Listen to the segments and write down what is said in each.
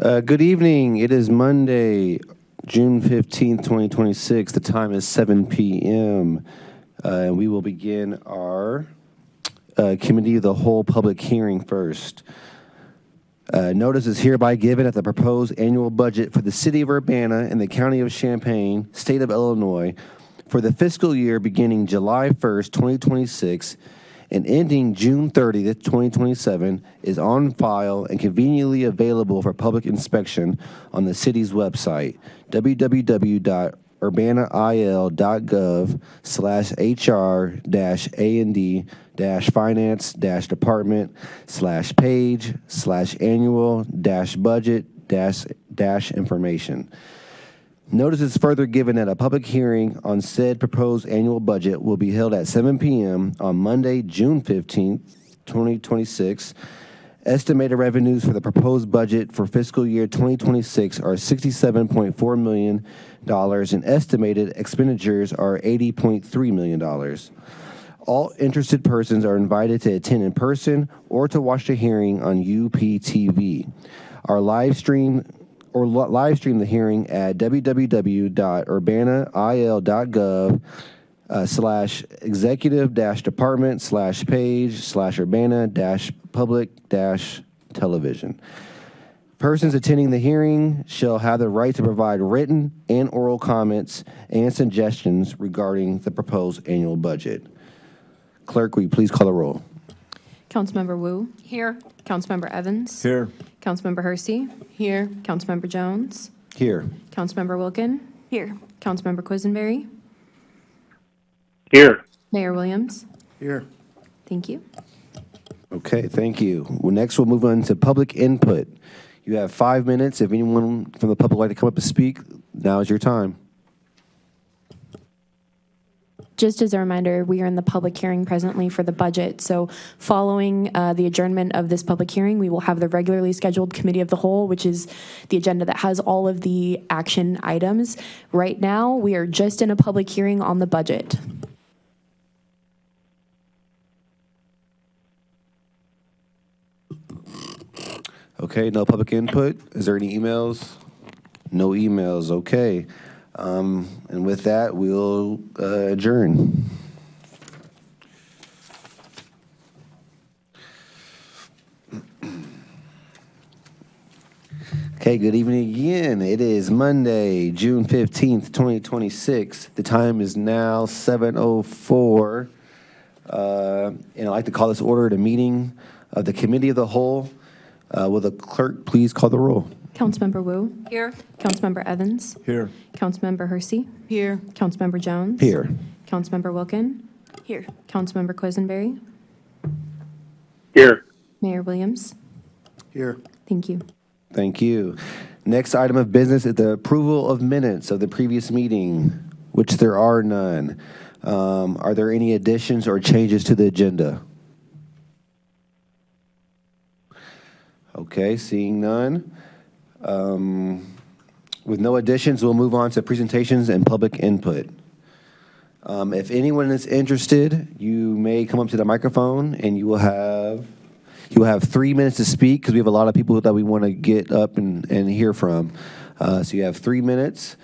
Good evening. It is Monday, June 15th, 2026. The time is 7 p.m. And we will begin our Committee of the Whole public hearing first. Notice is hereby given that the proposed annual budget for the City of Urbana and the County of Champaign, State of Illinois, for the fiscal year beginning July 1st, 2026, and ending June 30th, 2027, is on file and conveniently available for public inspection on the city's website, www.urbana.il.gov/HR-and/annual-budget-information. Notice is further given that a public hearing on said proposed annual budget will be held at 7 p.m. on Monday, June 15th, 2026. Estimated revenues for the proposed budget for fiscal year 2026 are $67.4 million, and estimated expenditures are $80.3 million. All interested persons are invited to attend in person or to watch the hearing on UPTV. Our live stream the hearing at www.urbana.il.gov/executive-department/page/urbana-public-television. Persons attending the hearing shall have the right to provide written and oral comments and suggestions regarding the proposed annual budget. Clerk, will you please call the roll? Councilmember Wu. Here. Councilmember Evans. Here. Councilmember Hersey. Here. Councilmember Jones. Here. Councilmember Wilkin. Here. Councilmember Quisenberry. Here. Mayor Williams. Here. Thank you. Okay, thank you. Well, next, we'll move on to public input. You have 5 minutes. If anyone from the public would like to come up and speak, now is your time. Just as a reminder, we are in the public hearing presently for the budget. So following the adjournment of this public hearing, we will have the regularly scheduled Committee of the Whole, which is the agenda that has all of the action items. Right now, we are just in a public hearing on the budget. Okay, no public input. Is there any emails? No emails, okay. And with that, we'll adjourn. Okay, good evening again. It is Monday, June 15th, 2026. The time is now 7:04. And I'd like to call this order the meeting of the Committee of the Whole. Will the clerk please call the roll? Councilmember Wu. Here. Councilmember Evans. Here. Councilmember Hersey. Here. Councilmember Jones. Here. Councilmember Wilkin. Here. Councilmember Quisenberry. Here. Mayor Williams. Here. Thank you. Thank you. Next item of business is the approval of minutes of the previous meeting, which there are none. Are there any additions or changes to the agenda? Okay, seeing none. With no additions, we'll move on to presentations and public input. If anyone is interested, you may come up to the microphone and you will have 3 minutes to speak because we have a lot of people that we want to get up and hear from. So you have 3 minutes.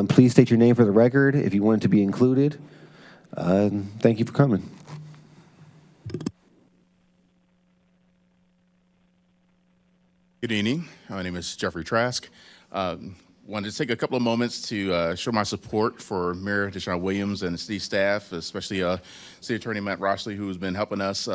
Please state your name for the record if you want it to be included. Thank you for coming. Good evening. My name is Jeffrey Trask. Wanted to take a couple of moments to show my support for Mayor Deshaun Williams and the city staff, especially City Attorney Matt Roshley, who's been helping us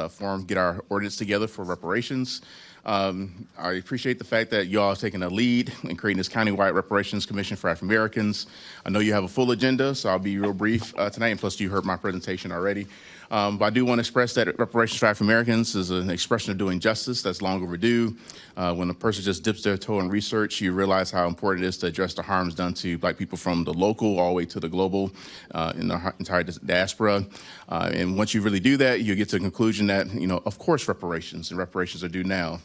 get our ordinance together for reparations. I appreciate the fact that y'all have taken a lead in creating this countywide reparations commission for African Americans. I know you have a full agenda, so I'll be real brief tonight, and plus you heard my presentation already. But I do want to express that reparations for African Americans is an expression of doing justice that's long overdue. When a person just dips their toe in research, you realize how important it is to address the harms done to Black people from the local all the way to the global in the entire diaspora. And once you really do that, you get to the conclusion that, of course, reparations are due now.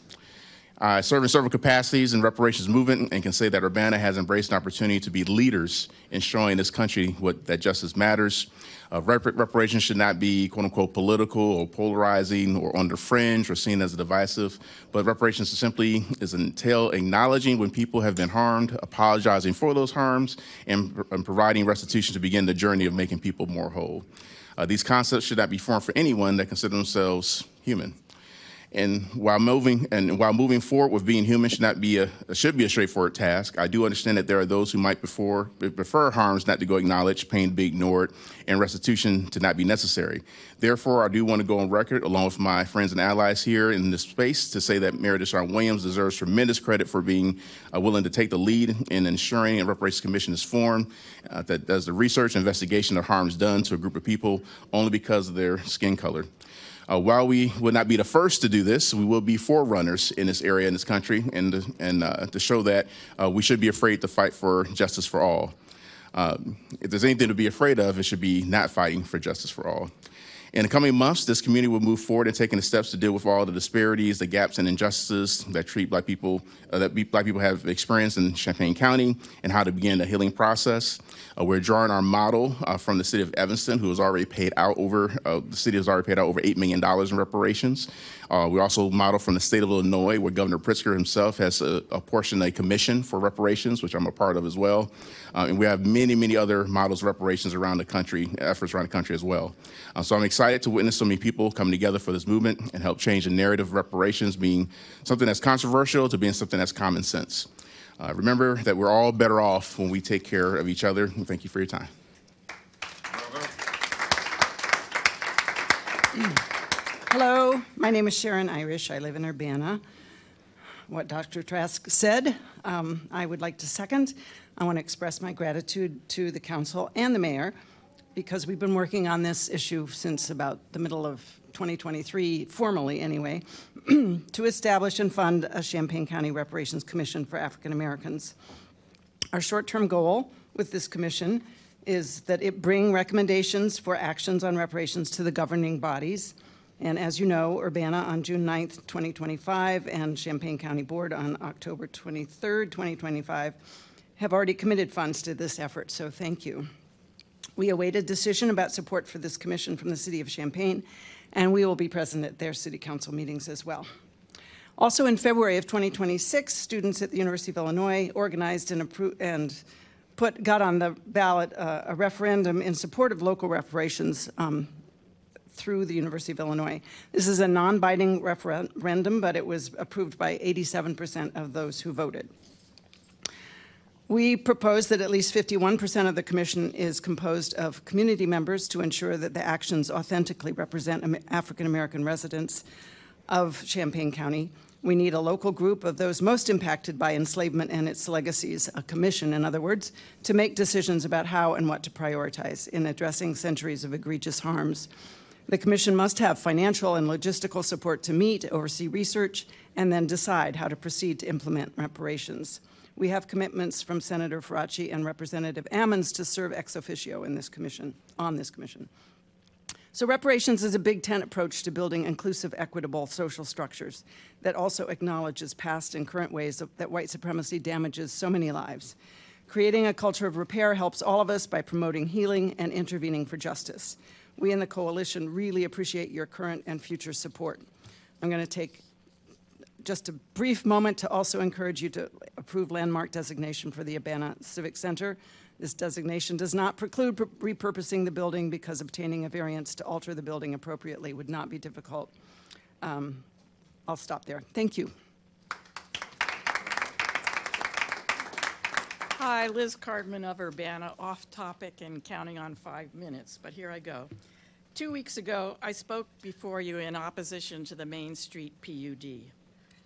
I serve in several capacities in reparations movement and can say that Urbana has embraced an opportunity to be leaders in showing this country that justice matters. Reparations should not be quote unquote political or polarizing or on the fringe or seen as divisive, but reparations simply entail acknowledging when people have been harmed, apologizing for those harms, and providing restitution to begin the journey of making people more whole. These concepts should not be foreign for anyone that consider themselves human. And while moving forward with being human should be a straightforward task, I do understand that there are those who might prefer harms not to go acknowledged, pain to be ignored, and restitution to not be necessary. Therefore, I do want to go on record, along with my friends and allies here in this space, to say that Mayor Deshaun Williams deserves tremendous credit for being willing to take the lead in ensuring a reparations commission is formed that does the research and investigation of harms done to a group of people only because of their skin color. While we will not be the first to do this, we will be forerunners in this area in this country, and to show that we should be afraid to fight for justice for all. If there's anything to be afraid of, it should be not fighting for justice for all. In the coming months, this community will move forward in taking the steps to deal with all the disparities, the gaps and injustices that Black people have experienced in Champaign County, and how to begin the healing process. We're drawing our model from the city of Evanston, who has already paid out over $8 million in reparations. We also model from the state of Illinois, where Governor Pritzker himself has apportioned a commission for reparations, which I'm a part of as well. And we have many, many other models of reparations around the country, efforts around the country as well. So I'm excited to witness so many people coming together for this movement and help change the narrative of reparations being something that's controversial to being something that's common sense. Remember that we're all better off when we take care of each other. And thank you for your time. Hello, my name is Sharon Irish. I live in Urbana. What Dr. Trask said, I would like to second. I want to express my gratitude to the council and the mayor, because we've been working on this issue since about the middle of 2023, formally anyway, to establish and fund a Champaign County Reparations Commission for African Americans. Our short-term goal with this commission is that it bring recommendations for actions on reparations to the governing bodies. And as you know, Urbana on June 9th, 2025, and Champaign County Board on October 23rd, 2025, have already committed funds to this effort, so thank you. We await a decision about support for this commission from the city of Champaign, and we will be present at their city council meetings as well. Also in February of 2026, students at the University of Illinois organized and got on the ballot a referendum in support of local reparations through the University of Illinois. This is a non-binding referendum, but it was approved by 87% of those who voted. We propose that at least 51% of the commission is composed of community members to ensure that the actions authentically represent African American residents of Champaign County. We need a local group of those most impacted by enslavement and its legacies, a commission, in other words, to make decisions about how and what to prioritize in addressing centuries of egregious harms. The commission must have financial and logistical support to meet, oversee research, and then decide how to proceed to implement reparations. We have commitments from Senator Faraci and Representative Ammons to serve ex officio in this commission, on this commission. So reparations is a Big Tent approach to building inclusive, equitable social structures that also acknowledges past and current ways that white supremacy damages so many lives. Creating a culture of repair helps all of us by promoting healing and intervening for justice. We in the coalition really appreciate your current and future support. I'm going to take just a brief moment to also encourage you to approve landmark designation for the Urbana Civic Center. This designation does not preclude repurposing the building, because obtaining a variance to alter the building appropriately would not be difficult. I'll stop there. Thank you. Hi, Liz Cardman of Urbana, off topic and counting on 5 minutes, but here I go. 2 weeks ago, I spoke before you in opposition to the Main Street PUD.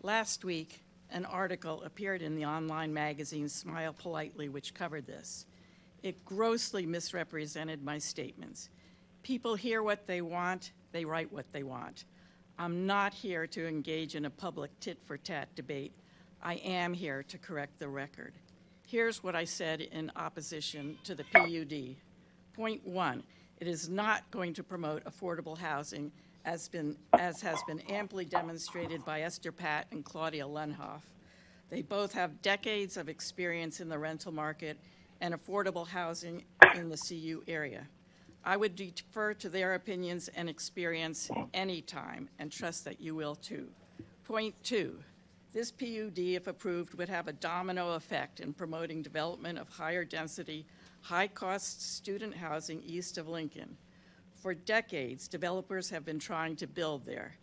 Last week, an article appeared in the online magazine Smile Politely, which covered this. It grossly misrepresented my statements. People hear what they want, they write what they want. I'm not here to engage in a public tit-for-tat debate. I am here to correct the record. Here's what I said in opposition to the PUD. Point 1, it is not going to promote affordable housing as has been amply demonstrated by Esther Patt and Claudia Lenhoff. They both have decades of experience in the rental market and affordable housing in the CU area. I would defer to their opinions and experience anytime and trust that you will too. Point 2, this PUD, if approved, would have a domino effect in promoting development of higher density, high-cost student housing east of Lincoln. For decades, developers have been trying to build there.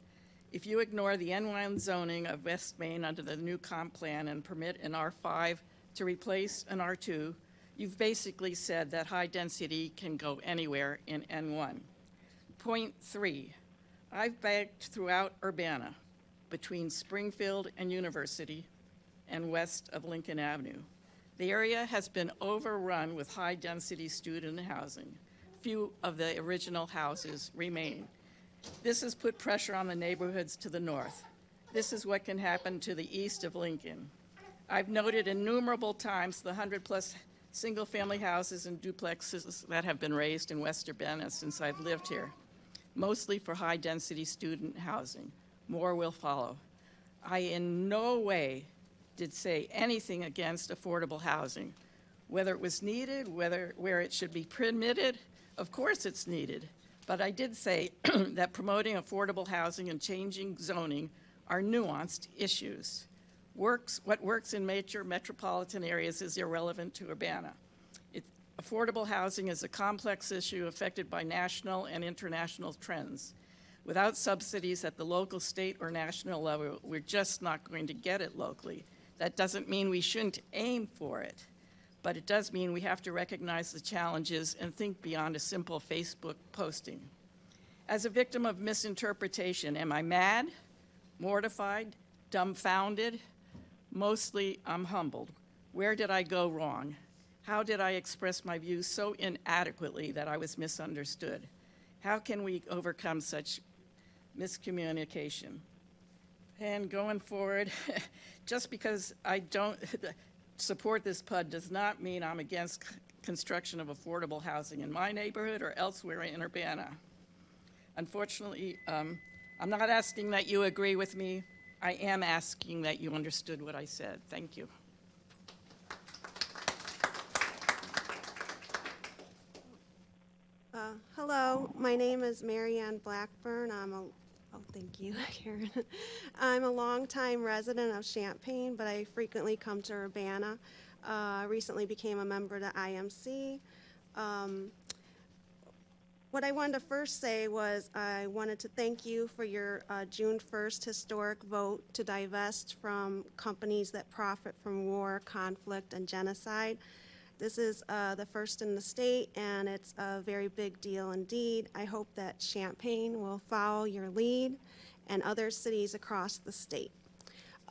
If you ignore the N1 zoning of West Main under the new comp plan and permit an R5 to replace an R2, you've basically said that high density can go anywhere in N1. Point 3, I've begged throughout Urbana, between Springfield and University and west of Lincoln Avenue. The area has been overrun with high density student housing. Few of the original houses remain. This has put pressure on the neighborhoods to the north. This is what can happen to the east of Lincoln. I've noted innumerable times the 100+ single-family houses and duplexes that have been raised in West Urbana since I've lived here, mostly for high-density student housing. More will follow. I in no way did say anything against affordable housing. Whether it was needed, where it should be permitted, of course it's needed. But I did say that promoting affordable housing and changing zoning are nuanced issues. What works in major metropolitan areas is irrelevant to Urbana. Affordable housing is a complex issue affected by national and international trends. Without subsidies at the local, state, or national level, we're just not going to get it locally. That doesn't mean we shouldn't aim for it, but it does mean we have to recognize the challenges and think beyond a simple Facebook posting. As a victim of misinterpretation, am I mad, mortified, dumbfounded? Mostly, I'm humbled. Where did I go wrong? How did I express my views so inadequately that I was misunderstood? How can we overcome such miscommunication? And going forward, just because I don't support this PUD does not mean I'm against construction of affordable housing in my neighborhood or elsewhere in Urbana. Unfortunately, I'm not asking that you agree with me. I am asking that you understood what I said. Thank you. Hello, my name is Marianne Blackburn. Thank you, Karen. I'm a longtime resident of Champaign, but I frequently come to Urbana. I recently became a member of the IMC. What I wanted to first say was I wanted to thank you for your June 1st historic vote to divest from companies that profit from war, conflict, and genocide. This is the first in the state, and it's a very big deal indeed. I hope that Champaign will follow your lead and other cities across the state.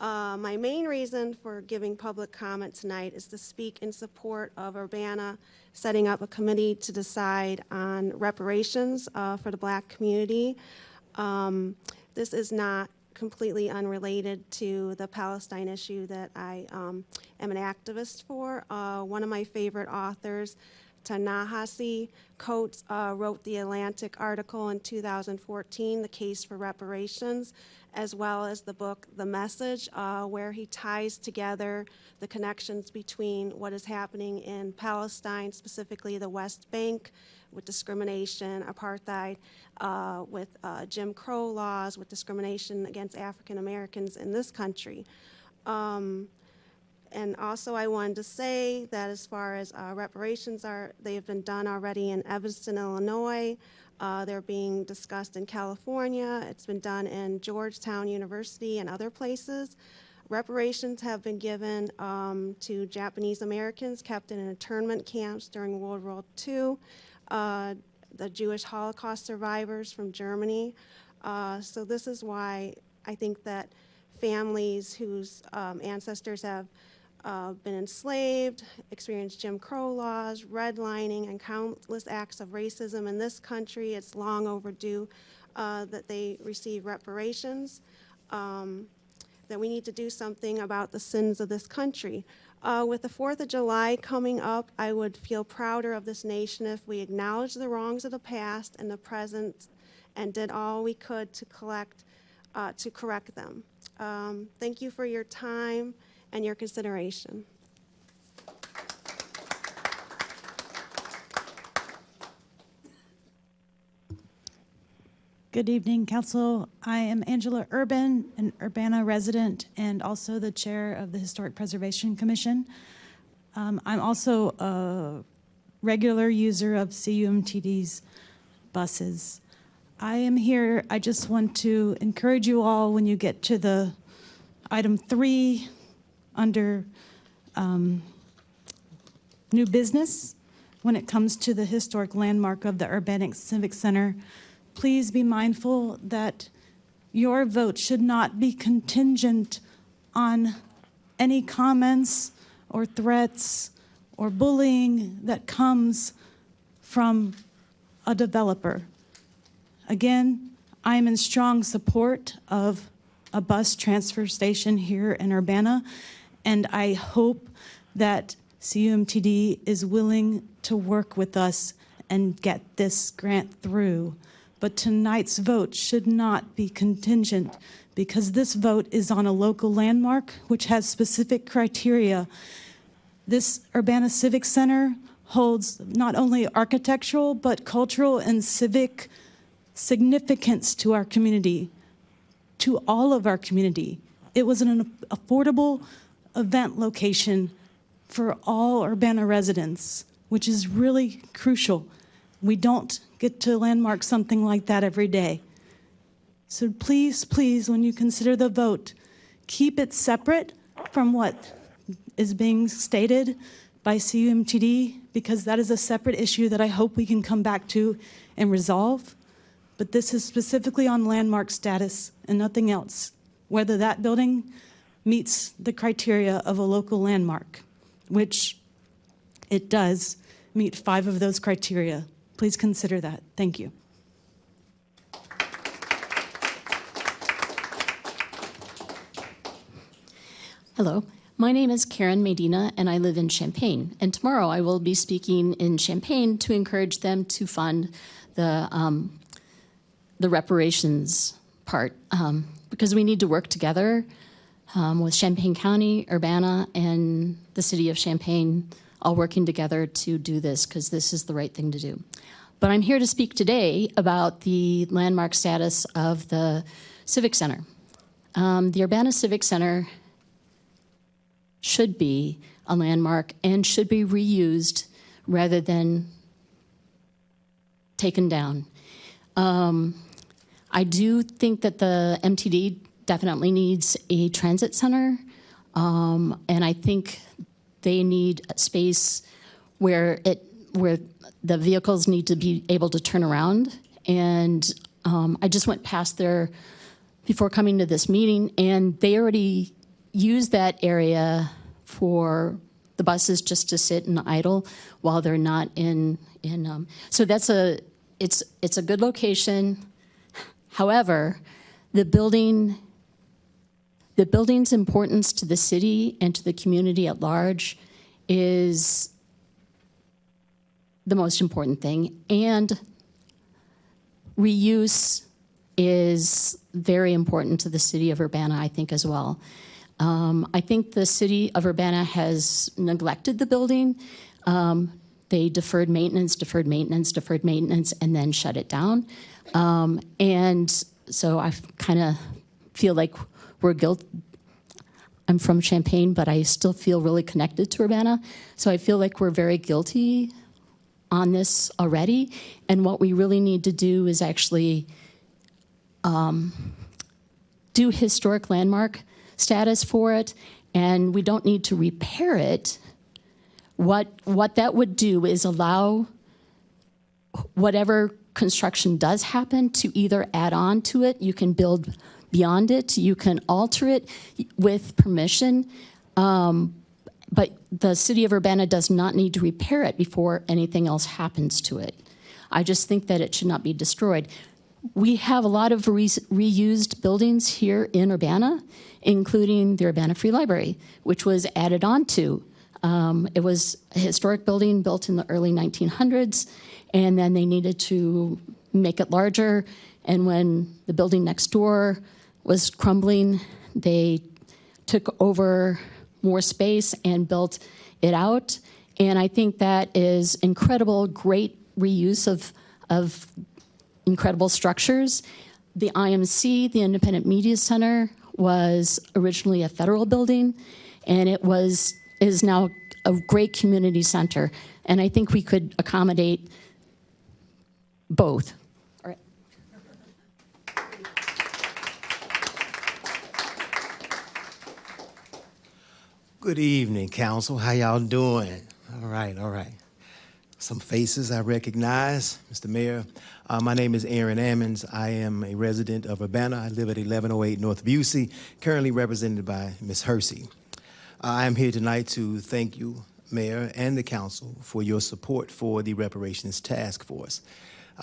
My main reason for giving public comment tonight is to speak in support of Urbana setting up a committee to decide on reparations for the Black community. This is not completely unrelated to the Palestine issue that I am an activist for. One of my favorite authors, Ta-Nehisi Coates, wrote the Atlantic article in 2014, The Case for Reparations, as well as the book The Message, where he ties together the connections between what is happening in Palestine, specifically the West Bank, with discrimination, apartheid, with Jim Crow laws, with discrimination against African Americans in this country. And also I wanted to say that as far as reparations they have been done already in Evanston, Illinois. They're being discussed in California. It's been done in Georgetown University and other places. Reparations have been given to Japanese Americans kept in internment camps during World War II, the Jewish Holocaust survivors from Germany. So this is why I think that families whose ancestors have been enslaved, experienced Jim Crow laws, redlining, and countless acts of racism in this country, it's long overdue that they receive reparations, that we need to do something about the sins of this country. With the 4th of July coming up, I would feel prouder of this nation if we acknowledge the wrongs of the past and the present and did all we could to correct them. Thank you for your time and your consideration. Good evening, Council. I am Angela Urban, an Urbana resident and also the chair of the Historic Preservation Commission. I'm also a regular user of CUMTD's buses. I am here, I just want to encourage you all when you get to the item 3 under new business, when it comes to the historic landmark of the Urbana Civic Center, please be mindful that your vote should not be contingent on any comments or threats or bullying that comes from a developer. Again, I'm in strong support of a bus transfer station here in Urbana, and I hope that CUMTD is willing to work with us and get this grant through. But tonight's vote should not be contingent because this vote is on a local landmark which has specific criteria. This Urbana Civic Center holds not only architectural but cultural and civic significance to our community, to all of our community. It was an affordable event location for all Urbana residents, which is really crucial. We don't get to landmark something like that every day. So please, please, when you consider the vote, keep it separate from what is being stated by CUMTD, because that is a separate issue that I hope we can come back to and resolve. But this is specifically on landmark status and nothing else, whether that building meets the criteria of a local landmark, which it does meet 5 of those criteria. Please consider that. Thank you. Hello, my name is Karen Medina and I live in Champaign. And tomorrow I will be speaking in Champaign to encourage them to fund the reparations part because we need to work together with Champaign County, Urbana, and the city of Champaign all working together to do this because this is the right thing to do. But I'm here to speak today about the landmark status of the Civic Center. The Urbana Civic Center should be a landmark and should be reused rather than taken down. I do think that the MTD definitely needs a transit center, and I think they need a space where the vehicles need to be able to turn around. And I just went past there before coming to this meeting, and they already use that area for the buses just to sit and idle while they're not in. So it's a good location. However, the building's importance to the city and to the community at large is the most important thing, and reuse is very important to the city of Urbana, I think, as well. I think the city of Urbana has neglected the building. They deferred maintenance, and then shut it down. And so I kind of feel like we're guilty. I'm from Champaign, but I still feel really connected to Urbana. So I feel like we're very guilty on this already. And what we really need to do is actually do historic landmark status for it. And we don't need to repair it. What that would do is allow whatever construction does happen to either add on to it, you can build beyond it, you can alter it with permission, but the city of Urbana does not need to repair it before anything else happens to it. I just think that it should not be destroyed. We have a lot of reused buildings here in Urbana, including the Urbana Free Library, which was added on to. It was a historic building built in the early 1900s, and then they needed to make it larger. And when the building next door was crumbling, they took over more space and built it out. And I think that is incredible, great reuse of incredible structures. The IMC, the Independent Media Center, was originally a federal building, and is now a great community center. And I think we could accommodate both. All right. Good evening, council. How y'all doing? All right, all right. Some faces I recognize. Mr. Mayor, my name is Aaron Ammons. I am a resident of Urbana. I live at 1108 North Busey, currently represented by Ms. Hersey. I am here tonight to thank you, Mayor, and the council for your support for the Reparations Task Force.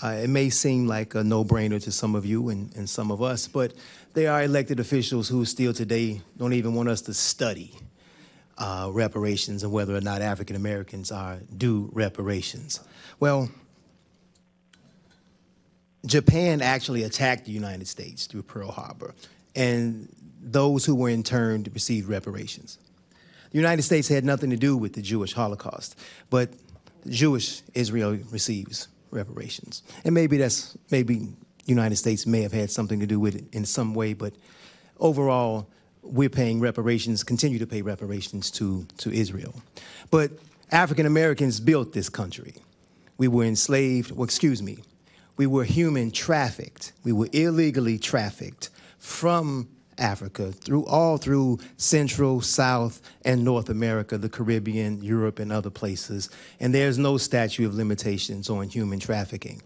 It may seem like a no-brainer to some of you and some of us, but there are elected officials who still today don't even want us to study reparations and whether or not African Americans are due reparations. Well, Japan actually attacked the United States through Pearl Harbor, and those who were interned received reparations. The United States had nothing to do with the Jewish Holocaust, but Jewish Israel receives reparations. And maybe the United States may have had something to do with it in some way, but overall, we're paying reparations, continue to pay reparations to Israel. But African Americans built this country. We were enslaved, well, excuse me, we were human trafficked. We were illegally trafficked from Africa all through Central, South, and North America, the Caribbean, Europe, and other places. And there's no statute of limitations on human trafficking.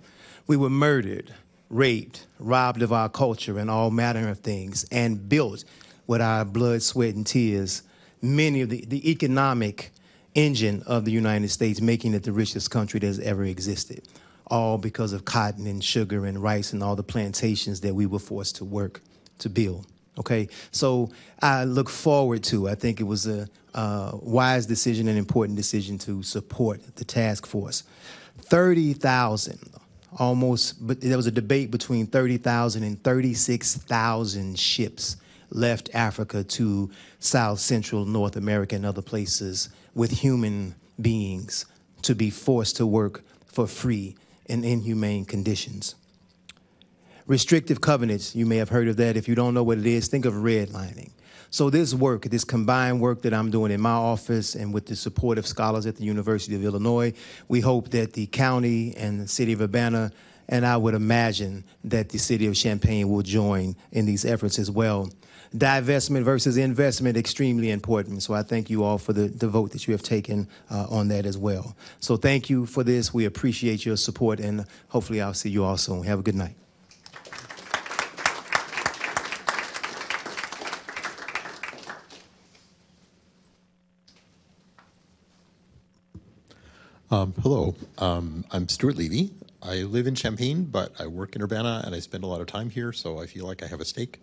We were murdered, raped, robbed of our culture and all manner of things, and built with our blood, sweat, and tears, many of the economic engine of the United States, making it the richest country that's ever existed, all because of cotton and sugar and rice and all the plantations that we were forced to work to build, okay? So I look forward to, I think it was a wise decision and important decision to support the task force. 30,000, almost, but there was a debate between 30,000 and 36,000 ships left Africa to South, Central, North America, and other places with human beings to be forced to work for free in inhumane conditions. Restrictive covenants, you may have heard of that. If you don't know what it is, think of redlining. So this work, this combined work that I'm doing in my office and with the support of scholars at the University of Illinois, we hope that the county and the city of Urbana, and I would imagine that the city of Champaign will join in these efforts as well. Divestment versus investment, extremely important. So I thank you all for the vote that you have taken on that as well. So thank you for this. We appreciate your support, and hopefully I'll see you all soon. Have a good night. Hello, I'm Stuart Levy. I live in Champaign, but I work in Urbana, and I spend a lot of time here, so I feel like I have a stake.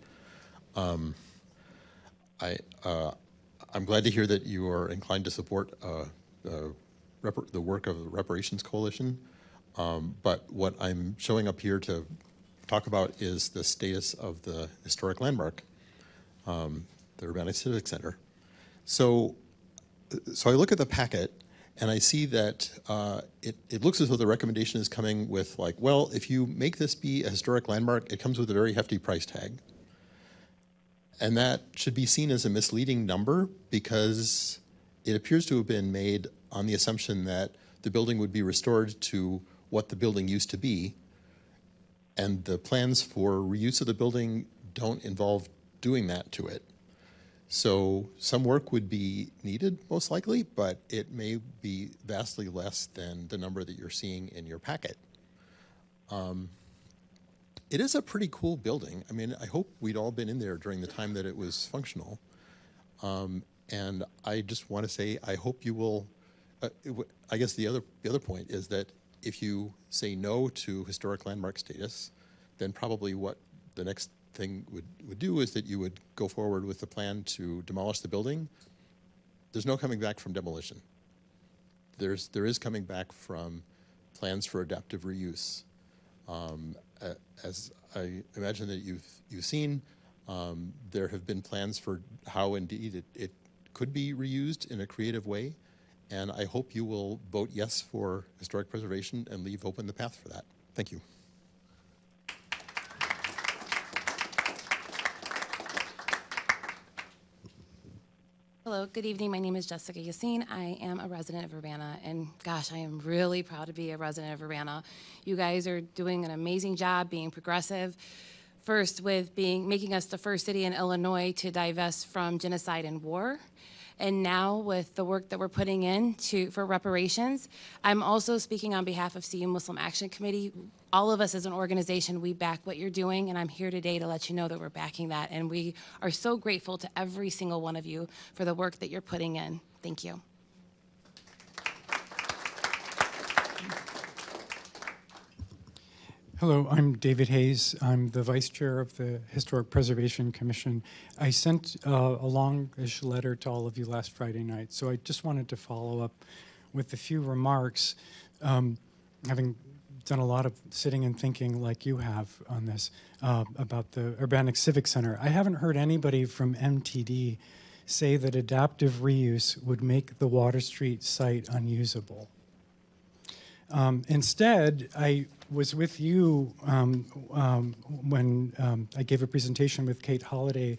I'm glad to hear that you are inclined to support the work of the Reparations Coalition, but what I'm showing up here to talk about is the status of the historic landmark, the Urbana Civic Center. So I look at the packet, and I see that it looks as though the recommendation is coming with like, well, if you make this be a historic landmark, it comes with a very hefty price tag. And that should be seen as a misleading number because it appears to have been made on the assumption that the building would be restored to what the building used to be. And the plans for reuse of the building don't involve doing that to it. So some work would be needed, most likely, but it may be vastly less than the number that you're seeing in your packet. It is a pretty cool building. I mean, I hope we'd all been in there during the time that it was functional. And I just want to say, I hope you will, I guess the other point is that if you say no to historic landmark status, then probably what the next thing would do is that you would go forward with the plan to demolish the building. There's no coming back from demolition. There is coming back from plans for adaptive reuse. As I imagine that you've seen, there have been plans for how indeed it could be reused in a creative way, and I hope you will vote yes for historic preservation and leave open the path for that. Thank you. Hello, good evening. My name is Jessica Yassine. I am a resident of Urbana, and gosh, I am really proud to be a resident of Urbana. You guys are doing an amazing job being progressive. First, with making us the first city in Illinois to divest from genocide and war. And now with the work that we're putting in for reparations. I'm also speaking on behalf of CU Muslim Action Committee. All of us as an organization, we back what you're doing, and I'm here today to let you know that we're backing that. And we are so grateful to every single one of you for the work that you're putting in. Thank you. Hello, I'm David Hayes. I'm the Vice Chair of the Historic Preservation Commission. I sent a longish letter to all of you last Friday night, so I just wanted to follow up with a few remarks, having done a lot of sitting and thinking like you have on this about the Urbanic Civic Center. I haven't heard anybody from MTD say that adaptive reuse would make the Water Street site unusable. Instead, I was with you when I gave a presentation with Kate Holliday,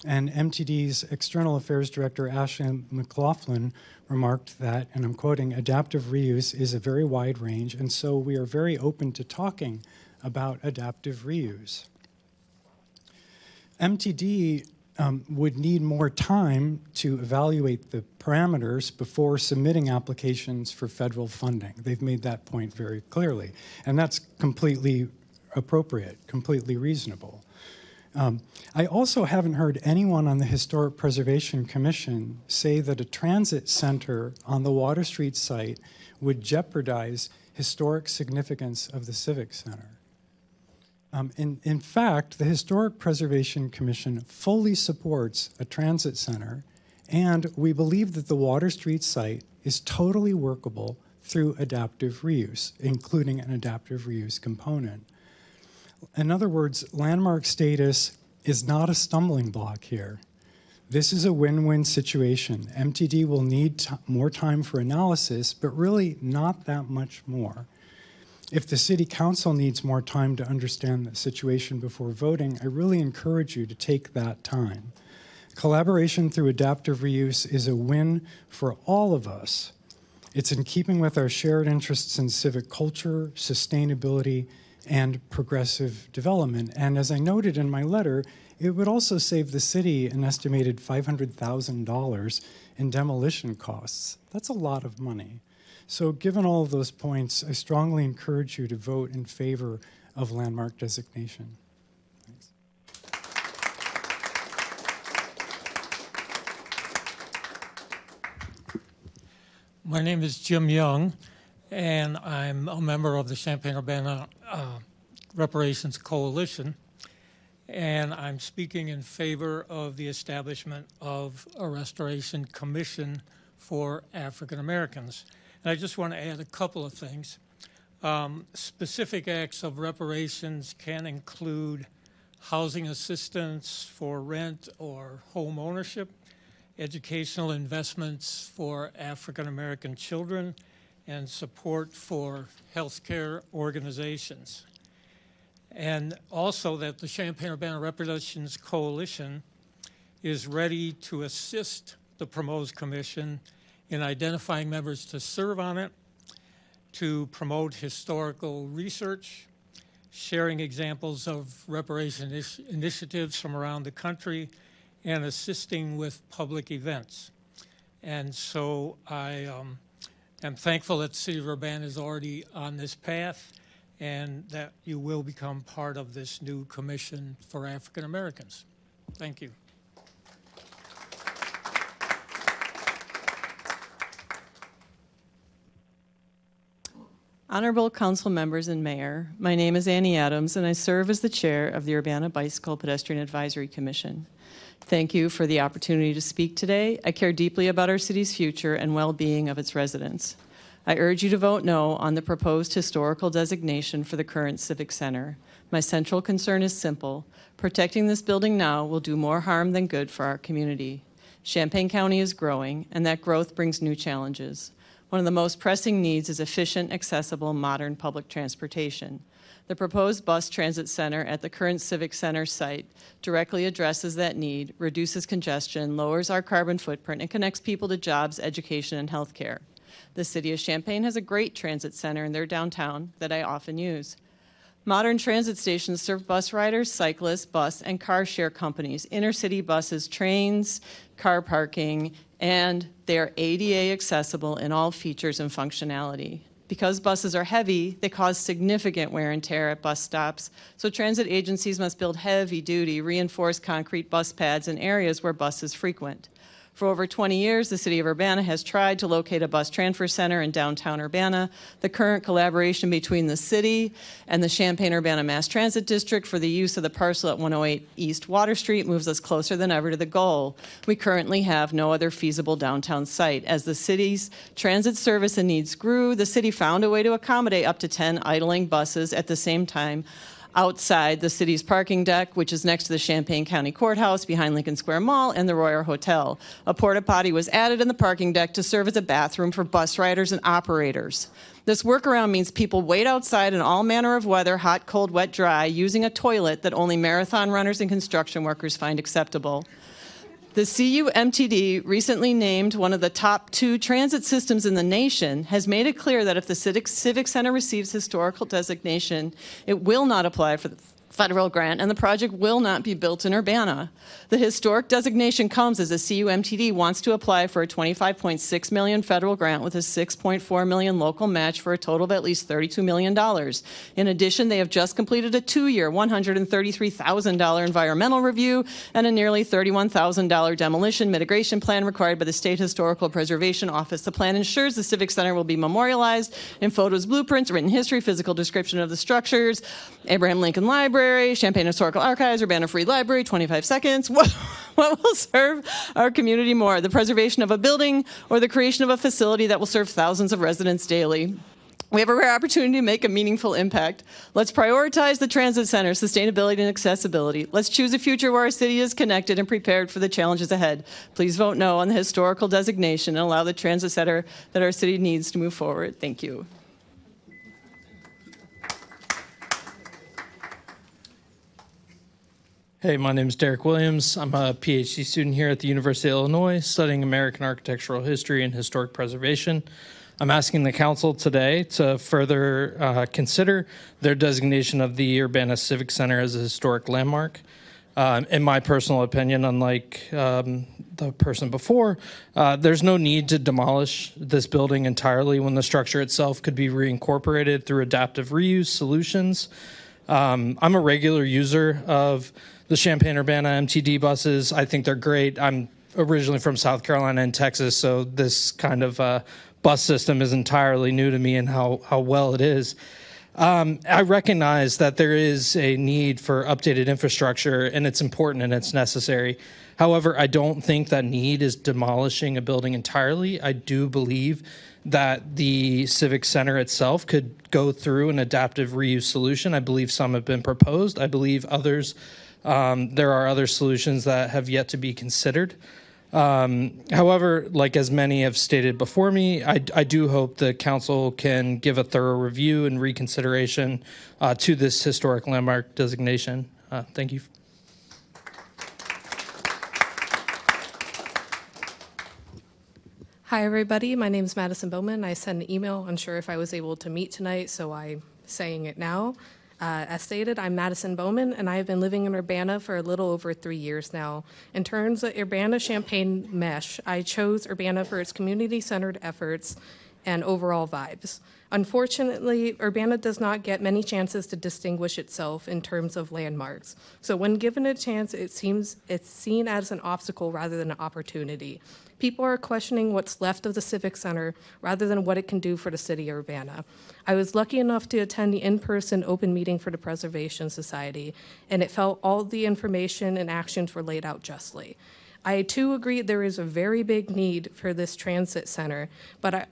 and MTD's External Affairs Director, Ashley McLaughlin, remarked that, and I'm quoting, adaptive reuse is a very wide range, and so we are very open to talking about adaptive reuse. MTD would need more time to evaluate the parameters before submitting applications for federal funding. They've made that point very clearly, and that's completely appropriate, completely reasonable. I also haven't heard anyone on the Historic Preservation Commission say that a transit center on the Water Street site would jeopardize historic significance of the Civic Center. In fact, the Historic Preservation Commission fully supports a transit center, and we believe that the Water Street site is totally workable through adaptive reuse, including an adaptive reuse component. In other words, landmark status is not a stumbling block here. This is a win-win situation. MTD will need more time for analysis, but really not that much more. If the City Council needs more time to understand the situation before voting, I really encourage you to take that time. Collaboration through adaptive reuse is a win for all of us. It's in keeping with our shared interests in civic culture, sustainability, and progressive development. And as I noted in my letter, it would also save the city an estimated $500,000 in demolition costs. That's a lot of money. So given all of those points, I strongly encourage you to vote in favor of landmark designation. Thanks. My name is Jim Young, and I'm a member of the Champaign-Urbana Reparations Coalition, and I'm speaking in favor of the establishment of a Restoration Commission for African Americans. And I just want to add a couple of things. Specific acts of reparations can include housing assistance for rent or home ownership, educational investments for African American children, and support for healthcare organizations. And also that the Champaign-Urbana Reparations Coalition is ready to assist the Promotes Commission in identifying members to serve on it, to promote historical research, sharing examples of reparation initiatives from around the country, and assisting with public events. And so I am thankful that the City of Urbana is already on this path and that you will become part of this new Commission for African Americans. Thank you. Honorable Council members and Mayor, my name is Annie Adams, and I serve as the chair of the Urbana Bicycle Pedestrian Advisory Commission. Thank you for the opportunity to speak today. I care deeply about our city's future and well-being of its residents. I urge you to vote no on the proposed historical designation for the current Civic Center. My central concern is simple. Protecting this building now will do more harm than good for our community. Champaign County is growing, and that growth brings new challenges. One of the most pressing needs is efficient, accessible, modern public transportation. The proposed bus transit center at the current Civic Center site directly addresses that need, reduces congestion, lowers our carbon footprint, and connects people to jobs, education, and healthcare. The city of Champaign has a great transit center in their downtown that I often use. Modern transit stations serve bus riders, cyclists, bus, and car share companies, intercity buses, trains, car parking, and they are ADA accessible in all features and functionality. Because buses are heavy, they cause significant wear and tear at bus stops, so transit agencies must build heavy-duty, reinforced concrete bus pads in areas where buses frequent. For over 20 years, the City of Urbana has tried to locate a bus transfer center in downtown Urbana. The current collaboration between the city and the Champaign-Urbana Mass Transit District for the use of the parcel at 108 East Water Street moves us closer than ever to the goal. We currently have no other feasible downtown site. As the city's transit service and needs grew, the city found a way to accommodate up to 10 idling buses at the same time outside the city's parking deck, which is next to the Champaign County Courthouse, behind Lincoln Square Mall, and the Royer Hotel. A porta potty was added in the parking deck to serve as a bathroom for bus riders and operators. This workaround means people wait outside in all manner of weather, hot, cold, wet, dry, using a toilet that only marathon runners and construction workers find acceptable. The CUMTD, recently named one of the top 2 transit systems in the nation, has made it clear that if the Civic Center receives historical designation, it will not apply for the federal grant, and the project will not be built in Urbana. The historic designation comes as the CUMTD wants to apply for a $25.6 million federal grant with a $6.4 million local match for a total of at least $32 million. In addition, they have just completed a 2-year, $133,000 environmental review and a nearly $31,000 demolition mitigation plan required by the State Historical Preservation Office. The plan ensures the Civic Center will be memorialized in photos, blueprints, written history, physical description of the structures, Abraham Lincoln Library, Champaign Historical Archives, Urbana Free Library, 25 seconds. What will serve our community more, the preservation of a building or the creation of a facility that will serve thousands of residents daily? We have a rare opportunity to make a meaningful impact. Let's prioritize the transit center, sustainability, and accessibility. Let's choose a future where our city is connected and prepared for the challenges ahead. Please vote no on the historical designation and allow the transit center that our city needs to move forward. Thank you. Hey, my name is Derek Williams. I'm a PhD student here at the University of Illinois studying American architectural history and historic preservation. I'm asking the council today to further consider their designation of the Urbana Civic Center as a historic landmark. In my personal opinion, unlike the person before, there's no need to demolish this building entirely when the structure itself could be reincorporated through adaptive reuse solutions. I'm a regular user of the Champaign-Urbana MTD buses. I think they're great. I'm originally from South Carolina and Texas, so this kind of bus system is entirely new to me and how well it is. I recognize that there is a need for updated infrastructure, and it's important and it's necessary. However, I don't think that need is demolishing a building entirely. I do believe that the Civic Center itself could go through an adaptive reuse solution. I believe some have been proposed. I believe others, there are other solutions that have yet to be considered. However, like as many have stated before me, I do hope the council can give a thorough review and reconsideration to this historic landmark designation. Thank you. Hi, everybody. My name is Madison Bowman. I sent an email, unsure if I was able to meet tonight, so I'm saying it now. As stated, I'm Madison Bowman, and I have been living in Urbana for a little over 3 years now. In terms of Urbana-Champaign mesh, I chose Urbana for its community-centered efforts and overall vibes. Unfortunately, Urbana does not get many chances to distinguish itself in terms of landmarks. So when given a chance, it's seen as an obstacle rather than an opportunity. People are questioning what's left of the Civic Center rather than what it can do for the city of Urbana. I was lucky enough to attend the in-person open meeting for the Preservation Society, and it felt all the information and actions were laid out justly. I too agree there is a very big need for this transit center, but I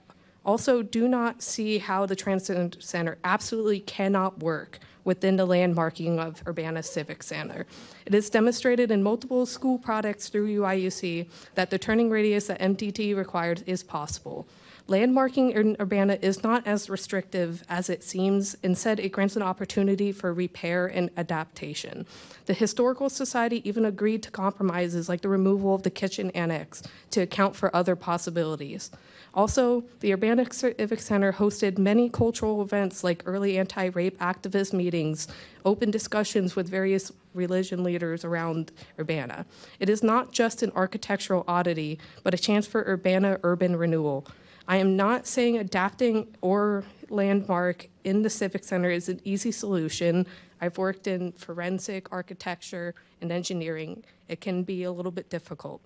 Also, do not see how the Transit Center absolutely cannot work within the landmarking of Urbana Civic Center. It is demonstrated in multiple school products through UIUC that the turning radius that MTT requires is possible. Landmarking in Urbana is not as restrictive as it seems. Instead, it grants an opportunity for repair and adaptation. The Historical Society even agreed to compromises like the removal of the kitchen annex to account for other possibilities. Also, the Urbana Civic Center hosted many cultural events like early anti-rape activist meetings, open discussions with various religion leaders around Urbana. It is not just an architectural oddity, but a chance for Urbana urban renewal. I am not saying adapting or landmark in the Civic Center is an easy solution. I've worked in forensic architecture and engineering. It can be a little bit difficult.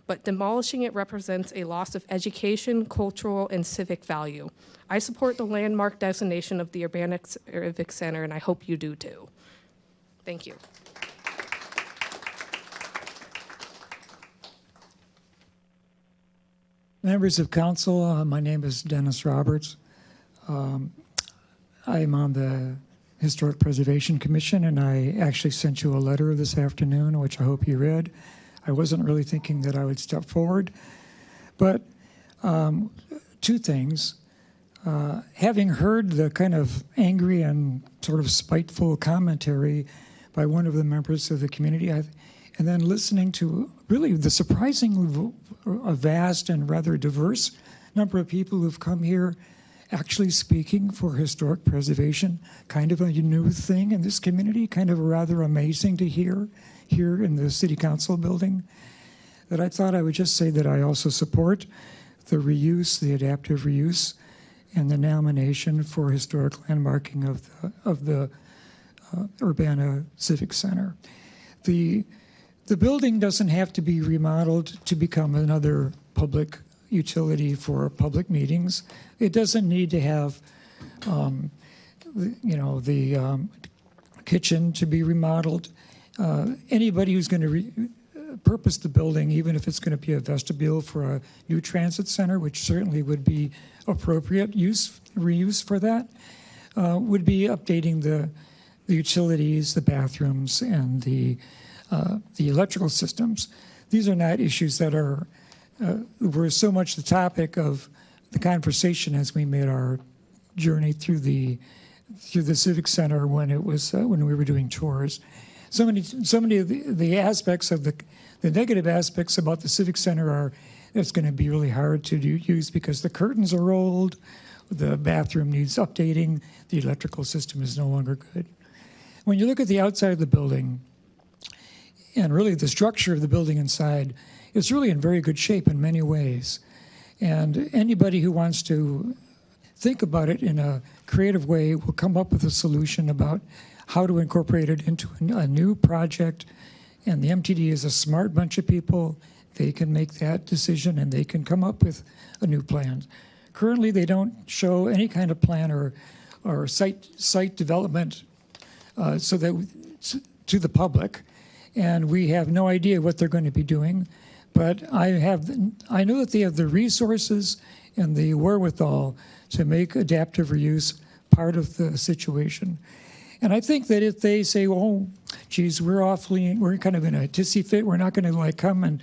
But demolishing it represents a loss of education, cultural, and civic value. I support the landmark designation of the Urbana Civic Center, and I hope you do too. Thank you. Members of council, my name is Dennis Roberts. I am on the Historic Preservation Commission, and I actually sent you a letter this afternoon, which I hope you read. I wasn't really thinking that I would step forward, but two things. Having heard the kind of angry and sort of spiteful commentary by one of the members of the community, and then listening to really the surprisingly vast and rather diverse number of people who've come here actually speaking for historic preservation, kind of a new thing in this community, kind of rather amazing to hear here in the City Council building, that I thought I would just say that I also support the reuse, the adaptive reuse, and the nomination for historic landmarking of the Urbana Civic Center. The building doesn't have to be remodeled to become another public utility for public meetings. It doesn't need to have, the kitchen to be remodeled. Anybody who's going to purpose the building, even if it's going to be a vestibule for a new transit center, which certainly would be appropriate reuse for that, would be updating the utilities, the bathrooms, and the electrical systems. These are not issues that were so much the topic of the conversation as we made our journey through the Civic Center when it was when we were doing tours. So many of the aspects of the negative aspects about the Civic Center are it's going to be really hard to use because the curtains are old, the bathroom needs updating, the electrical system is no longer good. When you look at the outside of the building, and really the structure of the building inside, it's really in very good shape in many ways. And anybody who wants to think about it in a creative way will come up with a solution about how to incorporate it into a new project. And the MTD is a smart bunch of people. They can make that decision and they can come up with a new plan. Currently, they don't show any kind of plan or site development so that to the public. And we have no idea what they're going to be doing. But I know that they have the resources and the wherewithal to make adaptive reuse part of the situation. And I think that if they say, "Oh, geez, we're kind of in a tissy fit. We're not going to come and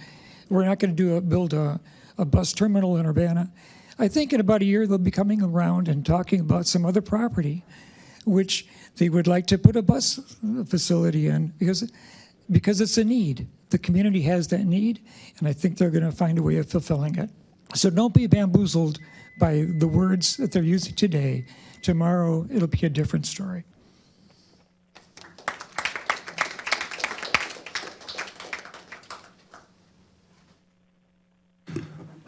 we're not going to build a bus terminal in Urbana," I think in about a year they'll be coming around and talking about some other property, which they would like to put a bus facility in because it's a need. The community has that need, and I think they're going to find a way of fulfilling it. So don't be bamboozled by the words that they're using today. Tomorrow, it'll be a different story.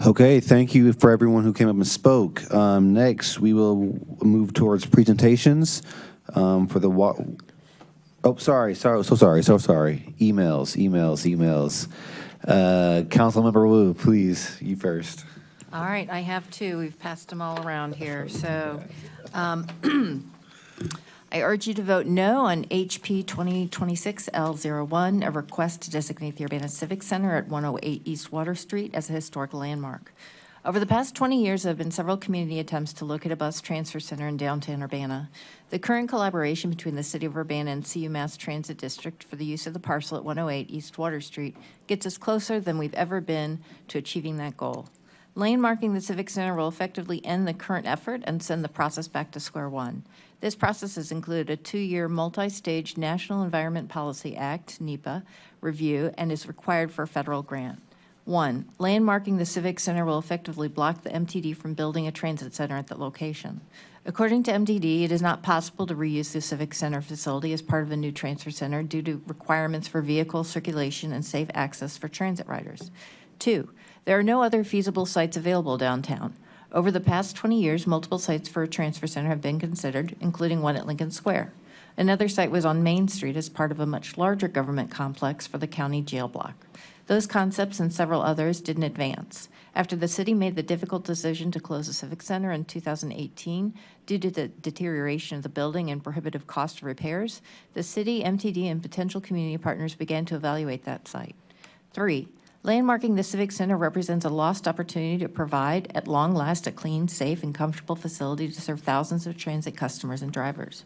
Okay, thank you for everyone who came up and spoke. Next, we will move towards presentations for the Oh, sorry. Emails. Councilmember Wu, please, you first. All right, I have two. We've passed them all around here. So I urge you to vote no on HP 2026-L01, a request to designate the Urbana Civic Center at 108 East Water Street as a historic landmark. Over the past 20 years, there have been several community attempts to locate a bus transfer center in downtown Urbana. The current collaboration between the City of Urbana and CU Mass Transit District for the use of the parcel at 108 East Water Street gets us closer than we've ever been to achieving that goal. Landmarking the Civic Center will effectively end the current effort and send the process back to square one. This process has included a 2-year multi-stage National Environment Policy Act, NEPA, review and is required for a federal grant. 1, landmarking the Civic Center will effectively block the MTD from building a transit center at that location. According to MTD, it is not possible to reuse the Civic Center facility as part of a new transfer center due to requirements for vehicle circulation and safe access for transit riders. 2, there are no other feasible sites available downtown. Over the past 20 years, multiple sites for a transfer center have been considered, including one at Lincoln Square. Another site was on Main Street as part of a much larger government complex for the county jail block. Those concepts and several others didn't advance. After the city made the difficult decision to close the Civic Center in 2018 due to the deterioration of the building and prohibitive cost of repairs, the city, MTD, and potential community partners began to evaluate that site. 3, landmarking the Civic Center represents a lost opportunity to provide, at long last, a clean, safe, and comfortable facility to serve thousands of transit customers and drivers.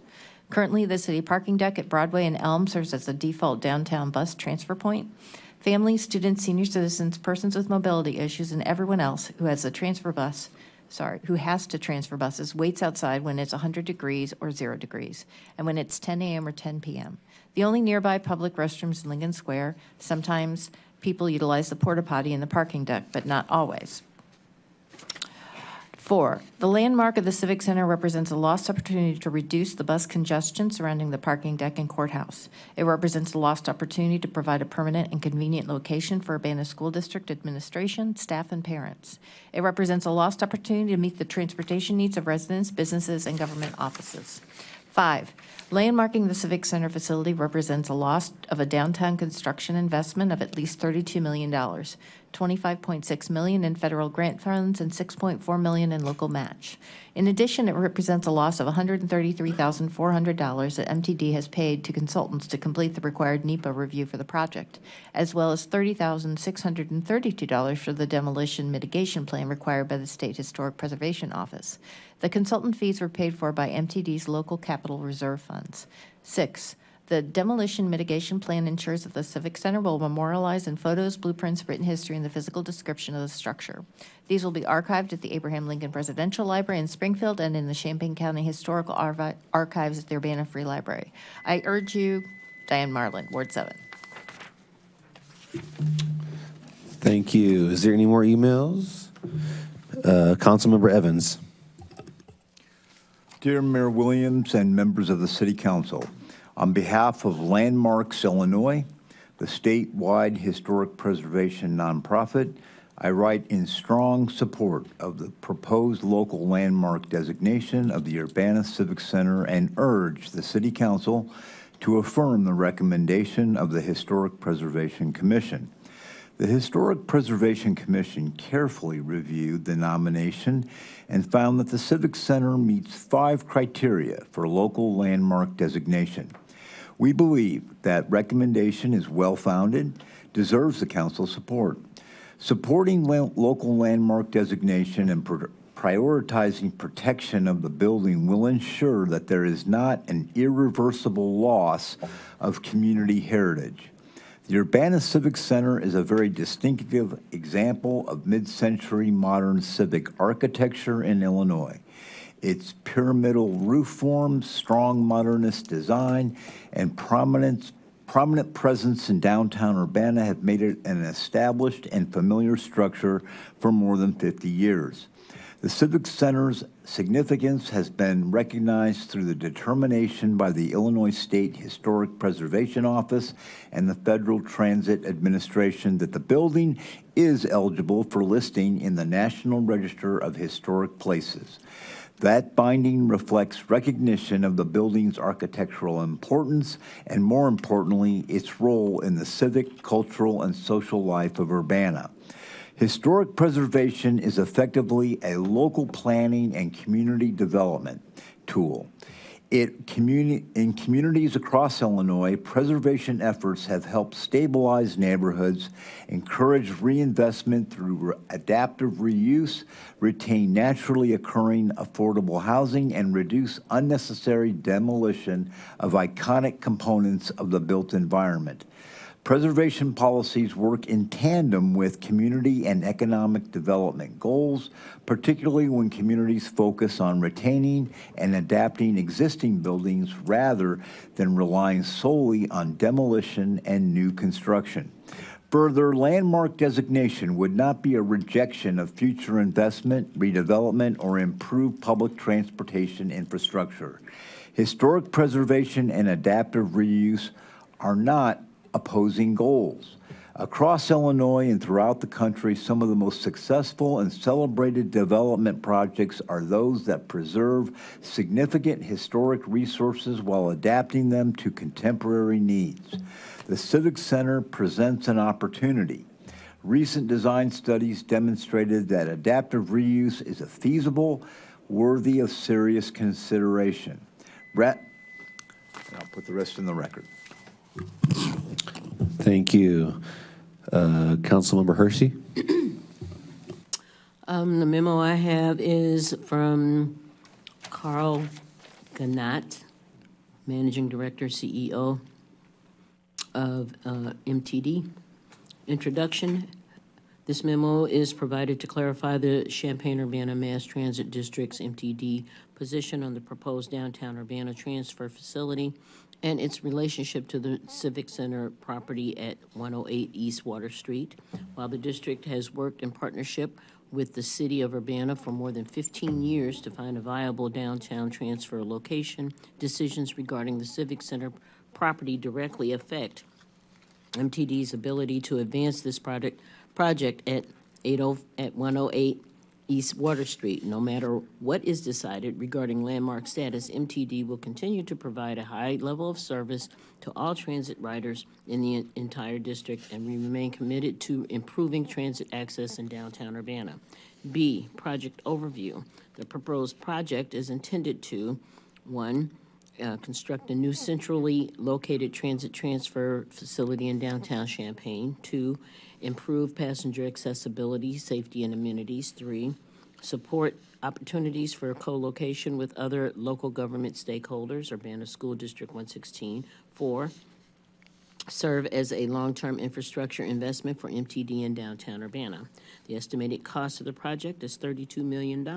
Currently, the city parking deck at Broadway and Elm serves as the default downtown bus transfer point. Families, students, senior citizens, persons with mobility issues, and everyone else who has to transfer buses waits outside when it's 100 degrees or 0 degrees, and when it's 10 a.m. or 10 p.m. The only nearby public restrooms in Lincoln Square. Sometimes people utilize the porta potty in the parking deck, but not always. 4, the landmark of the Civic Center represents a lost opportunity to reduce the bus congestion surrounding the parking deck and courthouse. It represents a lost opportunity to provide a permanent and convenient location for Urbana School District administration, staff, and parents. It represents a lost opportunity to meet the transportation needs of residents, businesses, and government offices. 5, landmarking the Civic Center facility represents a loss of a downtown construction investment of at least $32 million, $25.6 million in federal grant funds, and $6.4 million in local match. In addition, it represents a loss of $133,400 that MTD has paid to consultants to complete the required NEPA review for the project, as well as $30,632 for the demolition mitigation plan required by the State Historic Preservation Office. The consultant fees were paid for by MTD's local capital reserve funds. 6, the demolition mitigation plan ensures that the Civic Center will memorialize in photos, blueprints, written history, and the physical description of the structure. These will be archived at the Abraham Lincoln Presidential Library in Springfield and in the Champaign County Historical Archives at the Urbana Free Library. I urge you, Diane Marlin, Ward 7. Thank you. Is there any more emails? Councilmember Evans. Dear Mayor Williams and members of the City Council, on behalf of Landmarks Illinois, the statewide historic preservation nonprofit, I write in strong support of the proposed local landmark designation of the Urbana Civic Center and urge the City Council to affirm the recommendation of the Historic Preservation Commission. The Historic Preservation Commission carefully reviewed the nomination and found that the Civic Center meets 5 criteria for local landmark designation. We believe that recommendation is well-founded, deserves the council's support. Supporting local landmark designation and prioritizing protection of the building will ensure that there is not an irreversible loss of community heritage. The Urbana Civic Center is a very distinctive example of mid-century modern civic architecture in Illinois. Its pyramidal roof forms, strong modernist design, and prominent presence in downtown Urbana have made it an established and familiar structure for more than 50 years. The Civic Center's significance has been recognized through the determination by the Illinois State Historic Preservation Office and the Federal Transit Administration that the building is eligible for listing in the National Register of Historic Places. That binding reflects recognition of the building's architectural importance and, more importantly, its role in the civic, cultural, and social life of Urbana. Historic preservation is effectively a local planning and community development tool. In communities across Illinois, preservation efforts have helped stabilize neighborhoods, encourage reinvestment through adaptive reuse, retain naturally occurring affordable housing, and reduce unnecessary demolition of iconic components of the built environment. Preservation policies work in tandem with community and economic development goals, particularly when communities focus on retaining and adapting existing buildings rather than relying solely on demolition and new construction. Further, landmark designation would not be a rejection of future investment, redevelopment, or improved public transportation infrastructure. Historic preservation and adaptive reuse are not opposing goals. Across Illinois and throughout the country, some of the most successful and celebrated development projects are those that preserve significant historic resources while adapting them to contemporary needs. The Civic Center presents an opportunity. Recent design studies demonstrated that adaptive reuse is a feasible, worthy of serious consideration. Brett, I'll put the rest in the record. Thank you. Councilmember Hershey? The memo I have is from Carl Ganat, Managing Director, CEO of MTD. Introduction. This memo is provided to clarify the Champaign-Urbana Mass Transit District's MTD position on the proposed downtown Urbana transfer facility and its relationship to the Civic Center property at 108 East Water Street. While the district has worked in partnership with the city of Urbana for more than 15 years to find a viable downtown transfer location, decisions regarding the Civic Center property directly affect MTD's ability to advance this project at 108 East Water Street. No matter what is decided regarding landmark status, MTD will continue to provide a high level of service to all transit riders in the entire district, and we remain committed to improving transit access in downtown Urbana. B, project overview. The proposed project is intended to, 1, construct a new centrally located transit transfer facility in downtown Champaign. 2, improve passenger accessibility, safety, and amenities. 3, support opportunities for co-location with other local government stakeholders, Urbana School District 116. 4, serve as a long-term infrastructure investment for MTD in downtown Urbana. The estimated cost of the project is $32 million,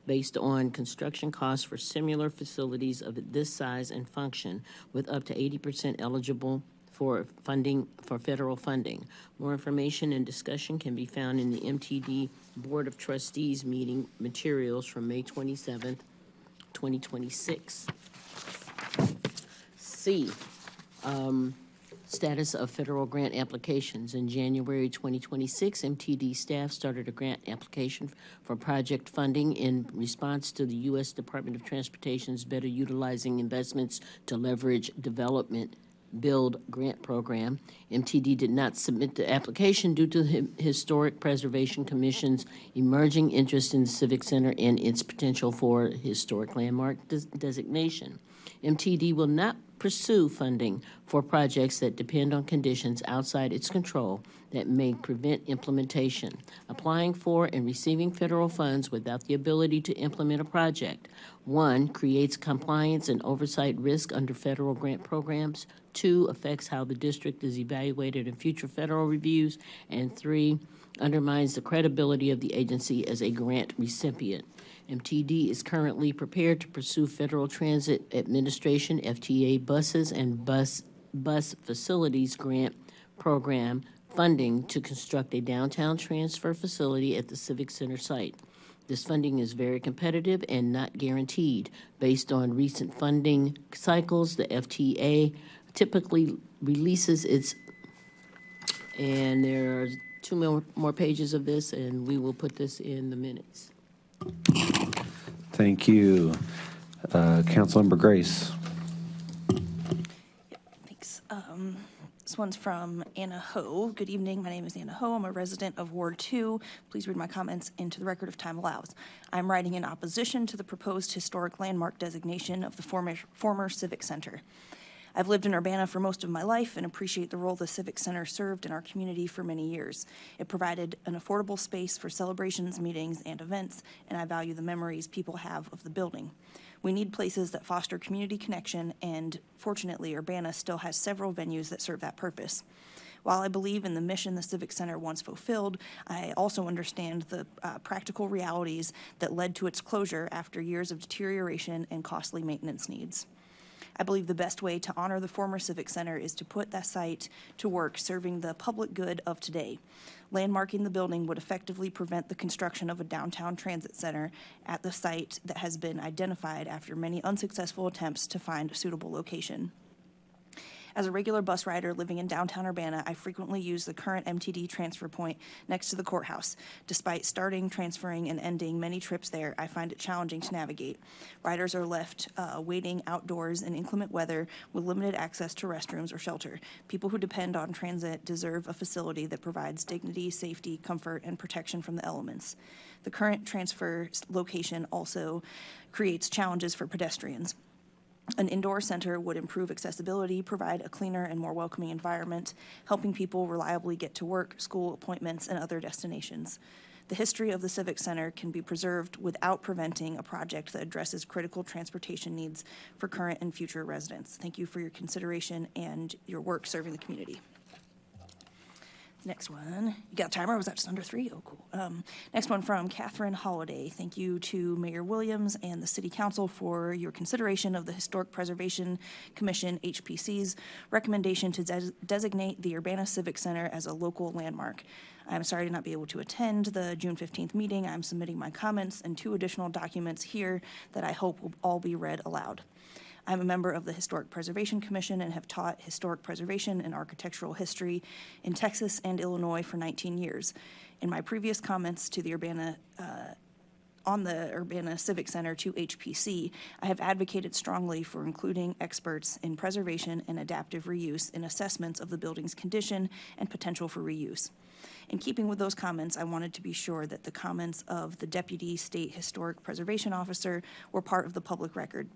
based on construction costs for similar facilities of this size and function, with up to 80% eligible for funding, for federal funding. More information and discussion can be found in the MTD Board of Trustees meeting materials from May 27th, 2026. C, status of federal grant applications. In January 2026, MTD staff started a grant application for project funding in response to the U.S. Department of Transportation's Better Utilizing Investments to Leverage Development Build grant program. MTD did not submit the application due to the Historic Preservation Commission's emerging interest in the Civic Center and its potential for historic landmark designation. MTD will not pursue funding for projects that depend on conditions outside its control that may prevent implementation. Applying for and receiving federal funds without the ability to implement a project, 1, creates compliance and oversight risk under federal grant programs. 2, affects how the district is evaluated in future federal reviews. And 3, undermines the credibility of the agency as a grant recipient. MTD is currently prepared to pursue Federal Transit Administration, FTA buses, and bus facilities grant program funding to construct a downtown transfer facility at the Civic Center site. This funding is very competitive and not guaranteed. Based on recent funding cycles, the FTA typically releases its, and there are 2 more pages of this, and we will put this in the minutes. Thank you. Councilmember Grace. Thanks. This one's from Anna Ho. Good evening. My name is Anna Ho. I'm a resident of Ward 2. Please read my comments into the record if time allows. I'm writing in opposition to the proposed historic landmark designation of the former Civic Center. I've lived in Urbana for most of my life and appreciate the role the Civic Center served in our community for many years. It provided an affordable space for celebrations, meetings, and events, and I value the memories people have of the building. We need places that foster community connection, and fortunately, Urbana still has several venues that serve that purpose. While I believe in the mission the Civic Center once fulfilled, I also understand the practical realities that led to its closure after years of deterioration and costly maintenance needs. I believe the best way to honor the former Civic Center is to put that site to work serving the public good of today. Landmarking the building would effectively prevent the construction of a downtown transit center at the site that has been identified after many unsuccessful attempts to find a suitable location. As a regular bus rider living in downtown Urbana, I frequently use the current MTD transfer point next to the courthouse. Despite starting, transferring, and ending many trips there, I find it challenging to navigate. Riders are left waiting outdoors in inclement weather with limited access to restrooms or shelter. People who depend on transit deserve a facility that provides dignity, safety, comfort, and protection from the elements. The current transfer location also creates challenges for pedestrians. An indoor center would improve accessibility, provide a cleaner and more welcoming environment, helping people reliably get to work, school, appointments, and other destinations. The history of the Civic Center can be preserved without preventing a project that addresses critical transportation needs for current and future residents. Thank you for your consideration and your work serving the community. Next one. You got a timer? Was that just under 3? Oh, cool. Next one from Catherine Holliday. Thank you to Mayor Williams and the City Council for your consideration of the Historic Preservation Commission, HPC's, recommendation to designate the Urbana Civic Center as a local landmark. I'm sorry to not be able to attend the June 15th meeting. I'm submitting my comments and 2 additional documents here that I hope will all be read aloud. I'm a member of the Historic Preservation Commission and have taught historic preservation and architectural history in Texas and Illinois for 19 years. In my previous comments to the on the Urbana Civic Center to HPC, I have advocated strongly for including experts in preservation and adaptive reuse in assessments of the building's condition and potential for reuse. In keeping with those comments, I wanted to be sure that the comments of the Deputy State Historic Preservation Officer were part of the public record.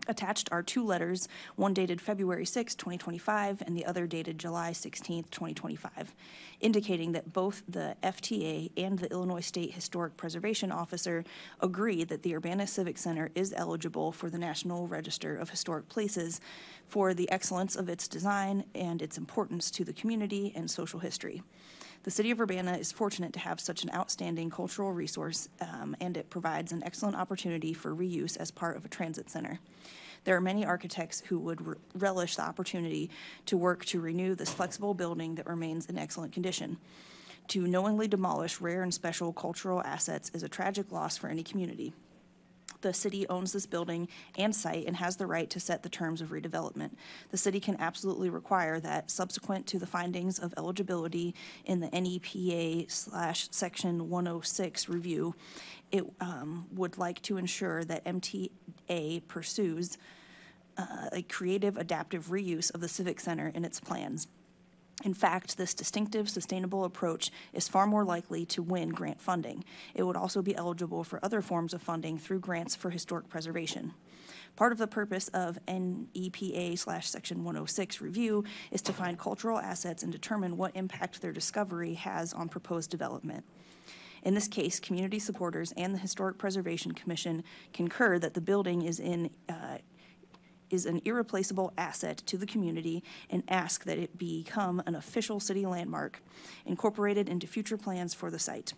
Attached are 2 letters, one dated February 6, 2025, and the other dated July 16, 2025, indicating that both the FTA and the Illinois State Historic Preservation Officer agree that the Urbana Civic Center is eligible for the National Register of Historic Places for the excellence of its design and its importance to the community and social history. The City of Urbana is fortunate to have such an outstanding cultural resource, and it provides an excellent opportunity for reuse as part of a transit center. There are many architects who would relish the opportunity to work to renew this flexible building that remains in excellent condition. To knowingly demolish rare and special cultural assets is a tragic loss for any community. The city owns this building and site and has the right to set the terms of redevelopment. The city can absolutely require that subsequent to the findings of eligibility in the NEPA/Section 106 review, it would like to ensure that MTA pursues a creative adaptive reuse of the Civic Center in its plans. In fact, this distinctive, sustainable approach is far more likely to win grant funding. It would also be eligible for other forms of funding through grants for historic preservation. Part of the purpose of NEPA/Section 106 review is to find cultural assets and determine what impact their discovery has on proposed development. In this case, community supporters and the Historic Preservation Commission concur that the building is an irreplaceable asset to the community and ask that it become an official city landmark incorporated into future plans for the site.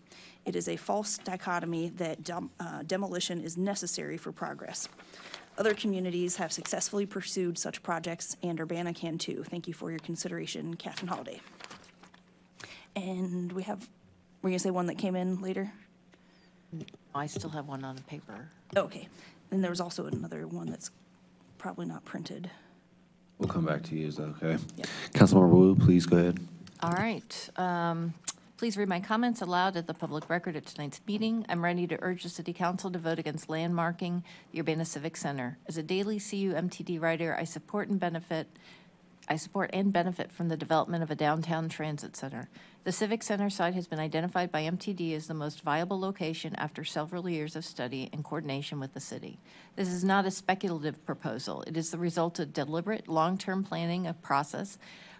It is a false dichotomy that demolition is necessary for progress. Other communities have successfully pursued such projects, and Urbana can too. Thank you for your consideration, Catherine Holliday. And we're going to say one that came in later? I still have one on the paper. Okay. And there was also another one that's probably not printed. We'll come back to you. Is that okay? Yeah. Councilmember Wu, please go ahead. All right. Please read my comments aloud at the public record at tonight's meeting. I'm ready to urge the City Council to vote against landmarking the Urbana Civic Center. As a daily CU MTD rider, I support and benefit I support and benefit from the development of a downtown transit center. The Civic Center site has been identified by MTD as the most viable location after several years of study and coordination with the city. This is not a speculative proposal. It is the result of deliberate, long-term planning of process,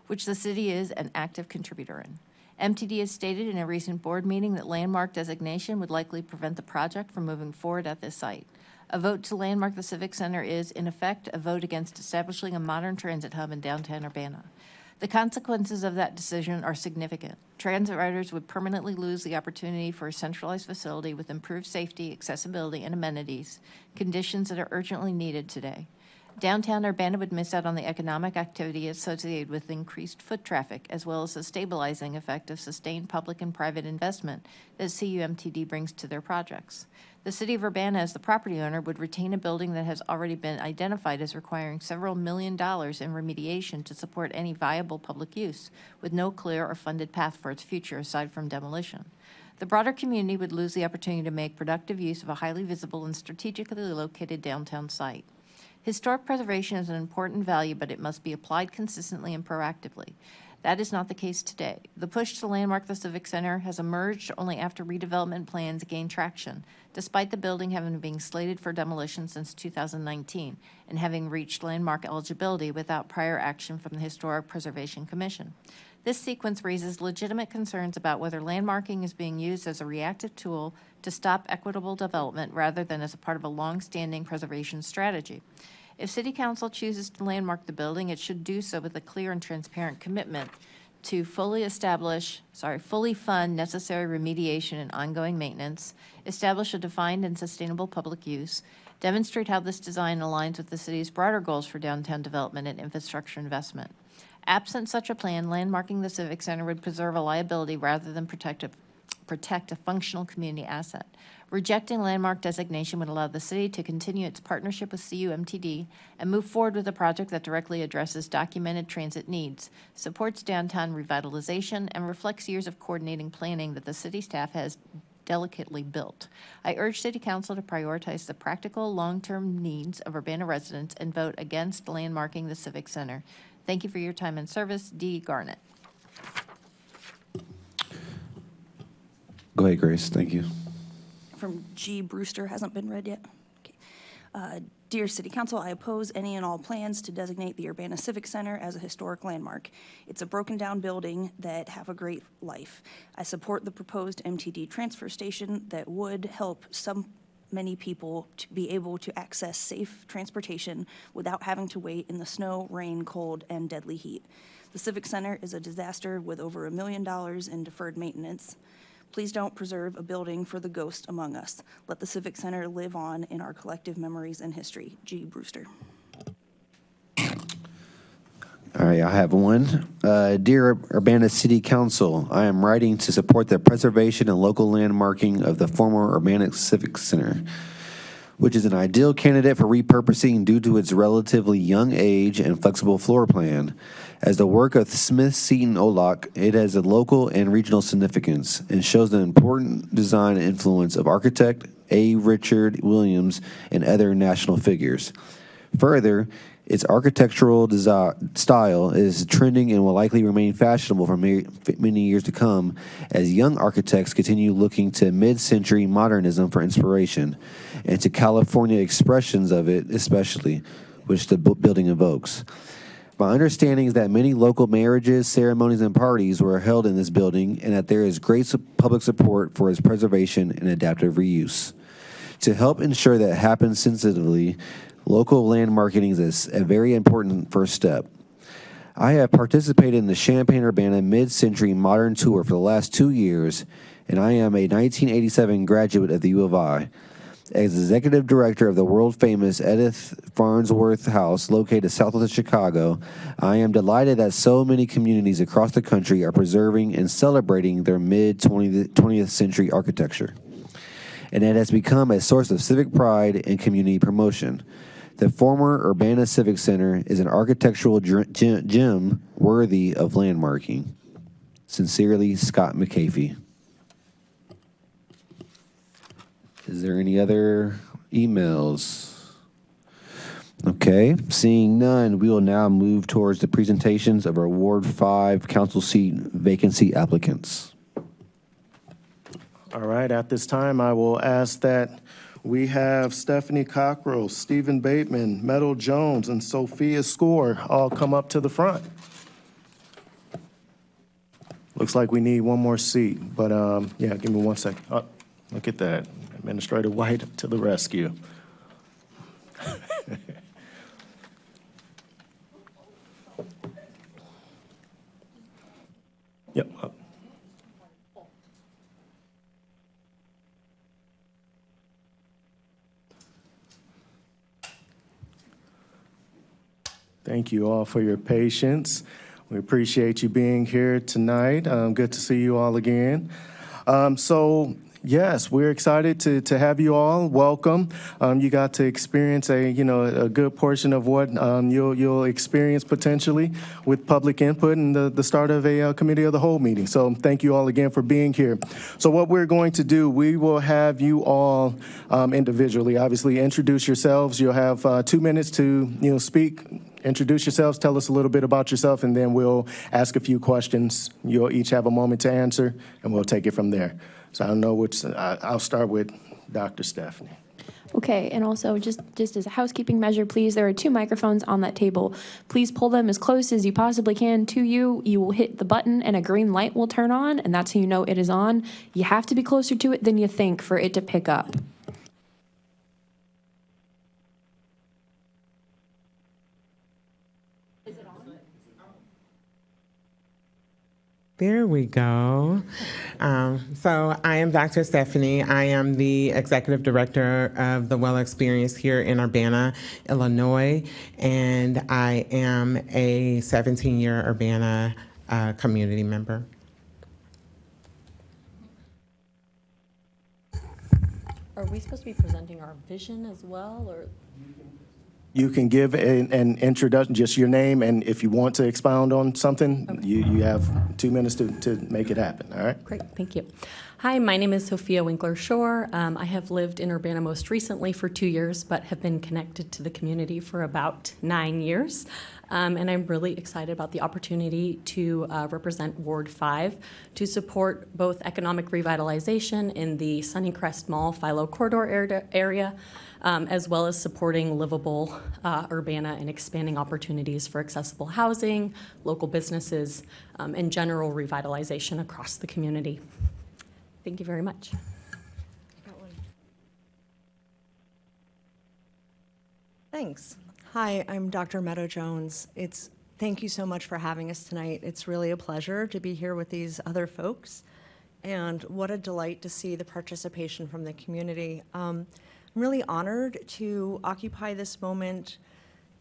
which the city is an active contributor in. MTD has stated in a recent board meeting that landmark designation would likely prevent the project from moving forward at this site. A vote to landmark the Civic Center is, in effect, a vote against establishing a modern transit hub in downtown Urbana. The consequences of that decision are significant. Transit riders would permanently lose the opportunity for a centralized facility with improved safety, accessibility, and amenities, conditions that are urgently needed today. Downtown Urbana would miss out on the economic activity associated with increased foot traffic, as well as the stabilizing effect of sustained public and private investment that CUMTD brings to their projects. The city of Urbana, as the property owner, would retain a building that has already been identified as requiring several $1 million in remediation to support any viable public use, with no clear or funded path for its future aside from demolition. The broader community would lose the opportunity to make productive use of a highly visible and strategically located downtown site. Historic preservation is an important value, but it must be applied consistently and proactively. That is not the case today. The push to landmark the Civic Center has emerged only after redevelopment plans gained traction, despite the building having been slated for demolition since 2019 and having reached landmark eligibility without prior action from the Historic Preservation Commission. This sequence raises legitimate concerns about whether landmarking is being used as a reactive tool to stop equitable development rather than as a part of a long-standing preservation strategy. If City Council chooses to landmark the building, it should do so with a clear and transparent commitment to fully fund necessary remediation and ongoing maintenance, establish a defined and sustainable public use, demonstrate how this design aligns with the city's broader goals for downtown development and infrastructure investment. Absent such a plan, landmarking the Civic Center would preserve a liability rather than protect a functional community asset. Rejecting landmark designation would allow the city to continue its partnership with CUMTD and move forward with a project that directly addresses documented transit needs, supports downtown revitalization, and reflects years of coordinating planning that the city staff has delicately built. I urge City Council to prioritize the practical, long-term needs of Urbana residents and vote against landmarking the Civic Center. Thank you for your time and service. D. Garnett. Go ahead, Grace. Thank you. From G. Brewster hasn't been read yet. Okay. Dear City Council, I oppose any and all plans to designate the Urbana Civic Center as a historic landmark. It's a broken down building that have a great life. I support the proposed MTD transfer station that would help many people to be able to access safe transportation without having to wait in the snow, rain, cold, and deadly heat. The Civic Center is a disaster with over $1 million in deferred maintenance. Please don't preserve a building for the ghost among us. Let the Civic Center live on in our collective memories and history. G. Brewster. All right, I have one. Dear Urbana City Council, I am writing to support the preservation and local landmarking of the former Urbana Civic Center, which is an ideal candidate for repurposing due to its relatively young age and flexible floor plan. As the work of Smith, Seton, Olak, it has a local and regional significance and shows the important design influence of architect A. Richard Williams and other national figures. Further, its architectural style is trending and will likely remain fashionable for many years to come as young architects continue looking to mid-century modernism for inspiration and to California expressions of it especially, which the building evokes. My understanding is that many local marriages, ceremonies, and parties were held in this building and that there is great public support for its preservation and adaptive reuse. To help ensure that happens sensitively, local landmarking is a very important first step. I have participated in the Champaign-Urbana Mid-Century Modern Tour for the last 2 years, and I am a 1987 graduate of the U of I. As executive director of the world-famous Edith Farnsworth House located southwest of Chicago, I am delighted that so many communities across the country are preserving and celebrating their mid-20th century architecture. And it has become a source of civic pride and community promotion. The former Urbana Civic Center is an architectural gem worthy of landmarking. Sincerely, Scott McAfee. Is there any other emails? Okay, seeing none, we will now move towards the presentations of our Ward 5 council seat vacancy applicants. All right, at this time, I will ask that we have Stephanie Cockrell, Stephen Bateman, Meadow Jones, and Sophia Score all come up to the front. Looks like we need one more seat, but yeah, give me 1 second. Oh, look at that. Administrator White to the rescue. Yep. Thank you all for your patience. We appreciate you being here tonight. Good to see you all again. So yes, we're excited to have you all. Welcome. You got to experience a good portion of what you'll experience potentially with public input and the start of a committee of the whole meeting. So thank you all again for being here. So what we're going to do, we will have you all individually, obviously introduce yourselves. You'll have 2 minutes to speak. Introduce yourselves, tell us a little bit about yourself, and then we'll ask a few questions. You'll each have a moment to answer, and we'll take it from there. So I don't know which, I'll start with Dr. Stephanie. Okay, and also just as a housekeeping measure, please, there are 2 microphones on that table. Please pull them as close as you possibly can to you. You will hit the button and a green light will turn on, and that's how you know it is on. You have to be closer to it than you think for it to pick up. There we go. So I am Dr. Stephanie. I am the Executive Director of the Well Experience here in Urbana, Illinois, and I am a 17-year Urbana community member. Are we supposed to be presenting our vision as well, or? You can give an introduction, just your name, and if you want to expound on something, okay. you have 2 minutes to make it happen, all right? Great, thank you. Hi, my name is Sophia Winkler-Shore. I have lived in Urbana most recently for 2 years, but have been connected to the community for about 9 years. And I'm really excited about the opportunity to represent Ward 5 to support both economic revitalization in the Sunnycrest Mall Philo Corridor area, as well as supporting livable Urbana and expanding opportunities for accessible housing, local businesses, and general revitalization across the community. Thank you very much. Thanks. Hi, I'm Dr. Meadow Jones. Thank you so much for having us tonight. It's really a pleasure to be here with these other folks, and what a delight to see the participation from the community. I'm really honored to occupy this moment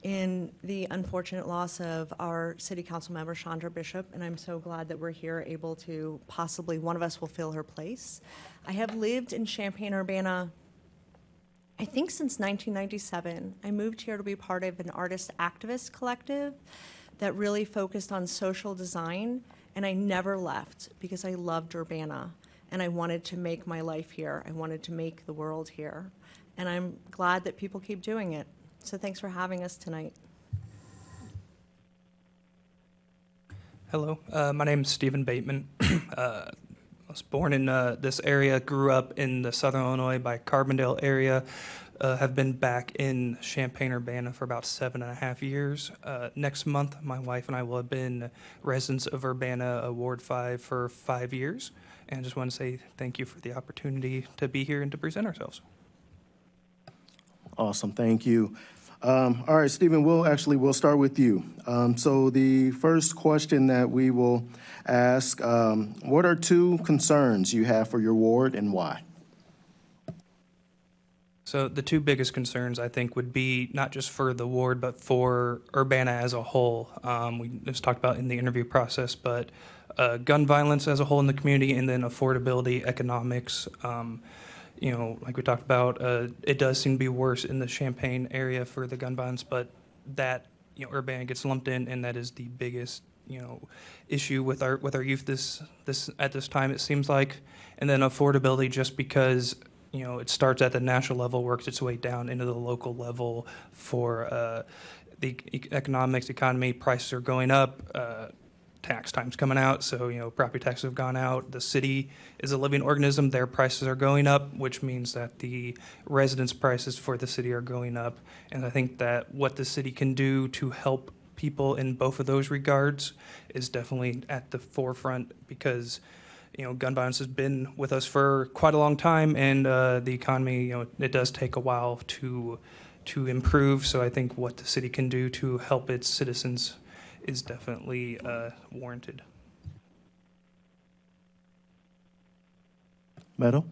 in the unfortunate loss of our City Council member, Chandra Bishop, and I'm so glad that we're here able to possibly, one of us will fill her place. I have lived in Champaign-Urbana, I think since 1997. I moved here to be part of an artist activist collective that really focused on social design, and I never left because I loved Urbana, and I wanted to make my life here. I wanted to make the world here, and I'm glad that people keep doing it. So thanks for having us tonight. Hello, my name is Stephen Bateman. I was born in this area, grew up in the Southern Illinois by Carbondale area, have been back in Champaign-Urbana for about 7.5 years. Next month, my wife and I will have been residents of Urbana, Ward 5 for 5 years. And I just want to say thank you for the opportunity to be here and to present ourselves. Awesome, thank you. All right, Stephen, we'll start with you. So the first question that we will ask, what are 2 concerns you have for your ward and why? So the 2 biggest concerns, I think, would be not just for the ward, but for Urbana as a whole. We just talked about in the interview process, but gun violence as a whole in the community, and then affordability, economics. You know, like we talked about, it does seem to be worse in the Champaign area for the gun violence, but that, you know, Urbana gets lumped in, and that is the biggest, you know, issue with our youth at this time, it seems like. And then affordability, just because it starts at the national level, works its way down into the local level for the economy. Prices are going up. Tax time's coming out, so property taxes have gone out. The city is a living organism. Their prices are going up, which means that the residents' prices for the city are going up. And I think that what the city can do to help people in both of those regards is definitely at the forefront, because gun violence has been with us for quite a long time, and the economy, it does take a while to improve. So I think what the city can do to help its citizens is definitely warranted. Meadow?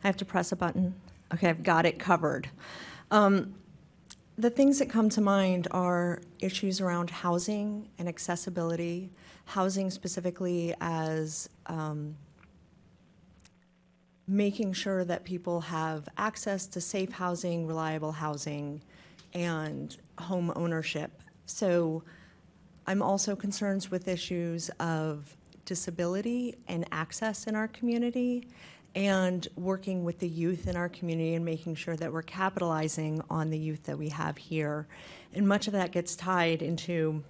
I have to press a button. Okay, I've got it covered. The things that come to mind are issues around housing and accessibility, housing specifically as making sure that people have access to safe housing, reliable housing, and home ownership. So I'm also concerned with issues of disability and access in our community, and working with the youth in our community and making sure that we're capitalizing on the youth that we have here. And much of that gets tied into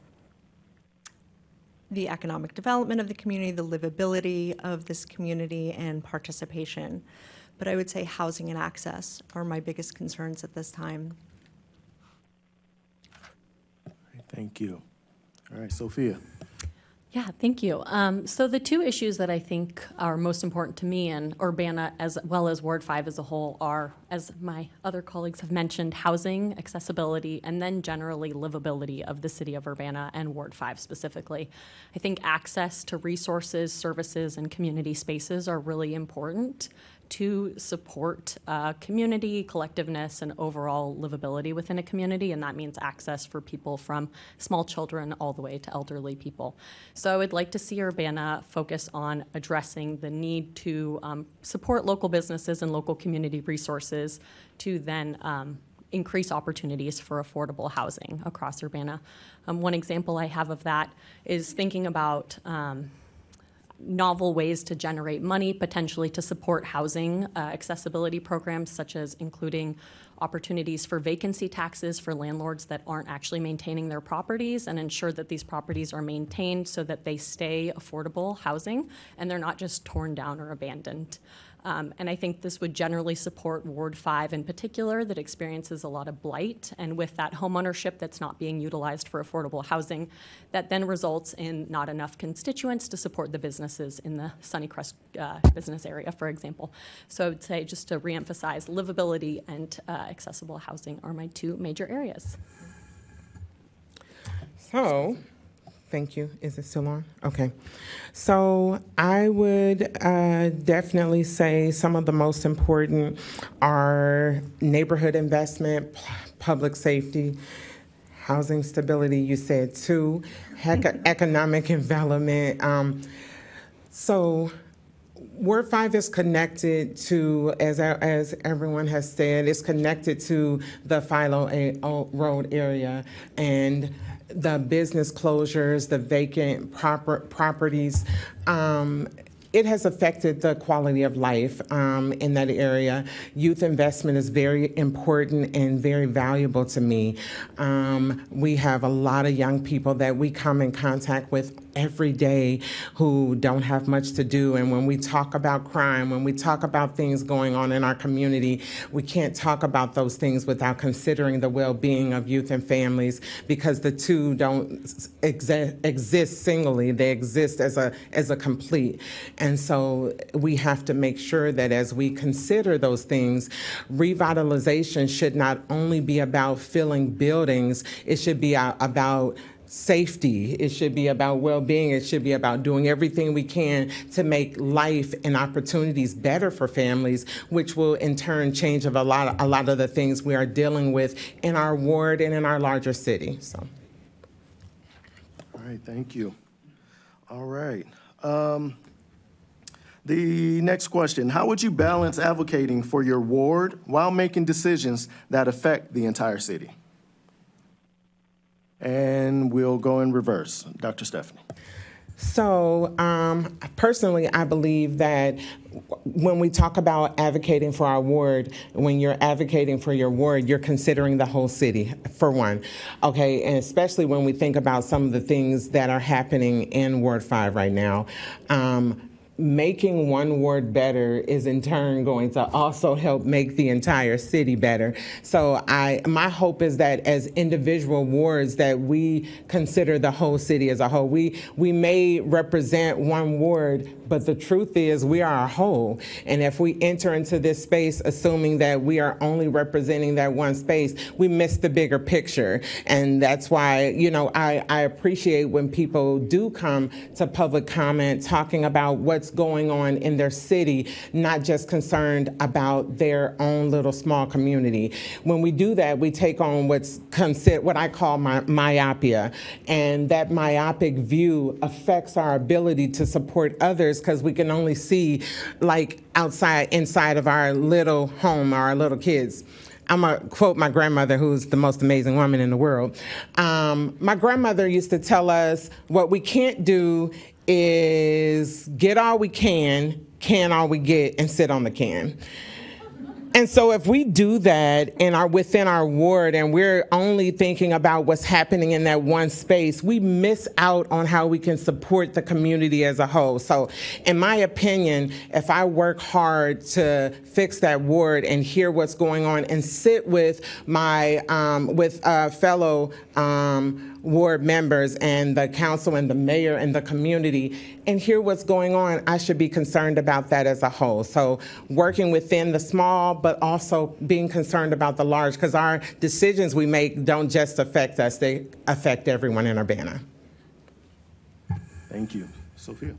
the economic development of the community, the livability of this community, and participation. But I would say housing and access are my biggest concerns at this time. Thank you. All right, Sophia. Yeah, thank you. So the two issues that I think are most important to me in Urbana as well as Ward 5 as a whole are, as my other colleagues have mentioned, housing, accessibility, and then generally livability of the city of Urbana and Ward 5 specifically. I think access to resources, services, and community spaces are really important to support community, collectiveness, and overall livability within a community, and that means access for people from small children all the way to elderly people. So I would like to see Urbana focus on addressing the need to support local businesses and local community resources to then increase opportunities for affordable housing across Urbana. One example I have of that is thinking about novel ways to generate money, potentially to support housing accessibility programs, such as including opportunities for vacancy taxes for landlords that aren't actually maintaining their properties, and ensure that these properties are maintained so that they stay affordable housing and they're not just torn down or abandoned. And I think this would generally support Ward 5 in particular, that experiences a lot of blight, and with that homeownership that's not being utilized for affordable housing, that then results in not enough constituents to support the businesses in the Sunnycrest business area, for example. So I would say, just to reemphasize, livability and accessible housing are my two major areas. So, thank you. Is it still on? Okay. So I would definitely say some of the most important are neighborhood investment, public safety, housing stability, you said too, economic development. So Ward 5 is connected to, as everyone has said, it's connected to the Philo Road area, and the business closures, the vacant properties. It has affected the quality of life in that area. Youth investment is very important and very valuable to me. We have a lot of young people that we come in contact with every day who don't have much to do. And when we talk about crime, when we talk about things going on in our community, we can't talk about those things without considering the well-being of youth and families, because the two don't exist singly. They exist as a complete. And so we have to make sure that as we consider those things, revitalization should not only be about filling buildings, it should be about safety. It should be about well-being. It should be about doing everything we can to make life and opportunities better for families, which will in turn change a lot of the things we are dealing with in our ward and in our larger city. So. All right, thank you. All right. The next question: how would you balance advocating for your ward while making decisions that affect the entire city? And we'll go in reverse. Dr. Stephanie. So personally, I believe that when we talk about advocating for our ward, when you're advocating for your ward, you're considering the whole city, for one. Okay, and especially when we think about some of the things that are happening in Ward 5 right now. Making one ward better is in turn going to also help make the entire city better. So my hope is that as individual wards that we consider the whole city as a whole. We may represent one ward, but the truth is we are a whole. And if we enter into this space assuming that we are only representing that one space, we miss the bigger picture. And that's why, you know, I appreciate when people do come to public comment talking about what's going on in their city, not just concerned about their own little small community. When we do that, we take on what's considered what I call myopia, and that myopic view affects our ability to support others because we can only see like inside of our little home, our little kids. I'm going to quote my grandmother, who's the most amazing woman in the world. My grandmother used to tell us what we can't do is get all we can all we get, and sit on the can. And so if we do that and are within our ward and we're only thinking about what's happening in that one space, we miss out on how we can support the community as a whole. So in my opinion, if I work hard to fix that ward and hear what's going on and sit with my fellow ward members and the council and the mayor and the community and hear what's going on, I should be concerned about that as a whole. So working within the small, but also being concerned about the large, because our decisions we make don't just affect us, they affect everyone in Urbana. Thank you. Sophia.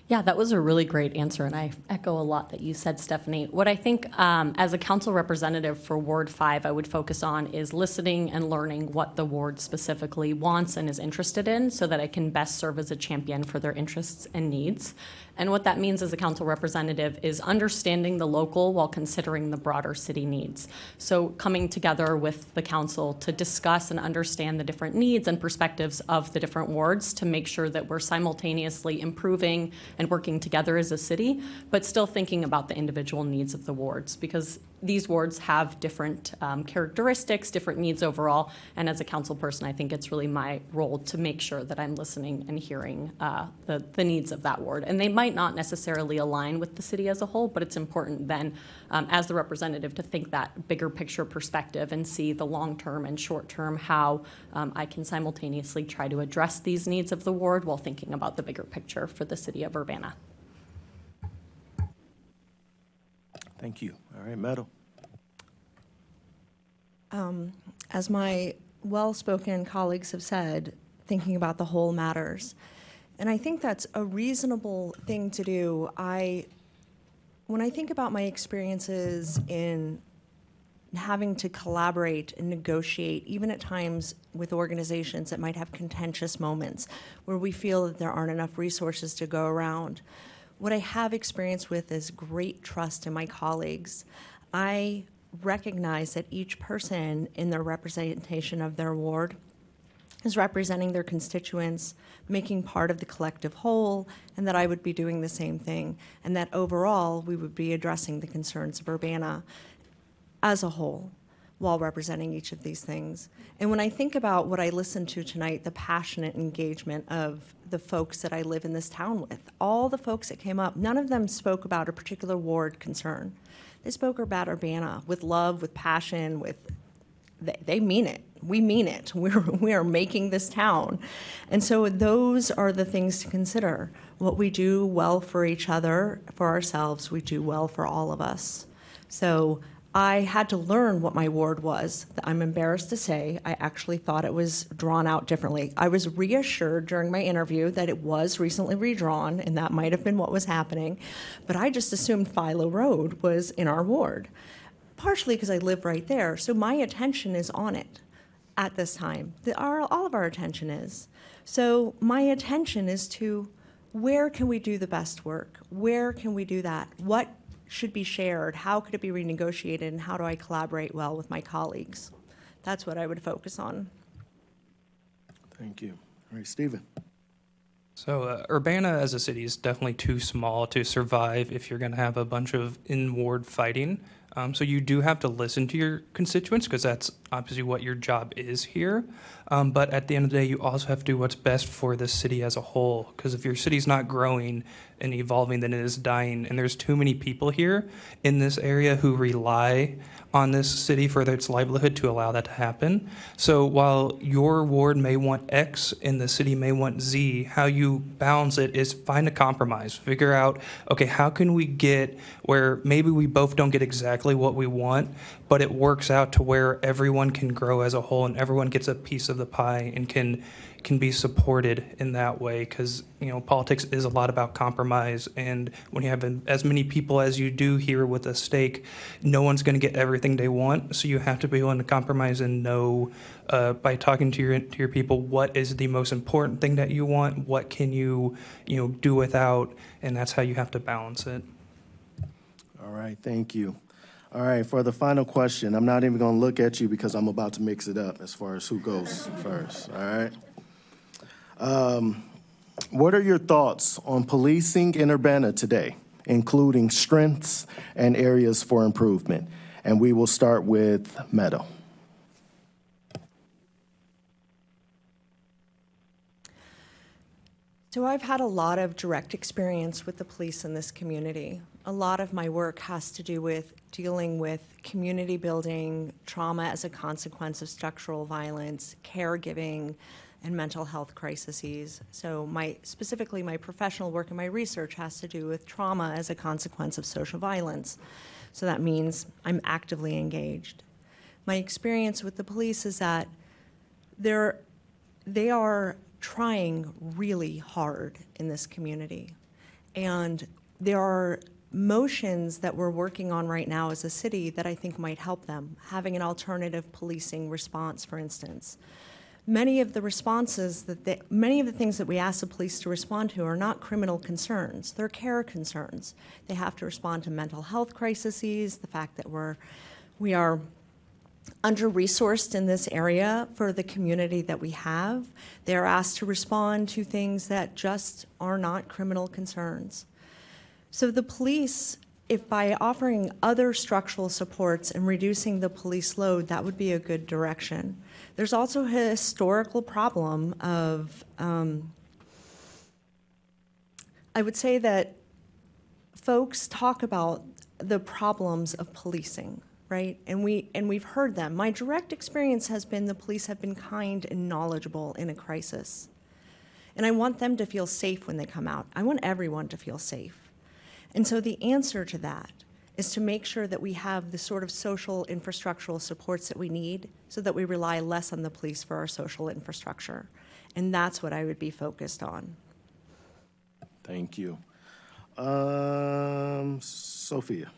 Yeah, that was a really great answer, and I echo a lot that you said, Stephanie. What I think as a council representative for Ward 5 I would focus on is listening and learning what the ward specifically wants and is interested in so that I can best serve as a champion for their interests and needs. And what that means as a council representative is understanding the local while considering the broader city needs. So coming together with the council to discuss and understand the different needs and perspectives of the different wards to make sure that we're simultaneously improving and working together as a city, but still thinking about the individual needs of the wards, because these wards have different characteristics, different needs overall, and as a council person, I think it's really my role to make sure that I'm listening and hearing the needs of that ward. And they might not necessarily align with the city as a whole, but it's important then, as the representative, to think that bigger picture perspective and see the long-term and short-term how I can simultaneously try to address these needs of the ward while thinking about the bigger picture for the city of Urbana. Thank you. All right, Meadow. As my well-spoken colleagues have said, thinking about the whole matters. And I think that's a reasonable thing to do. When I think about my experiences in having to collaborate and negotiate, even at times with organizations that might have contentious moments where we feel that there aren't enough resources to go around, what I have experience with is great trust in my colleagues. I recognize that each person in their representation of their ward is representing their constituents, making part of the collective whole, and that I would be doing the same thing, and that overall we would be addressing the concerns of Urbana as a whole while representing each of these things. And when I think about what I listened to tonight, the passionate engagement of the folks that I live in this town with, all the folks that came up, none of them spoke about a particular ward concern. They spoke about Urbana with love, with passion, they mean it. We mean it. We are making this town. And so those are the things to consider. What we do well for each other, for ourselves, we do well for all of us. So I had to learn what my ward was. I'm embarrassed to say I actually thought it was drawn out differently. I was reassured during my interview that it was recently redrawn, and that might have been what was happening, but I just assumed Philo Road was in our ward, partially because I live right there, so my attention is on it at this time. All of our attention is. So my attention is to where can we do the best work? Where can we do that? What should be shared? How could it be renegotiated? And how do I collaborate well with my colleagues? That's what I would focus on. Thank you. All right, Stephen. So Urbana as a city is definitely too small to survive if you're going to have a bunch of in-ward fighting. So you do have to listen to your constituents because that's obviously what your job is here. But at the end of the day, you also have to do what's best for the city as a whole. Because if your city's not growing and evolving, then it is dying. And there's too many people here in this area who rely on this city for its livelihood to allow that to happen. So while your ward may want X and the city may want Z, how you balance it is find a compromise. Figure out, okay, how can we get where maybe we both don't get exactly what we want, but it works out to where everyone can grow as a whole and everyone gets a piece of the pie and can be supported in that way, because politics is a lot about compromise, and when you have as many people as you do here with a stake, no one's going to get everything they want, so you have to be willing to compromise and know by talking to your people what is the most important thing that you want, what can you do without, and that's how you have to balance it. All right, thank you. All right, for the final question, I'm not even going to look at you because I'm about to mix it up as far as who goes first, all right? What are your thoughts on policing in Urbana today, including strengths and areas for improvement? And we will start with Meadow. So I've had a lot of direct experience with the police in this community. A lot of my work has to do with dealing with community building, trauma as a consequence of structural violence, caregiving, and mental health crises. So specifically my professional work and my research has to do with trauma as a consequence of social violence. So that means I'm actively engaged. My experience with the police is that they are trying really hard in this community. And there are motions that we're working on right now as a city that I think might help them. Having an alternative policing response, for instance. Many of the responses many of the things that we ask the police to respond to are not criminal concerns, they're care concerns. They have to respond to mental health crises, the fact that we are under-resourced in this area for the community that we have. They're asked to respond to things that just are not criminal concerns. So the police, if by offering other structural supports and reducing the police load, that would be a good direction. There's also a historical problem of, I would say that folks talk about the problems of policing, right? And we've heard them. My direct experience has been the police have been kind and knowledgeable in a crisis. And I want them to feel safe when they come out. I want everyone to feel safe. And so the answer to that is to make sure that we have the sort of social infrastructural supports that we need so that we rely less on the police for our social infrastructure. And that's what I would be focused on. Thank you. Sophia.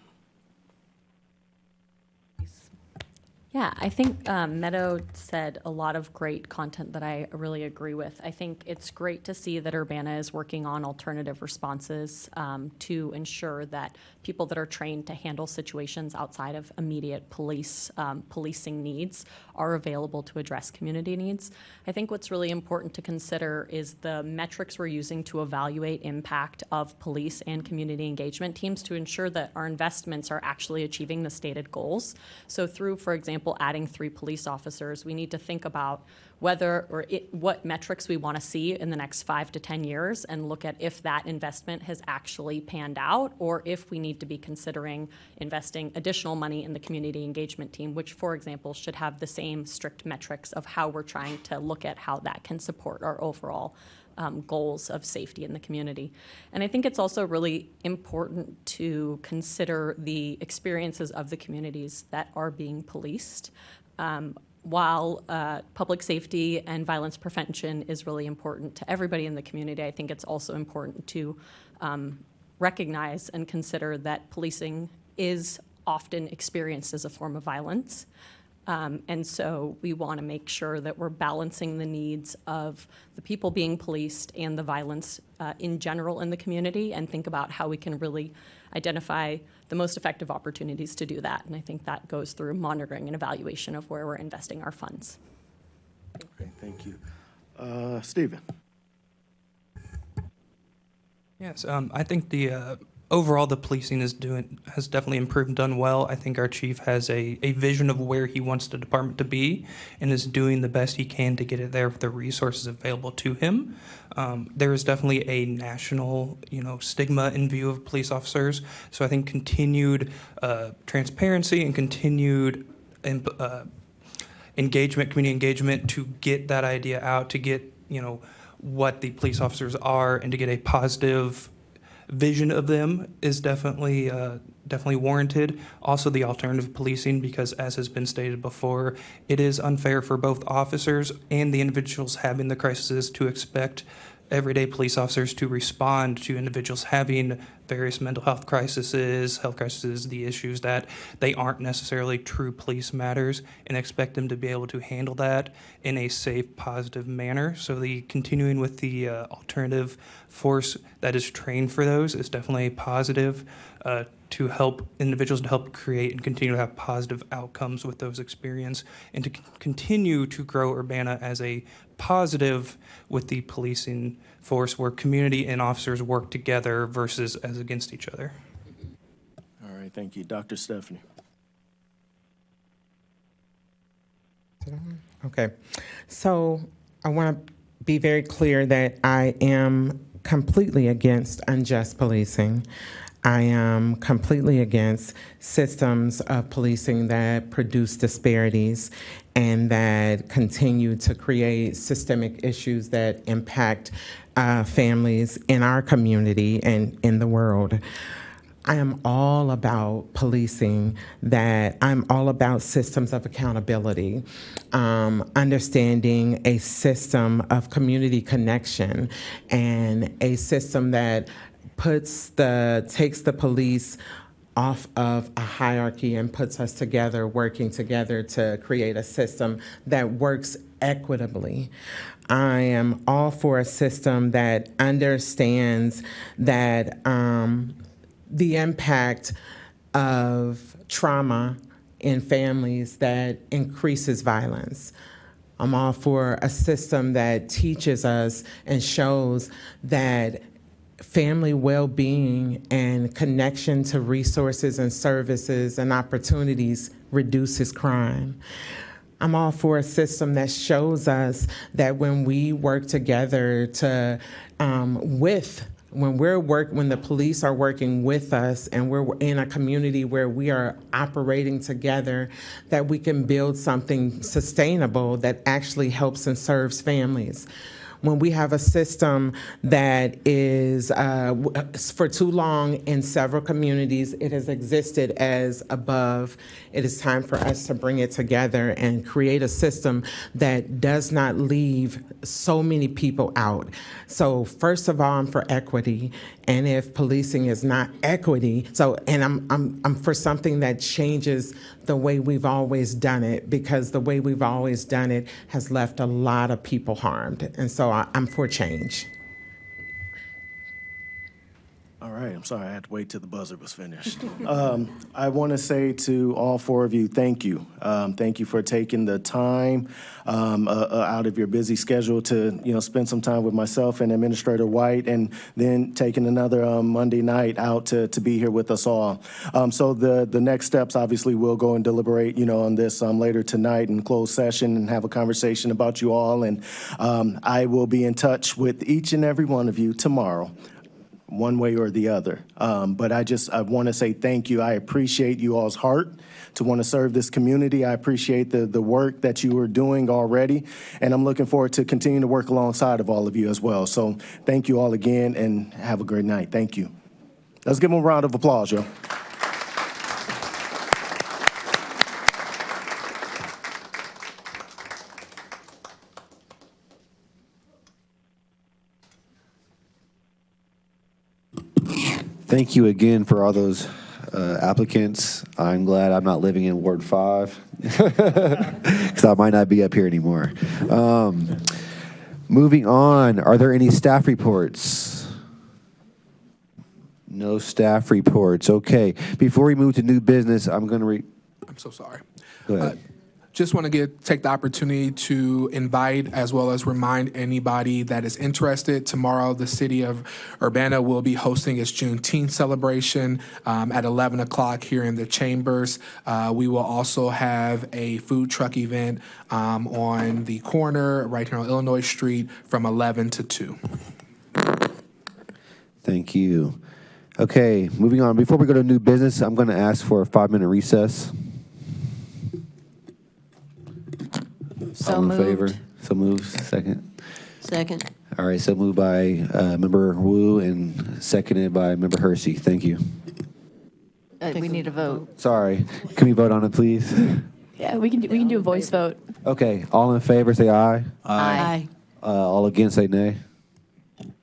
Yeah, I think Meadow said a lot of great content that I really agree with. I think it's great to see that Urbana is working on alternative responses to ensure that people that are trained to handle situations outside of immediate policing needs are available to address community needs. I think what's really important to consider is the metrics we're using to evaluate impact of police and community engagement teams to ensure that our investments are actually achieving the stated goals. So through, for example, adding 3 police officers, we need to think about whether or what metrics we want to see in the next 5 to 10 years and look at if that investment has actually panned out or if we need to be considering investing additional money in the community engagement team, which, for example, should have the same strict metrics of how we're trying to look at how that can support our overall goals of safety in the community. And I think it's also really important to consider the experiences of the communities that are being policed. While public safety and violence prevention is really important to everybody in the community, I think it's also important to recognize and consider that policing is often experienced as a form of violence. And so we want to make sure that we're balancing the needs of the people being policed and the violence in general in the community and think about how we can really identify the most effective opportunities to do that. And I think that goes through monitoring and evaluation of where we're investing our funds. Okay, thank you. Stephen. Yes, I think the overall the policing has definitely improved and done well. I think our chief has a vision of where he wants the department to be and is doing the best he can to get it there with the resources available to him. There is definitely a national, stigma in view of police officers. So I think continued transparency and continued engagement, community engagement, to get that idea out, to get what the police officers are, and to get a positive vision of them is definitely warranted. Also, the alternative policing, because as has been stated before, it is unfair for both officers and the individuals having the crises to expect everyday police officers to respond to individuals having various mental health crises, the issues that they aren't necessarily true police matters, and expect them to be able to handle that in a safe, positive manner. So the continuing with the alternative force that is trained for those is definitely a positive to help individuals, to help create and continue to have positive outcomes with those experiences, and to continue to grow Urbana as a positive with the policing force where community and officers work together versus as against each other. All right, thank you. Dr. Stephanie. Okay, so I want to be very clear that I am completely against unjust policing. I am completely against systems of policing that produce disparities and that continue to create systemic issues that impact families in our community and in the world. I am all about policing that. I'm all about systems of accountability, understanding a system of community connection, and a system that takes the police off of a hierarchy and puts us together, working together to create a system that works equitably. I am all for a system that understands that the impact of trauma in families that increases violence. I'm all for a system that teaches us and shows that family well-being and connection to resources and services and opportunities reduces crime. I'm all for a system that shows us that when we work together to when the police are working with us and we're in a community where we are operating together, that we can build something sustainable that actually helps and serves families. When we have a system that is, for too long in several communities, it has existed as above, it is time for us to bring it together and create a system that does not leave so many people out. So first of all, I'm for equity, and if policing is not equity, I'm for something that changes the way we've always done it, because the way we've always done it has left a lot of people harmed. And so I'm for change. All right, I'm sorry, I had to wait till the buzzer was finished. I want to say to all four of you, thank you. Thank you for taking the time out of your busy schedule to spend some time with myself and Administrator White, and then taking another Monday night out to be here with us all. So the next steps, obviously, we'll go and deliberate on this later tonight in closed session and have a conversation about you all. And I will be in touch with each and every one of you tomorrow, one way or the other. But I want to say thank you. I appreciate you all's heart to want to serve this community. I appreciate the work that you are doing already, and I'm looking forward to continuing to work alongside of all of you as well. So thank you all again, and have a great night. Thank you. Let's give them a round of applause, yo. Thank you again for all those applicants. I'm glad I'm not living in Ward 5 because I might not be up here anymore. Moving on, are there any staff reports? No staff reports. Okay. Before we move to new business, I'm going to I'm so sorry. Go ahead. just want to take the opportunity to invite as well as remind anybody that is interested. Tomorrow, the city of Urbana will be hosting its Juneteenth celebration at 11 o'clock here in the chambers. We will also have a food truck event on the corner right here on Illinois Street from 11 to 2. Thank you. Okay, moving on. Before we go to new business, I'm going to ask for a 5-minute recess. So All in moved. favor? So moved. Second. Second. All right, so moved by Member Wu and seconded by Member Hersey. Thank you. We need a vote. Sorry. Can we vote on it, please? Yeah, we can do a voice vote. Okay, all in favor, say aye. Aye. All against, say nay.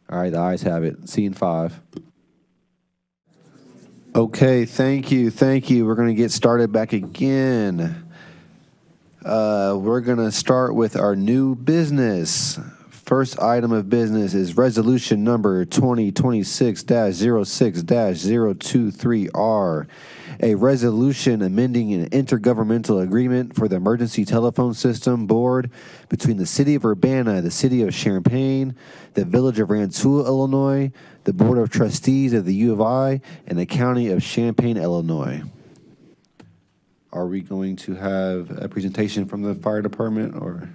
All right, the ayes have it. C in 5. Okay, thank you. We're going to get started back again. We're going to start with our new business. First item of business is resolution number 2026-06-023R, a resolution amending an intergovernmental agreement for the Emergency Telephone System Board between the City of Urbana, the City of Champaign, the Village of Rantoul, Illinois, the Board of Trustees of the U of I, and the County of Champaign, Illinois. Are we going to have a presentation from the fire department or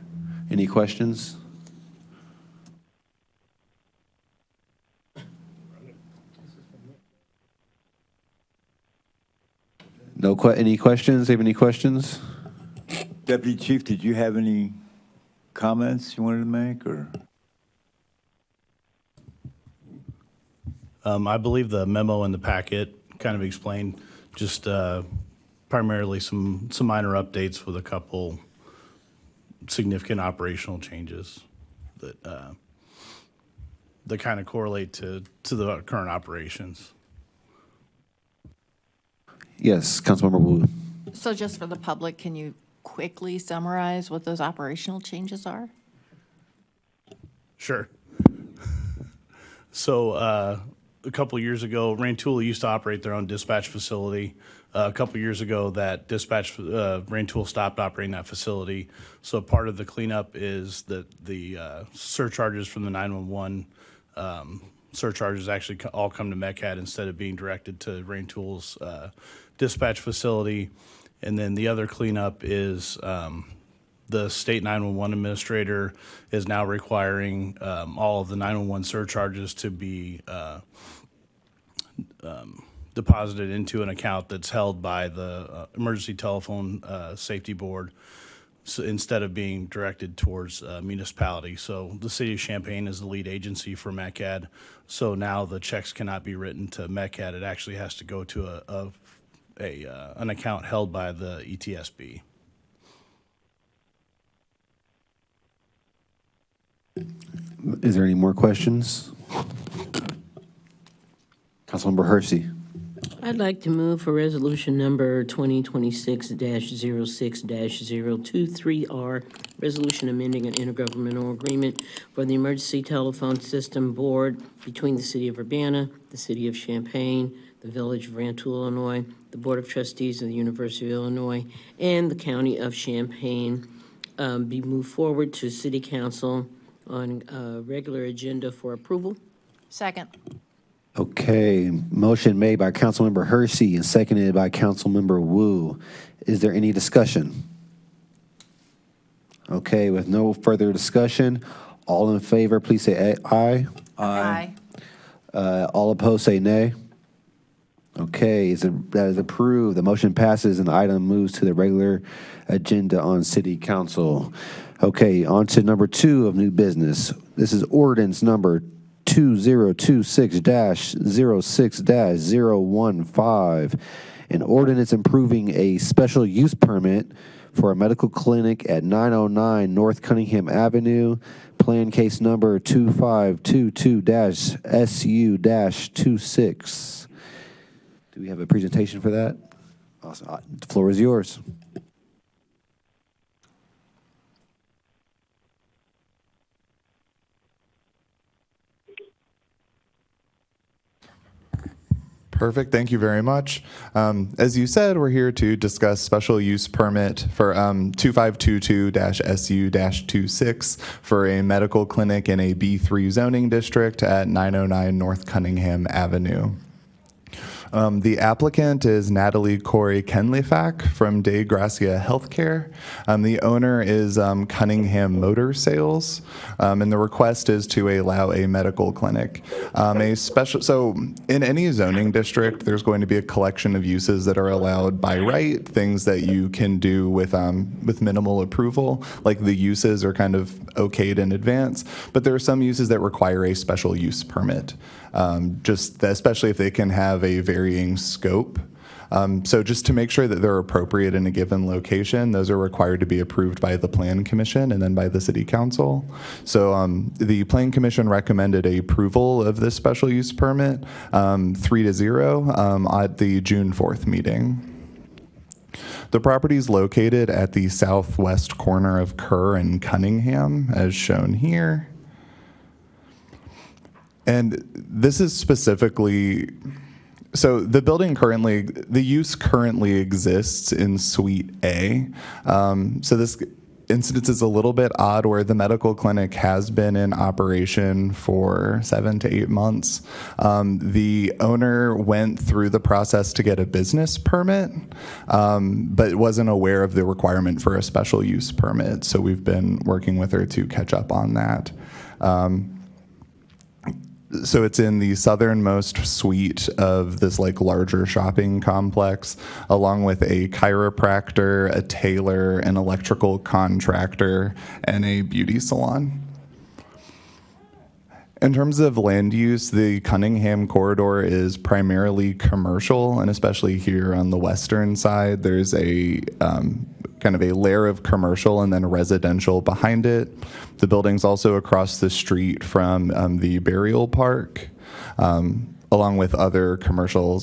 any questions? Any questions? Have any questions? Deputy Chief, did you have any comments you wanted to make, or? I believe the memo in the packet kind of explained just primarily some minor updates with a couple significant operational changes that kind of correlate to the current operations. Yes, Councilmember Wu. So just for the public, can you quickly summarize what those operational changes are? Sure. So a couple years ago, Rantoul used to operate their own dispatch facility. A couple years ago, that Rantoul stopped operating that facility. So part of the cleanup is that the surcharges from the 911 surcharges actually all come to MECAD instead of being directed to Rantoul's dispatch facility. And then the other cleanup is the state 911 administrator is now requiring all of the 911 surcharges to be deposited into an account that's held by the Emergency Telephone Safety Board, so instead of being directed towards municipality. So the city of Champaign is the lead agency for MECAD. So now the checks cannot be written to MECAD. It actually has to go to an account held by the ETSB. Is there any more questions? Councilmember Hersey. I'd like to move for resolution number 2026-06-023R, resolution amending an intergovernmental agreement for the Emergency Telephone System Board between the City of Urbana, the City of Champaign, the Village of Rantoul, Illinois, the Board of Trustees of the University of Illinois, and the County of Champaign, be moved forward to City Council on a regular agenda for approval. Second. Okay, motion made by Councilmember Hersey and seconded by Councilmember Wu. Is there any discussion? Okay, with no further discussion, all in favor, please say aye. Aye. All opposed, say nay. Okay, that is approved. The motion passes and the item moves to the regular agenda on City Council. Okay, on to number 2 of new business. This is ordinance number 2026-06-015, an ordinance improving a special use permit for a medical clinic at 909 North Cunningham Avenue, plan case number 2522-SU-26. Do we have a presentation for that? Awesome. The floor is yours. Perfect. Thank you very much. As you said, we're here to discuss special use permit for 2522-SU-26 for a medical clinic in a B3 zoning district at 909 North Cunningham Avenue. The applicant is Natalie Corey Kenlifak from De Gracia Healthcare. The owner is Cunningham Motor Sales, and the request is to allow a medical clinic. So in any zoning district, there's going to be a collection of uses that are allowed by right, things that you can do with minimal approval, like the uses are kind of okayed in advance, but there are some uses that require a special use permit. Especially if they can have a varying scope. So just to make sure that they're appropriate in a given location, those are required to be approved by the Plan Commission and then by the City Council. So the Plan Commission recommended approval of this special use permit 3-0 at the June 4th meeting. The property is located at the southwest corner of Kerr and Cunningham, as shown here. And this is specifically, so the use currently exists in Suite A. So this instance is a little bit odd where the medical clinic has been in operation for 7 to 8 months. The owner went through the process to get a business permit, but wasn't aware of the requirement for a special use permit. So we've been working with her to catch up on that. So it's in the southernmost suite of this larger shopping complex, along with a chiropractor, a tailor, an electrical contractor, and a beauty salon. In terms of land use, the Cunningham corridor is primarily commercial, and especially here on the western side, there's a kind of a layer of commercial and then residential behind it. The building's also across the street from the burial park, along with other commercial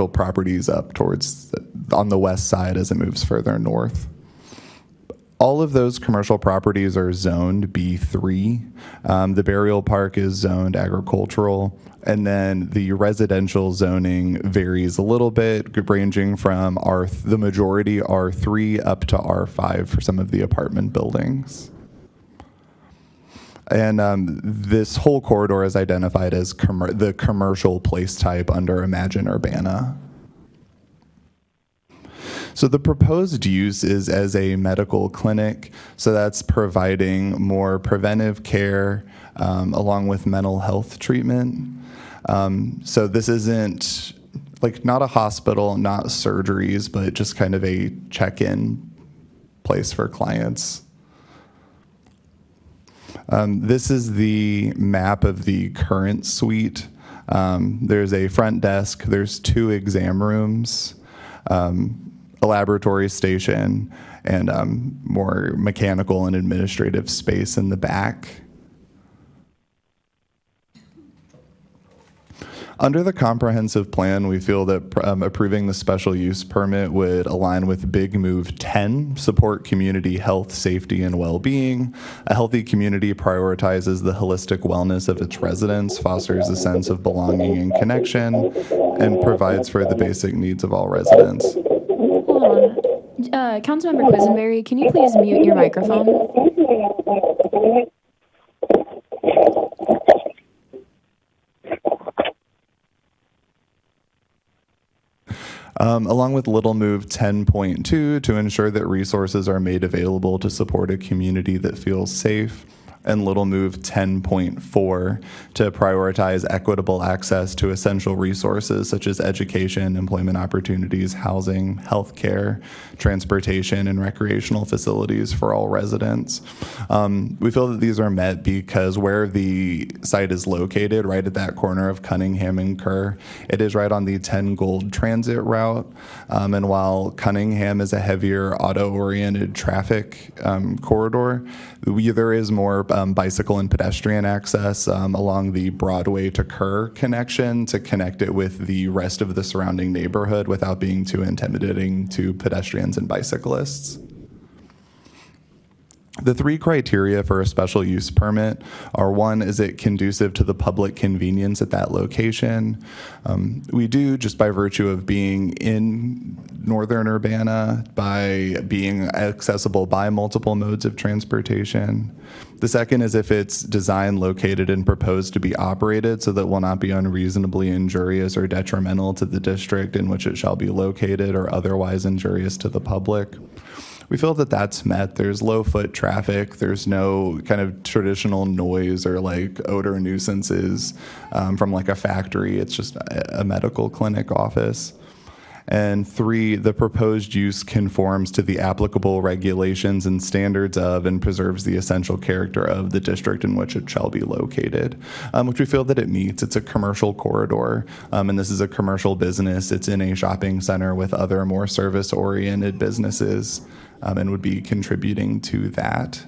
properties up towards on the west side as it moves further north. All of those commercial properties are zoned B3. The burial park is zoned agricultural, and then the residential zoning varies a little bit, ranging from the majority R3 up to R5 for some of the apartment buildings. And this whole corridor is identified as the commercial place type under Imagine Urbana. So the proposed use is as a medical clinic, so that's providing more preventive care along with mental health treatment. So this isn't not a hospital, not surgeries, but just kind of a check-in place for clients. This is the map of the current suite. There's a front desk, there's 2 exam rooms, a laboratory station, and more mechanical and administrative space in the back. Under the comprehensive plan, we feel that approving the special use permit would align with Big Move 10, support community health, safety, and well-being. A healthy community prioritizes the holistic wellness of its residents, fosters a sense of belonging and connection, and provides for the basic needs of all residents. Hold on. Councilmember Quisenberry, can you please mute your microphone? Along with Little Move 10.2 to ensure that resources are made available to support a community that feels safe, and Little Move 10.4 to prioritize equitable access to essential resources such as education, employment opportunities, housing, healthcare, transportation, and recreational facilities for all residents. We feel that these are met because where the site is located, right at that corner of Cunningham and Kerr, it is right on the 10 Gold transit route. And while Cunningham is a heavier auto-oriented traffic corridor, there is more bicycle and pedestrian access along the Broadway to Kerr connection to connect it with the rest of the surrounding neighborhood without being too intimidating to pedestrians and bicyclists. The three criteria for a special use permit are: one, is it conducive to the public convenience at that location? We do, just by virtue of being in northern Urbana, by being accessible by multiple modes of transportation. The second is if it's designed, located, and proposed to be operated so that it will not be unreasonably injurious or detrimental to the district in which it shall be located or otherwise injurious to the public. We feel that that's met. There's low foot traffic. There's no kind of traditional noise or like odor nuisances from like a factory. It's just a medical clinic office. And three, the proposed use conforms to the applicable regulations and standards of and preserves the essential character of the district in which it shall be located, which we feel that it meets. It's a commercial corridor, and this is a commercial business. It's in a shopping center with other more service-oriented businesses, and would be contributing to that.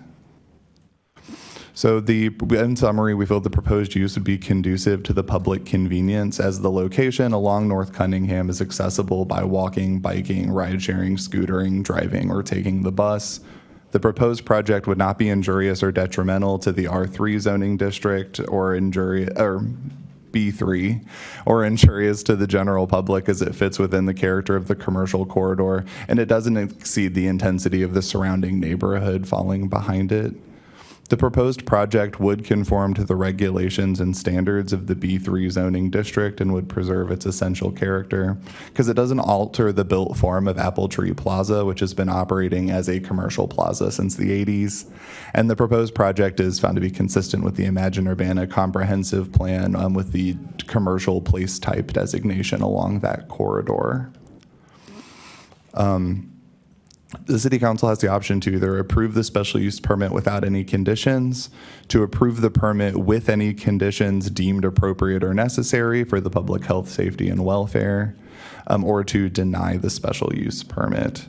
So in summary, we feel the proposed use would be conducive to the public convenience, as the location along North Cunningham is accessible by walking, biking, ride-sharing, scootering, driving, or taking the bus. The proposed project would not be injurious or detrimental to the R3 zoning district or B3 or injurious to the general public, as it fits within the character of the commercial corridor, and it doesn't exceed the intensity of the surrounding neighborhood falling behind it. The proposed project would conform to the regulations and standards of the B3 zoning district and would preserve its essential character because it doesn't alter the built form of Apple Tree Plaza, which has been operating as a commercial plaza since the 80s. And the proposed project is found to be consistent with the Imagine Urbana comprehensive plan with the commercial place type designation along that corridor. The City Council has the option to either approve the special use permit without any conditions, to approve the permit with any conditions deemed appropriate or necessary for the public health, safety, and welfare, or to deny the special use permit.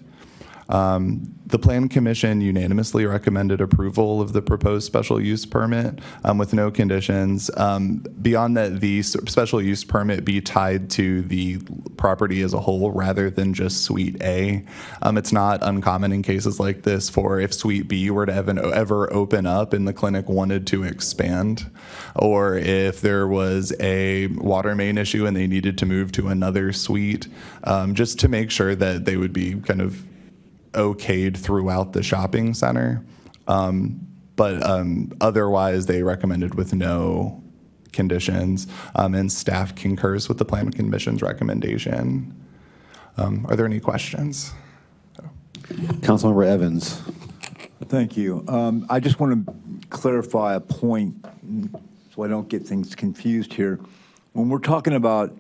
The Plan Commission unanimously recommended approval of the proposed special use permit with no conditions. Beyond that, the special use permit be tied to the property as a whole rather than just Suite A. It's not uncommon in cases like this for if Suite B were to ever open up and the clinic wanted to expand, or if there was a water main issue and they needed to move to another suite, just to make sure that they would be kind of okayed throughout the shopping center, but otherwise they recommended with no conditions, and staff concurs with the Plan Commission's recommendation. Are there any questions? Councilmember Evans. Thank you. I just want to clarify a point so I don't get things confused here. When we're talking about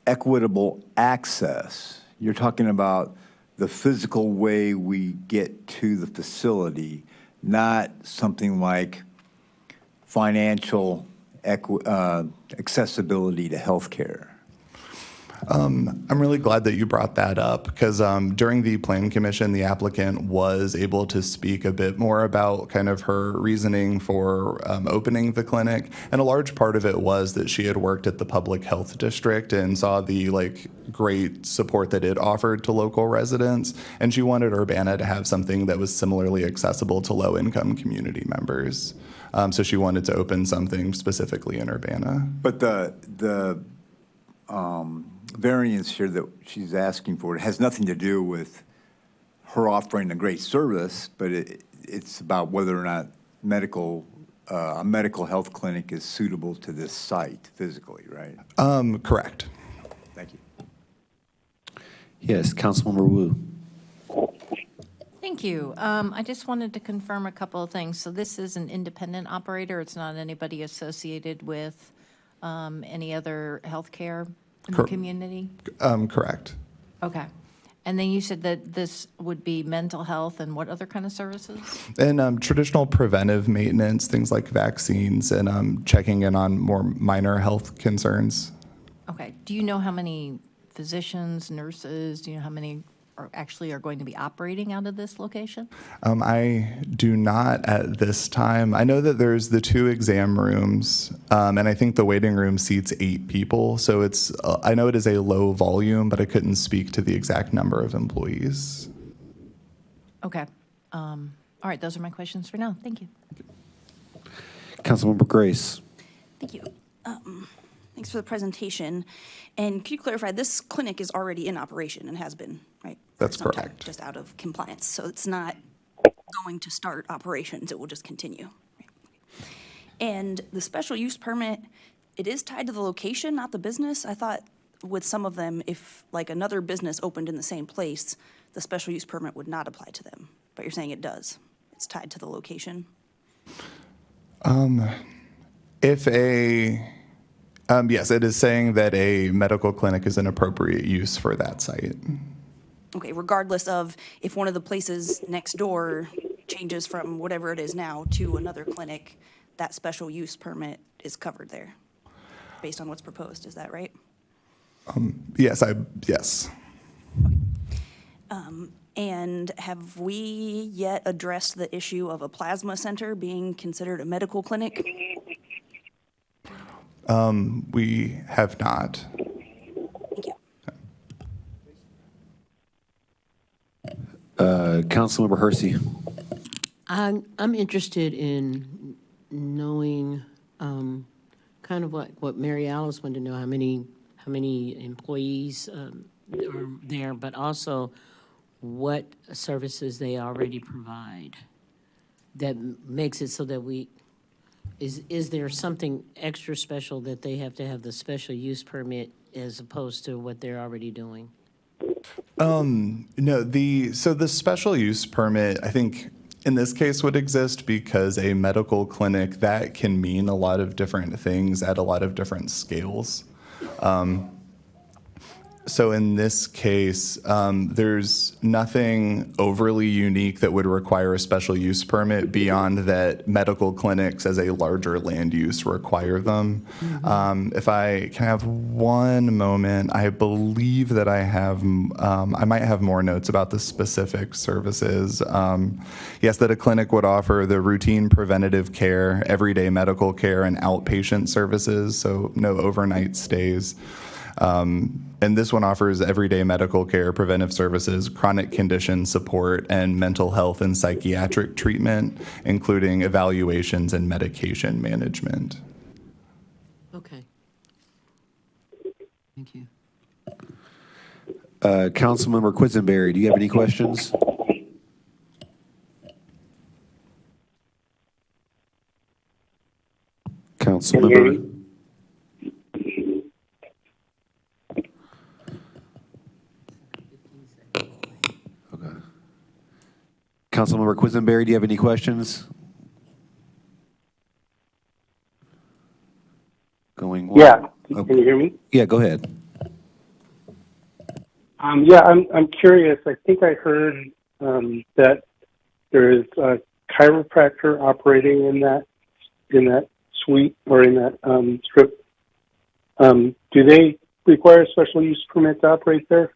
equitable access, you're talking about the physical way we get to the facility, not something like financial accessibility to health care. I'm really glad that you brought that up because during the Plan Commission, the applicant was able to speak a bit more about kind of her reasoning for opening the clinic. And a large part of it was that she had worked at the public health district and saw the great support that it offered to local residents. And she wanted Urbana to have something that was similarly accessible to low-income community members. So she wanted to open something specifically in Urbana. But the variance here that she's asking for, it has nothing to do with her offering a great service, but it's about whether or not a medical health clinic is suitable to this site physically, right? Correct. Thank you. Yes, Councilmember Wu. Thank you. I just wanted to confirm a couple of things. So this is an independent operator. It's not anybody associated with any other healthcare in the community? Correct. Okay. And then you said that this would be mental health and what other kind of services? And traditional preventive maintenance, things like vaccines and checking in on more minor health concerns. Okay. Do you know how many physicians, nurses, do you know how many are going to be operating out of this location? I do not at this time. I know that there's the 2 exam rooms, and I think the waiting room seats 8 people. So it's, I know it is a low volume, but I couldn't speak to the exact number of employees. Okay. All right, those are my questions for now. Thank you. Councilmember Grace. Thank you. Thanks for the presentation. And could you clarify, this clinic is already in operation and has been, right? That's for some time, correct. just out of compliance. So it's not going to start operations, it will just continue. Right? And the special use permit, it is tied to the location, not the business. I thought with some of them, if like another business opened in the same place, the special use permit would not apply to them. But you're saying it does. It's tied to the location. Yes, it is saying that a medical clinic is an appropriate use for that site. Okay, regardless of if one of the places next door changes from whatever it is now to another clinic, that special use permit is covered there, based on what's proposed, is that right? Yes. And have we yet addressed the issue of a plasma center being considered a medical clinic? We have not. Thank you. Councilmember Hersey. I'm interested in knowing kind of what Mary Alice wanted to know, how many employees are there, but also what services they already provide that makes it so that is there something extra special that they have to have the special use permit as opposed to what they're already doing? No, the special use permit, I think in this case would exist because a medical clinic, that can mean a lot of different things at a lot of different scales. So in this case, there's nothing overly unique that would require a special use permit beyond that medical clinics as a larger land use require them. If I can have one moment, I believe that I might have more notes about the specific services. Yes, that a clinic would offer the routine preventative care, everyday medical care, and outpatient services, so no overnight stays. And this one offers everyday medical care, preventive services, chronic condition support, and mental health and psychiatric treatment, including evaluations and medication management. Okay. Thank you. Councilmember Quisenberry, do you have any questions? Councilmember. Councilmember Quisenberry, do you have any questions? Going once. Yeah, Oh. can you hear me? Yeah, go ahead. Yeah, I'm curious. I think I heard that there is a chiropractor operating in that suite or in that strip. Do they require a special use permit to operate there?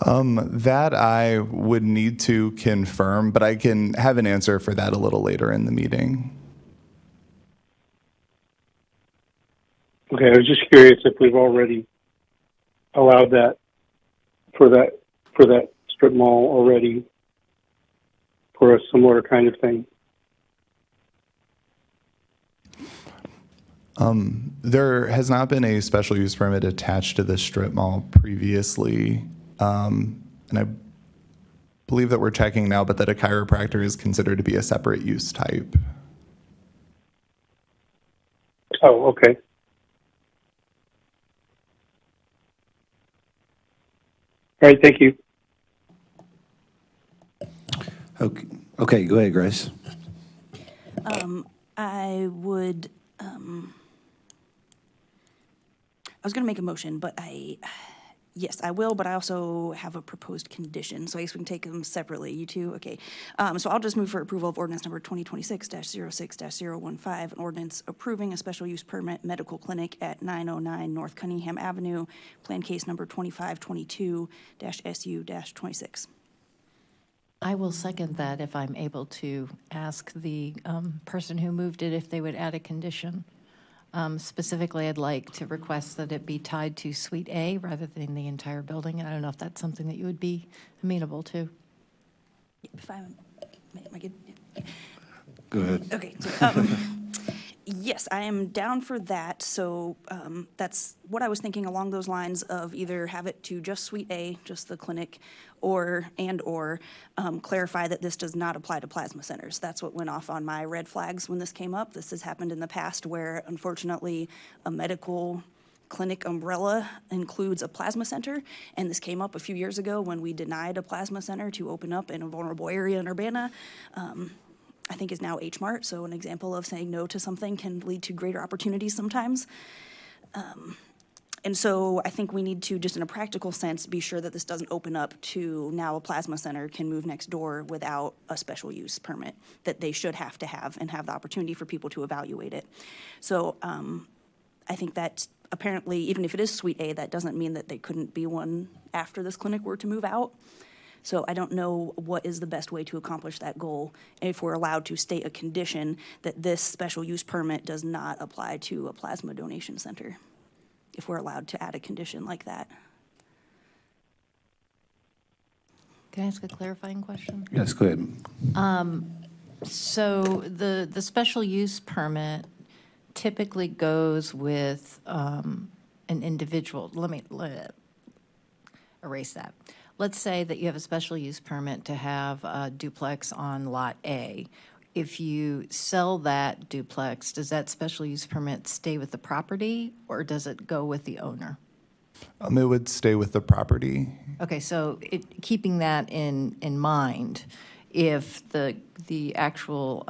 That I would need to confirm, but I can have an answer for that a little later in the meeting. Okay, I was just curious if we've already allowed that for that strip mall already for a similar kind of thing. There has not been a special use permit attached to the strip mall previously. And I believe that we're checking now, but that a chiropractor is considered to be a separate use type. Oh, okay. All right, thank you. Okay, go ahead, Grace. I was going to make a motion, but yes, I will, but I also have a proposed condition, so I guess we can take them separately. You two, okay. So I'll just move for approval of ordinance number 2026-06-015, an ordinance approving a special use permit medical clinic at 909 North Cunningham Avenue, plan case number 2522-SU-26. I will second that if I'm able to ask the person who moved it if they would add a condition. Specifically, I'd like to request that it be tied to Suite A rather than the entire building. I don't know if that's something that you would be amenable to. If I'm Am I good? Go ahead. Okay. So, yes, I am down for that. So that's what I was thinking along those lines of either have it to just Suite A, just the clinic, or clarify that this does not apply to plasma centers. That's what went off on my red flags when this came up. This has happened in the past where, unfortunately, a medical clinic umbrella includes a plasma center, and this came up a few years ago when we denied a plasma center to open up in a vulnerable area in Urbana. I think is now H Mart, so an example of saying no to something can lead to greater opportunities sometimes. And so I think we need to, just in a practical sense, be sure that this doesn't open up to now a plasma center can move next door without a special use permit that they should have to have and have the opportunity for people to evaluate it. So I think that apparently, even if it is Suite A, that doesn't mean that they couldn't be one after this clinic were to move out. So I don't know what is the best way to accomplish that goal if we're allowed to state a condition that this special use permit does not apply to a plasma donation center, if we're allowed to add a condition like that. Can I ask a clarifying question? Yes, go ahead. So the special use permit typically goes with an individual. Let me erase that. Let's say that you have a special use permit to have a duplex on Lot A. If you sell that duplex, does that special use permit stay with the property, or does it go with the owner? It would stay with the property. Okay, so keeping that in mind, if the actual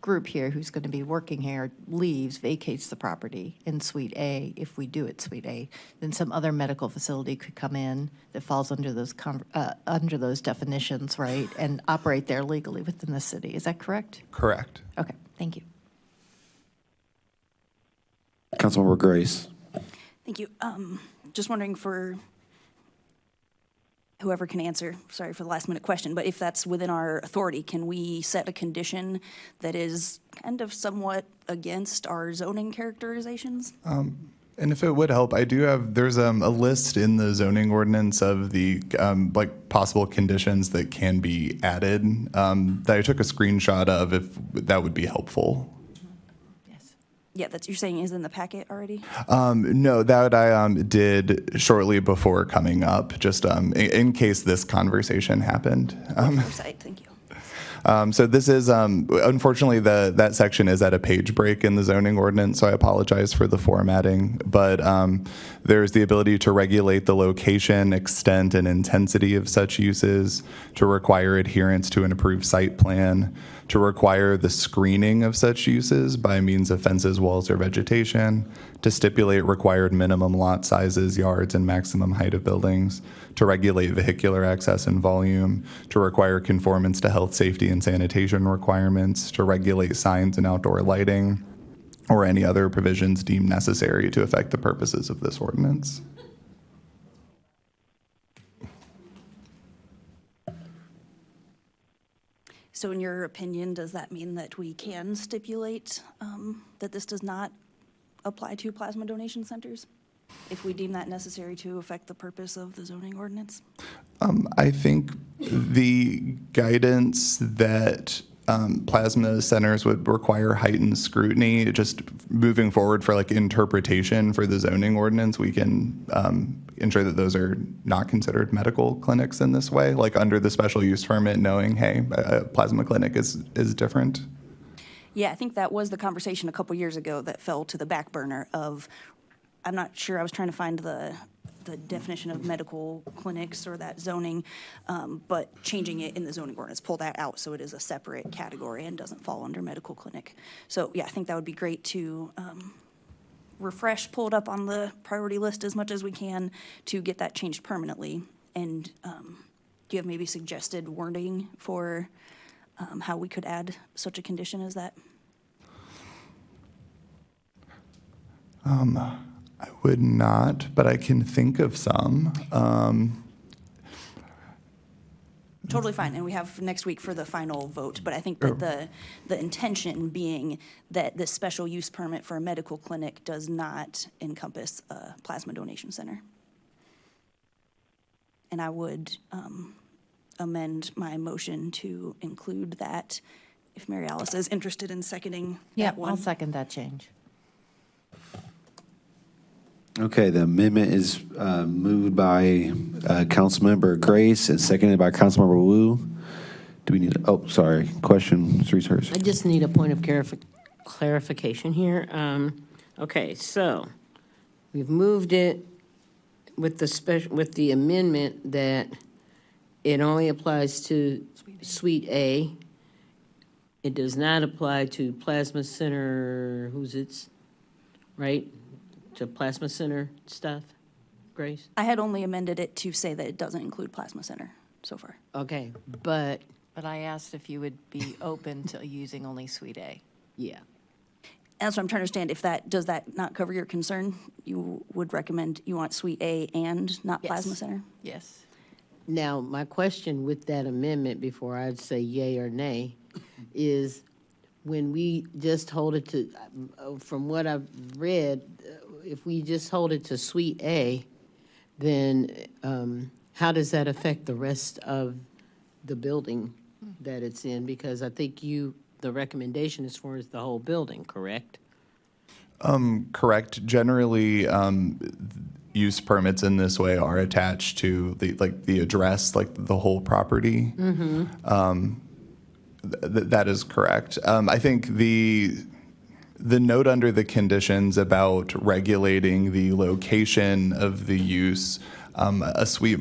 group here who's going to be working here leaves, vacates the property in Suite A, if we do it Suite A, then some other medical facility could come in that falls under those definitions, right, and operate there legally within the city. Is that correct? Correct. Okay, thank you. Councilmember Grace. Thank you. Just wondering for whoever can answer, sorry for the last minute question, but if that's within our authority, can we set a condition that is kind of somewhat against our zoning characterizations? And if it would help, there's a list in the zoning ordinance of the possible conditions that can be added that I took a screenshot of, if that would be helpful. Yeah, that's you're saying is in the packet already? No, that I did shortly before coming up, just in case this conversation happened. Oversight, thank you. So this is, unfortunately, that section is at a page break in the zoning ordinance, so I apologize for the formatting. But there's the ability to regulate the location, extent, and intensity of such uses, to require adherence to an approved site plan, to require the screening of such uses by means of fences, walls, or vegetation, to stipulate required minimum lot sizes, yards, and maximum height of buildings, to regulate vehicular access and volume, to require conformance to health, safety, and sanitation requirements, to regulate signs and outdoor lighting, or any other provisions deemed necessary to effect the purposes of this ordinance. So in your opinion, does that mean that we can stipulate that this does not apply to plasma donation centers, if we deem that necessary to affect the purpose of the zoning ordinance? I think the guidance that plasma centers would require heightened scrutiny, just moving forward for interpretation for the zoning ordinance, we can ensure that those are not considered medical clinics in this way, under the special use permit, knowing, hey, a plasma clinic is different. Yeah, I think that was the conversation a couple years ago that fell to the back burner of, I'm not sure, I was trying to find the definition of medical clinics or that zoning, but changing it in the zoning ordinance, pull that out so it is a separate category and doesn't fall under medical clinic. So yeah, I think that would be great to refresh, pull it up on the priority list as much as we can to get that changed permanently. And do you have maybe suggested wording for how we could add such a condition as that? I would not, but I can think of some. Totally fine, and we have next week for the final vote, but I think that the intention being that this special use permit for a medical clinic does not encompass a plasma donation center. And I would amend my motion to include that, if Mary Alice is interested in seconding Yeah, that one. I'll second that change. Okay, the amendment is moved by Councilmember Grace and seconded by Councilmember Wu. Do we need, oh, sorry, question, research. I just need a point of clarification here. Okay, so we've moved it with the amendment that it only applies to Suite A. It does not apply to Plasma Center, right? To Plasma Center stuff, Grace? I had only amended it to say that it doesn't include Plasma Center so far. Okay, but I asked if you would be open to using only Suite A. yeah. That's what I'm trying to understand. If that, does that not cover your concern? You would recommend, you want Suite A and not Plasma Center? Yes. Now, my question with that amendment, before I'd say yay or nay, is when we just hold it to, from what I've read, if we just hold it to Suite A, then how does that affect the rest of the building that it's in? Because I think the recommendation is for the whole building, correct? Correct. Generally, use permits in this way are attached to the address, like the whole property. Mm-hmm. That is correct. I think the note under the conditions about regulating the location of the use, a suite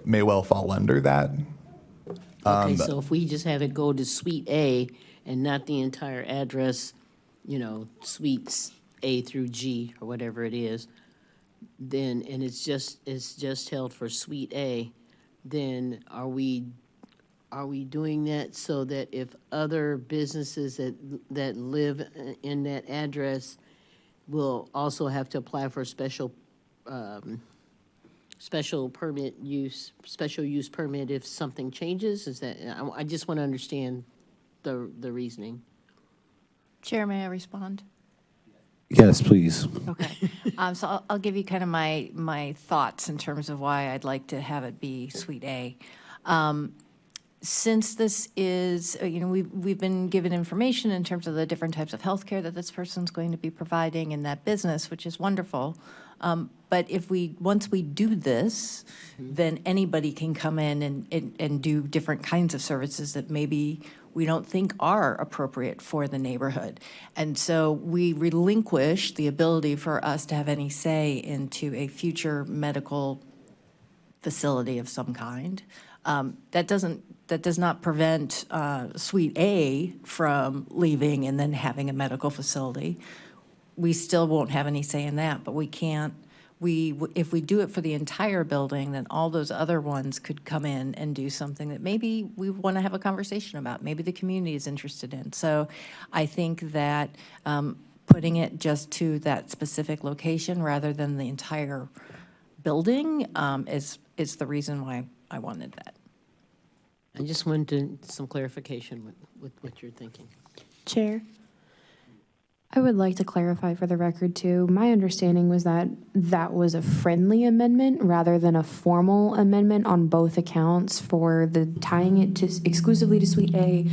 may well fall under that. Okay, so if we just have it go to Suite A and not the entire address, suites A through G or whatever it is, then, and it's just held for Suite A, then are we doing that so that if other businesses that live in that address will also have to apply for special use permit if something changes? Is that, I just want to understand the reasoning. Chair, may I respond? Yes, please. Okay. So I'll give you kind of my thoughts in terms of why I'd like to have it be Suite A. Since this is, we've been given information in terms of the different types of healthcare that this person's going to be providing in that business, which is wonderful. But once we do this, then anybody can come in and do different kinds of services that maybe we don't think are appropriate for the neighborhood. And so we relinquish the ability for us to have any say into a future medical facility of some kind. That does not prevent Suite A from leaving and then having a medical facility. We still won't have any say in that, but we can't. If we do it for the entire building, then all those other ones could come in and do something that maybe we want to have a conversation about, maybe the community is interested in. So I think that putting it just to that specific location rather than the entire building is the reason why I wanted that. I just wanted some clarification with what you're thinking. Chair, I would like to clarify for the record too. My understanding was that that was a friendly amendment rather than a formal amendment on both accounts for the tying it to exclusively to Suite A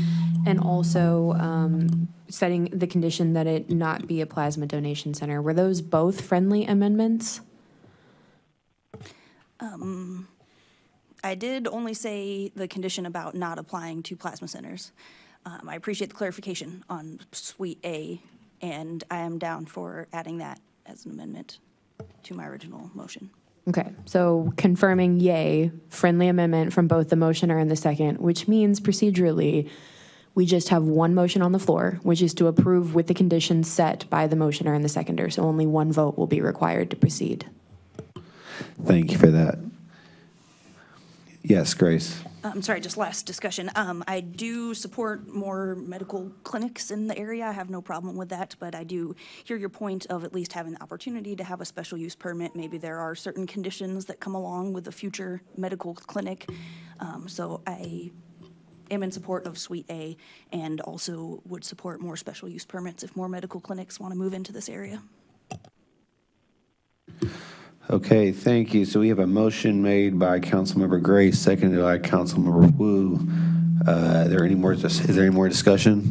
and also setting the condition that it not be a plasma donation center. Were those both friendly amendments? I did only say the condition about not applying to plasma centers. I appreciate the clarification on Suite A, and I am down for adding that as an amendment to my original motion. Okay, so confirming yay, friendly amendment from both the motioner and the second, which means procedurally, we just have one motion on the floor, which is to approve with the conditions set by the motioner and the seconder. So only one vote will be required to proceed. Thank you for that. Yes, Grace. I'm sorry, just last discussion. I do support more medical clinics in the area. I have no problem with that, but I do hear your point of at least having the opportunity to have a special use permit. Maybe there are certain conditions that come along with a future medical clinic. So I am in support of Suite A and also would support more special use permits if more medical clinics want to move into this area. Okay, thank you. So we have a motion made by Councilmember Gray, seconded by Councilmember Wu. Is there any more discussion?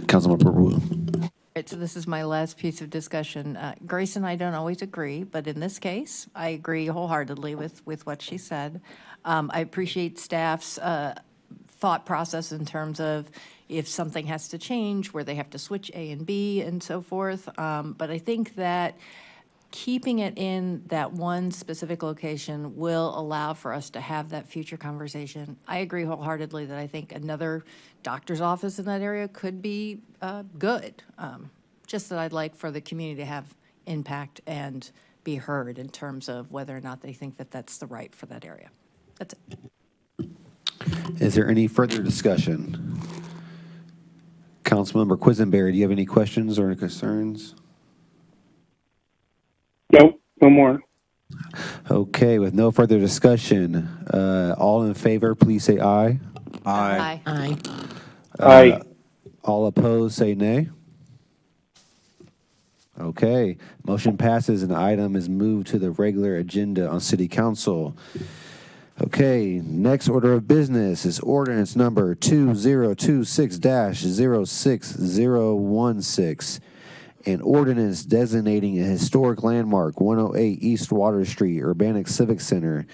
Councilmember Wu. All right, so this is my last piece of discussion. Grace and I don't always agree, but in this case, I agree wholeheartedly with what she said. I appreciate staff's thought process in terms of if something has to change, where they have to switch A and B and so forth. But I think that keeping it in that one specific location will allow for us to have that future conversation. I agree wholeheartedly that I think another doctor's office in that area could be good. Just that I'd like for the community to have impact and be heard in terms of whether or not they think that that's the right for that area. That's it. Is there any further discussion? Councilmember Quisenberry, do you have any questions or any concerns? Nope, no more. Okay, with no further discussion, all in favor, please say aye. Aye. Aye. Aye. All opposed, say nay. Okay, motion passes and the item is moved to the regular agenda on City Council. Okay, next order of business is ordinance number 2026-06016, an ordinance designating a historic landmark, 108 East Water Street, Urbana Civic Center,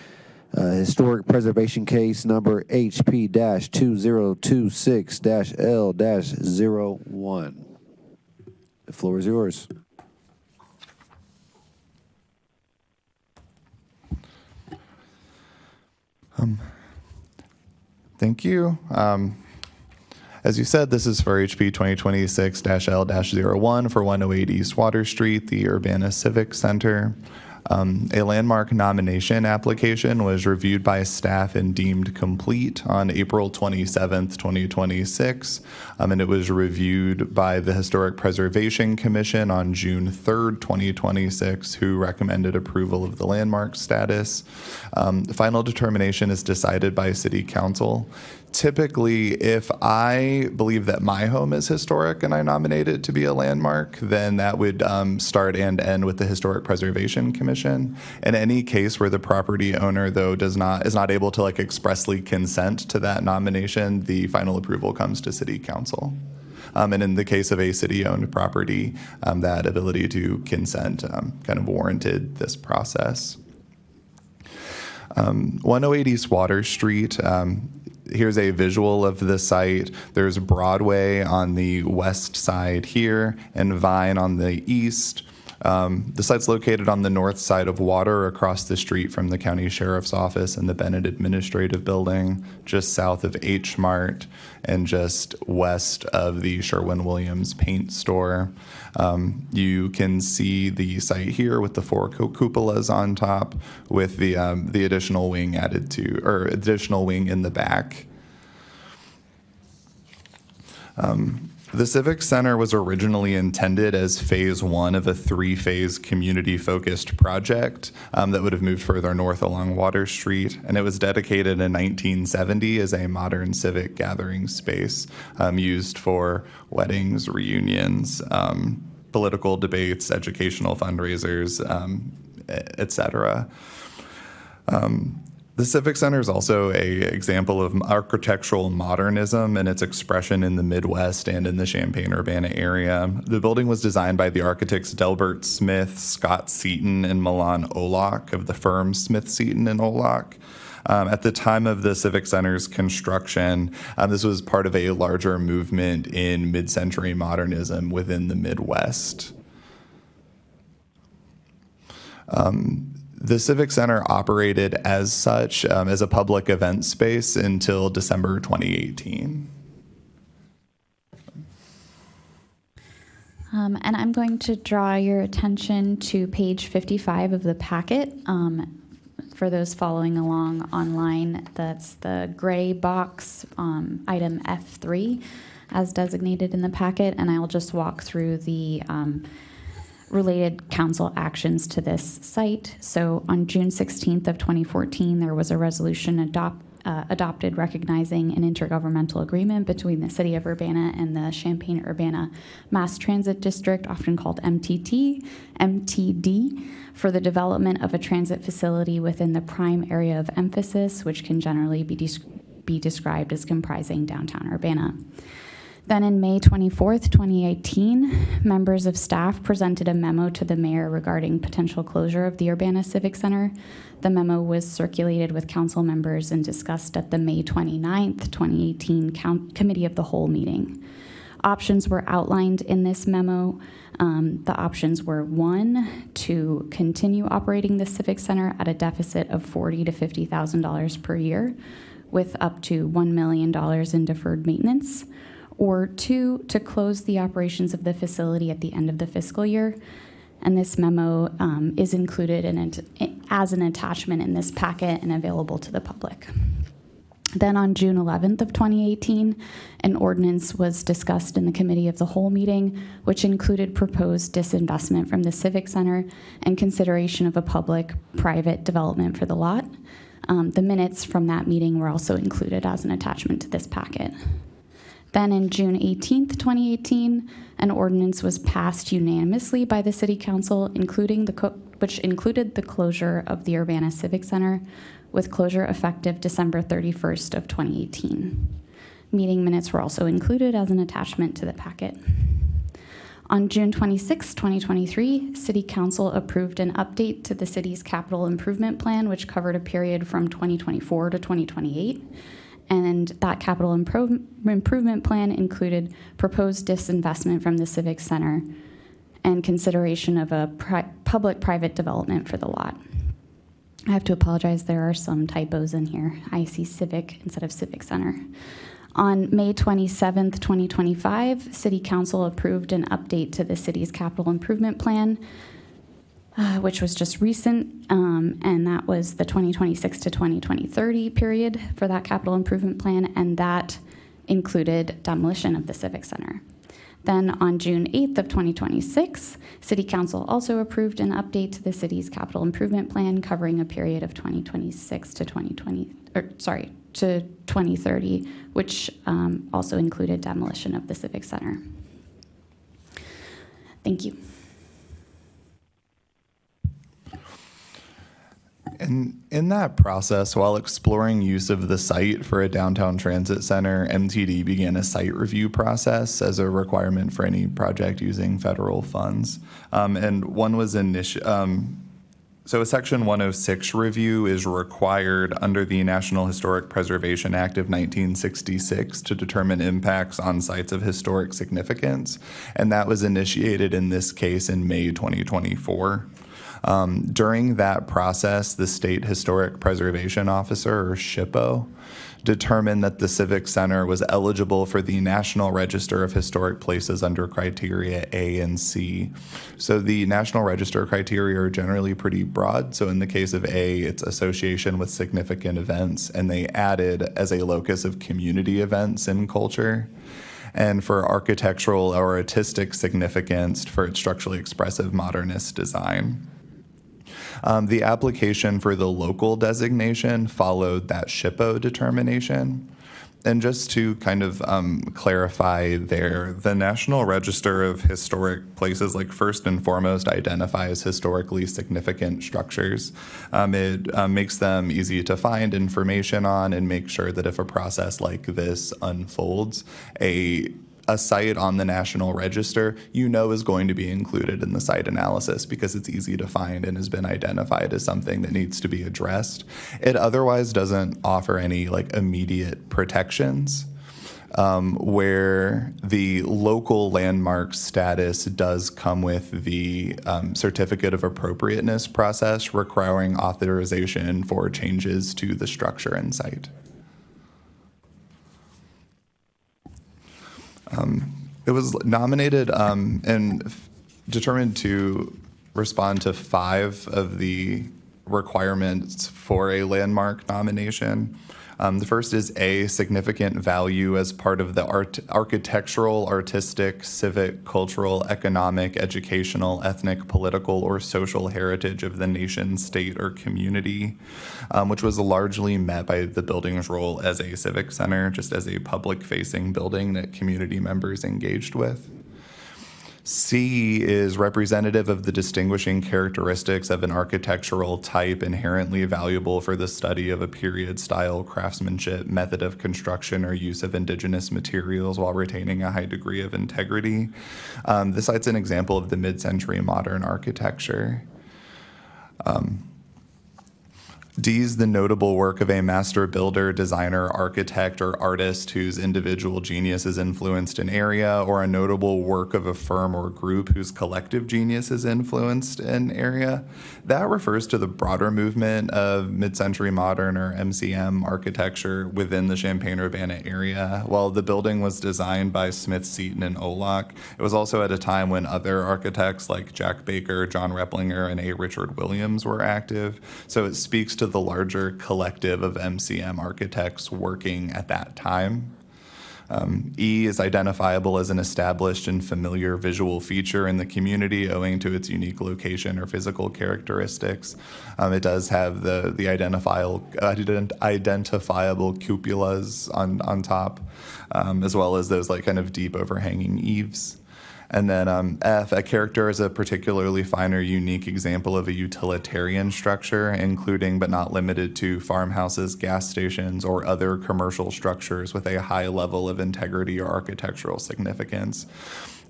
historic preservation case number HP-2026-L-01. The floor is yours. Thank you. As you said, this is for HP 2026-L-01 for 108 East Water Street, the Urbana Civic Center. A landmark nomination application was reviewed by staff and deemed complete on April 27th, 2026, and it was reviewed by the Historic Preservation Commission on June 3rd, 2026, who recommended approval of the landmark status. The final determination is decided by City Council. Typically, if I believe that my home is historic and I nominate it to be a landmark, then that would start and end with the Historic Preservation Commission. In any case where the property owner, though, is not able to expressly consent to that nomination, the final approval comes to City Council. And in the case of a city-owned property, that ability to consent kind of warranted this process. 108 East Water Street. Here's a visual of the site. There's Broadway on the west side here and Vine on the east. The site's located on the north side of Water, across the street from the County Sheriff's Office and the Bennett Administrative Building, just south of H Mart and just west of the Sherwin-Williams paint store. You can see the site here with the 4 cupolas on top, with the additional wing added to, or additional wing in the back. The Civic Center was originally intended as phase 1 of a 3-phase community-focused project that would have moved further north along Water Street, and it was dedicated in 1970 as a modern civic gathering space used for weddings, reunions, political debates, educational fundraisers, etc. The Civic Center is also an example of architectural modernism and its expression in the Midwest and in the Champaign-Urbana area. The building was designed by the architects Delbert Smith, Scott Seaton, and Milan Olak of the firm Smith, Seaton, and Olak. At the time of the Civic Center's construction, this was part of a larger movement in mid-century modernism within the Midwest. The Civic Center operated as such as a public event space until December 2018. And I'm going to draw your attention to page 55 of the packet. For those following along online, that's the gray box, item F3, as designated in the packet, and I'll just walk through the related council actions to this site. So on June 16th of 2014, there was a resolution adopted recognizing an intergovernmental agreement between the City of Urbana and the Champaign-Urbana Mass Transit District, often called MTD, for the development of a transit facility within the prime area of emphasis, which can generally be described as comprising downtown Urbana. Then in May 24th, 2018, members of staff presented a memo to the mayor regarding potential closure of the Urbana Civic Center. The memo was circulated with council members and discussed at the May 29th, 2018 Committee of the Whole meeting. Options were outlined in this memo. The options were 1, to continue operating the Civic Center at a deficit of $40,000 to $50,000 per year with up to $1 million in deferred maintenance, or 2, to close the operations of the facility at the end of the fiscal year. And this memo is included as an attachment in this packet and available to the public. Then on June 11th of 2018, an ordinance was discussed in the Committee of the Whole meeting, which included proposed disinvestment from the Civic Center and consideration of a public-private development for the lot. The minutes from that meeting were also included as an attachment to this packet. Then in June 18th, 2018, an ordinance was passed unanimously by the City Council, which included the closure of the Urbana Civic Center, with closure effective December 31st of 2018. Meeting minutes were also included as an attachment to the packet. On June 26, 2023, City Council approved an update to the city's capital improvement plan, which covered a period from 2024 to 2028. And that capital improvement plan included proposed disinvestment from the Civic Center and consideration of a public-private development for the lot. I have to apologize, there are some typos in here. I see Civic instead of Civic Center. On May 27th, 2025, City Council approved an update to the city's capital improvement plan, which was just recent, and that was the 2026 to 2030 period for that capital improvement plan, and that included demolition of the Civic Center. Then on June 8th of 2026, City Council also approved an update to the city's capital improvement plan covering a period of 2026 to 2030, which also included demolition of the Civic Center. Thank you. And in that process, while exploring use of the site for a downtown transit center, MTD began a site review process as a requirement for any project using federal funds. And one was so a Section 106 review is required under the National Historic Preservation Act of 1966 to determine impacts on sites of historic significance. And that was initiated in this case in May 2024. During that process, the State Historic Preservation Officer, or SHPO, determined that the Civic Center was eligible for the National Register of Historic Places under criteria A and C. So the National Register criteria are generally pretty broad. So in the case of A, it's association with significant events, and they added as a locus of community events and culture. And for architectural or artistic significance, for its structurally expressive modernist design. The application for the local designation followed that SHPO determination. And just to kind of clarify there, the National Register of Historic Places, like first and foremost, identifies historically significant structures. It makes them easy to find information on and make sure that if a process like this unfolds, a site on the National Register, is going to be included in the site analysis because it's easy to find and has been identified as something that needs to be addressed. It otherwise doesn't offer any immediate protections, where the local landmark status does come with the certificate of appropriateness process requiring authorization for changes to the structure and site. It was nominated and determined to respond to 5 of the requirements for a landmark nomination. The first is A, significant value as part of the architectural, artistic, civic, cultural, economic, educational, ethnic, political, or social heritage of the nation, state, or community, which was largely met by the building's role as a civic center, just as a public-facing building that community members engaged with. C is representative of the distinguishing characteristics of an architectural type inherently valuable for the study of a period, style, craftsmanship, method of construction, or use of indigenous materials while retaining a high degree of integrity. This cites an example of the mid-century modern architecture. D is the notable work of a master builder, designer, architect, or artist whose individual genius is influenced an area, or a notable work of a firm or group whose collective genius is influenced an area. That refers to the broader movement of mid-century modern, or MCM, architecture within the Champaign-Urbana area. While the building was designed by Smith, Seton, and Olak, it was also at a time when other architects like Jack Baker, John Replinger, and A. Richard Williams were active. So it speaks to the larger collective of MCM architects working at that time. E is identifiable as an established and familiar visual feature in the community owing to its unique location or physical characteristics. It does have the identifiable cupolas on top, as well as those like kind of deep overhanging eaves. And then F, a character is a particularly fine or unique example of a utilitarian structure, including but not limited to farmhouses, gas stations, or other commercial structures with a high level of integrity or architectural significance.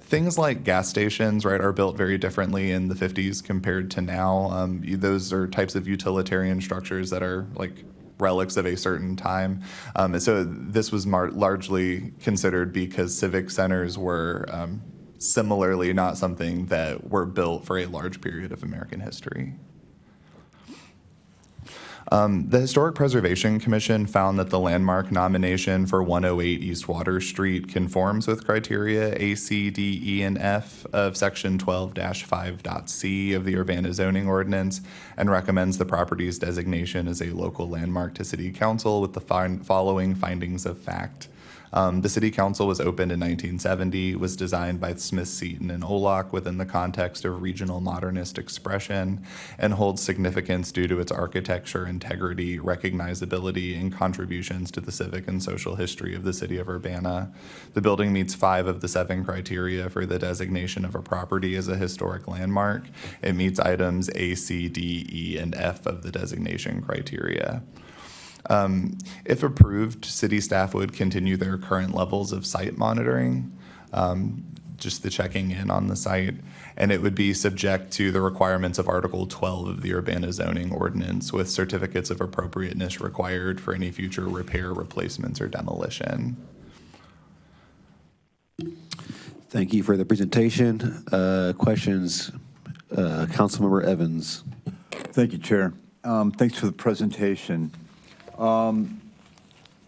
Things like gas stations, right, are built very differently in the 50s compared to now. Those are types of utilitarian structures that are like relics of a certain time. So this was largely considered because civic centers were similarly not something that were built for a large period of American history. The Historic Preservation Commission found that the landmark nomination for 108 East Water Street conforms with criteria A, C, D, E, and F of Section 12-5.c of the Urbana Zoning Ordinance and recommends the property's designation as a local landmark to City Council with the following findings of fact. The City Council was opened in 1970, was designed by Smith, Seton, and Olak within the context of regional modernist expression, and holds significance due to its architecture, integrity, recognizability, and contributions to the civic and social history of the city of Urbana. The building meets 5 of the 7 criteria for the designation of a property as a historic landmark. It meets items A, C, D, E, and F of the designation criteria. If approved, city staff would continue their current levels of site monitoring, just the checking in on the site, and it would be subject to the requirements of Article 12 of the Urbana Zoning Ordinance, with certificates of appropriateness required for any future repair, replacements, or demolition. Thank you for the presentation. Questions? Councilmember Evans. Thank you, Chair. Thanks for the presentation.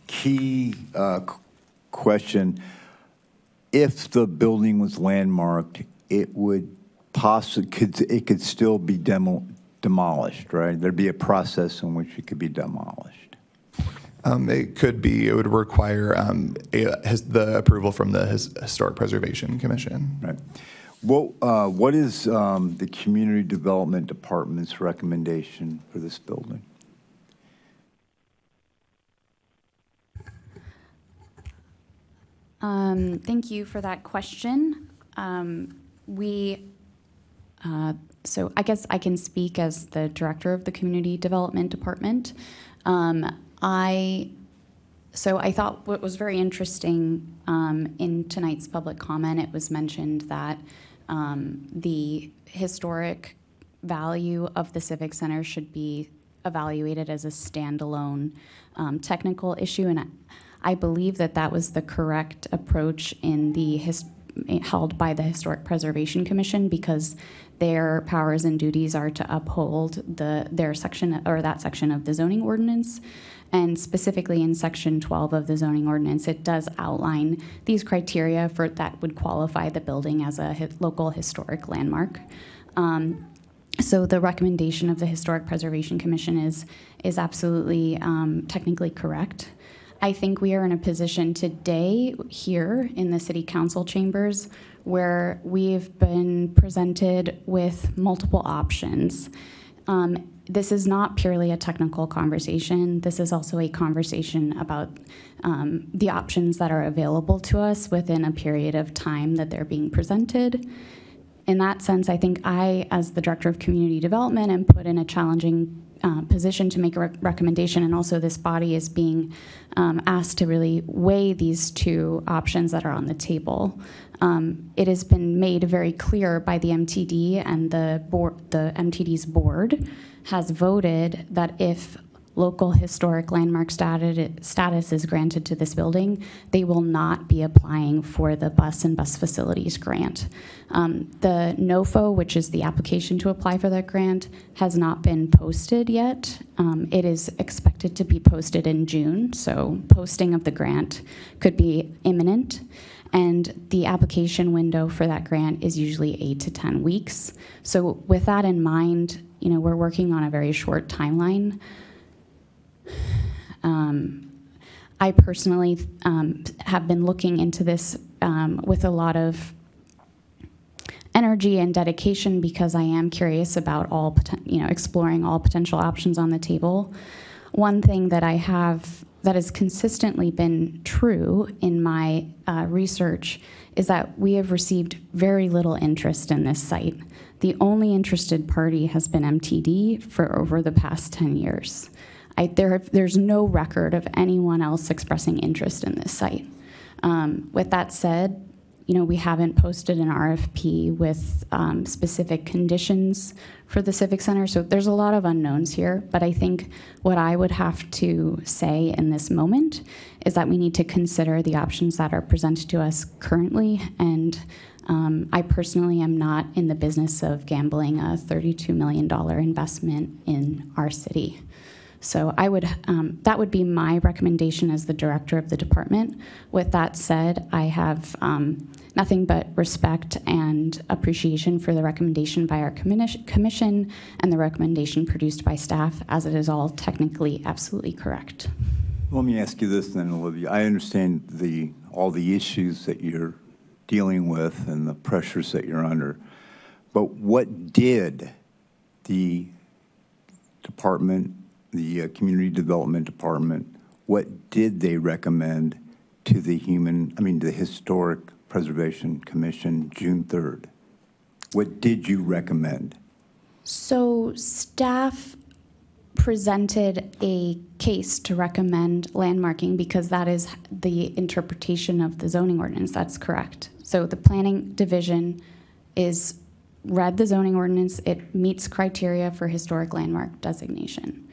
Key question: if the building was landmarked, it would it could still be demolished, right? There'd be a process in which it could be demolished. It could be. It would require the approval from the Historic Preservation Commission. Right. Well, what is the Community Development Department's recommendation for this building? Thank you for that question. So I guess I can speak as the director of the Community Development Department. I thought what was very interesting in tonight's public comment, it was mentioned that the historic value of the Civic Center should be evaluated as a standalone technical issue, and I believe that that was the correct approach in the held by the Historic Preservation Commission, because their powers and duties are to uphold their section, or that section of the zoning ordinance. And specifically in Section 12 of the zoning ordinance, it does outline these criteria for that would qualify the building as a local historic landmark. So the recommendation of the Historic Preservation Commission is absolutely technically correct. I think we are in a position today here in the City Council chambers where we've been presented with multiple options. This is not purely a technical conversation. This is also a conversation about the options that are available to us within a period of time that they're being presented. In that sense, I think I, as the Director of Community Development, am put in a challenging position to make a recommendation, and also this body is being asked to really weigh these two options that are on the table. It has been made very clear by the MTD, and the MTD's board has voted that if local historic landmark status is granted to this building, they will not be applying for the bus and bus facilities grant. The NOFO, which is the application to apply for that grant, has not been posted yet. It is expected to be posted in June, so posting of the grant could be imminent. And the application window for that grant is usually 8 to 10 weeks. So with that in mind, we're working on a very short timeline. I personally have been looking into this with a lot of energy and dedication because I am curious about exploring all potential options on the table. One thing that I have that has consistently been true in my research is that we have received very little interest in this site. The only interested party has been MTD for over the past 10 years. There's no record of anyone else expressing interest in this site. With that said, we haven't posted an RFP with specific conditions for the Civic Center, so there's a lot of unknowns here, but I think what I would have to say in this moment is that we need to consider the options that are presented to us currently, and I personally am not in the business of gambling a $32 million investment in our city. So that would be my recommendation as the director of the department. With that said, I have nothing but respect and appreciation for the recommendation by our commission and the recommendation produced by staff, as it is all technically absolutely correct. Let me ask you this then, Olivia. I understand all the issues that you're dealing with and the pressures that you're under, but what did the department, the Community Development Department, what did they recommend to the Historic Preservation Commission June 3rd? What did you recommend? So staff presented a case to recommend landmarking because that is the interpretation of the zoning ordinance. That's correct. So the planning division read the zoning ordinance. It meets criteria for historic landmark designation.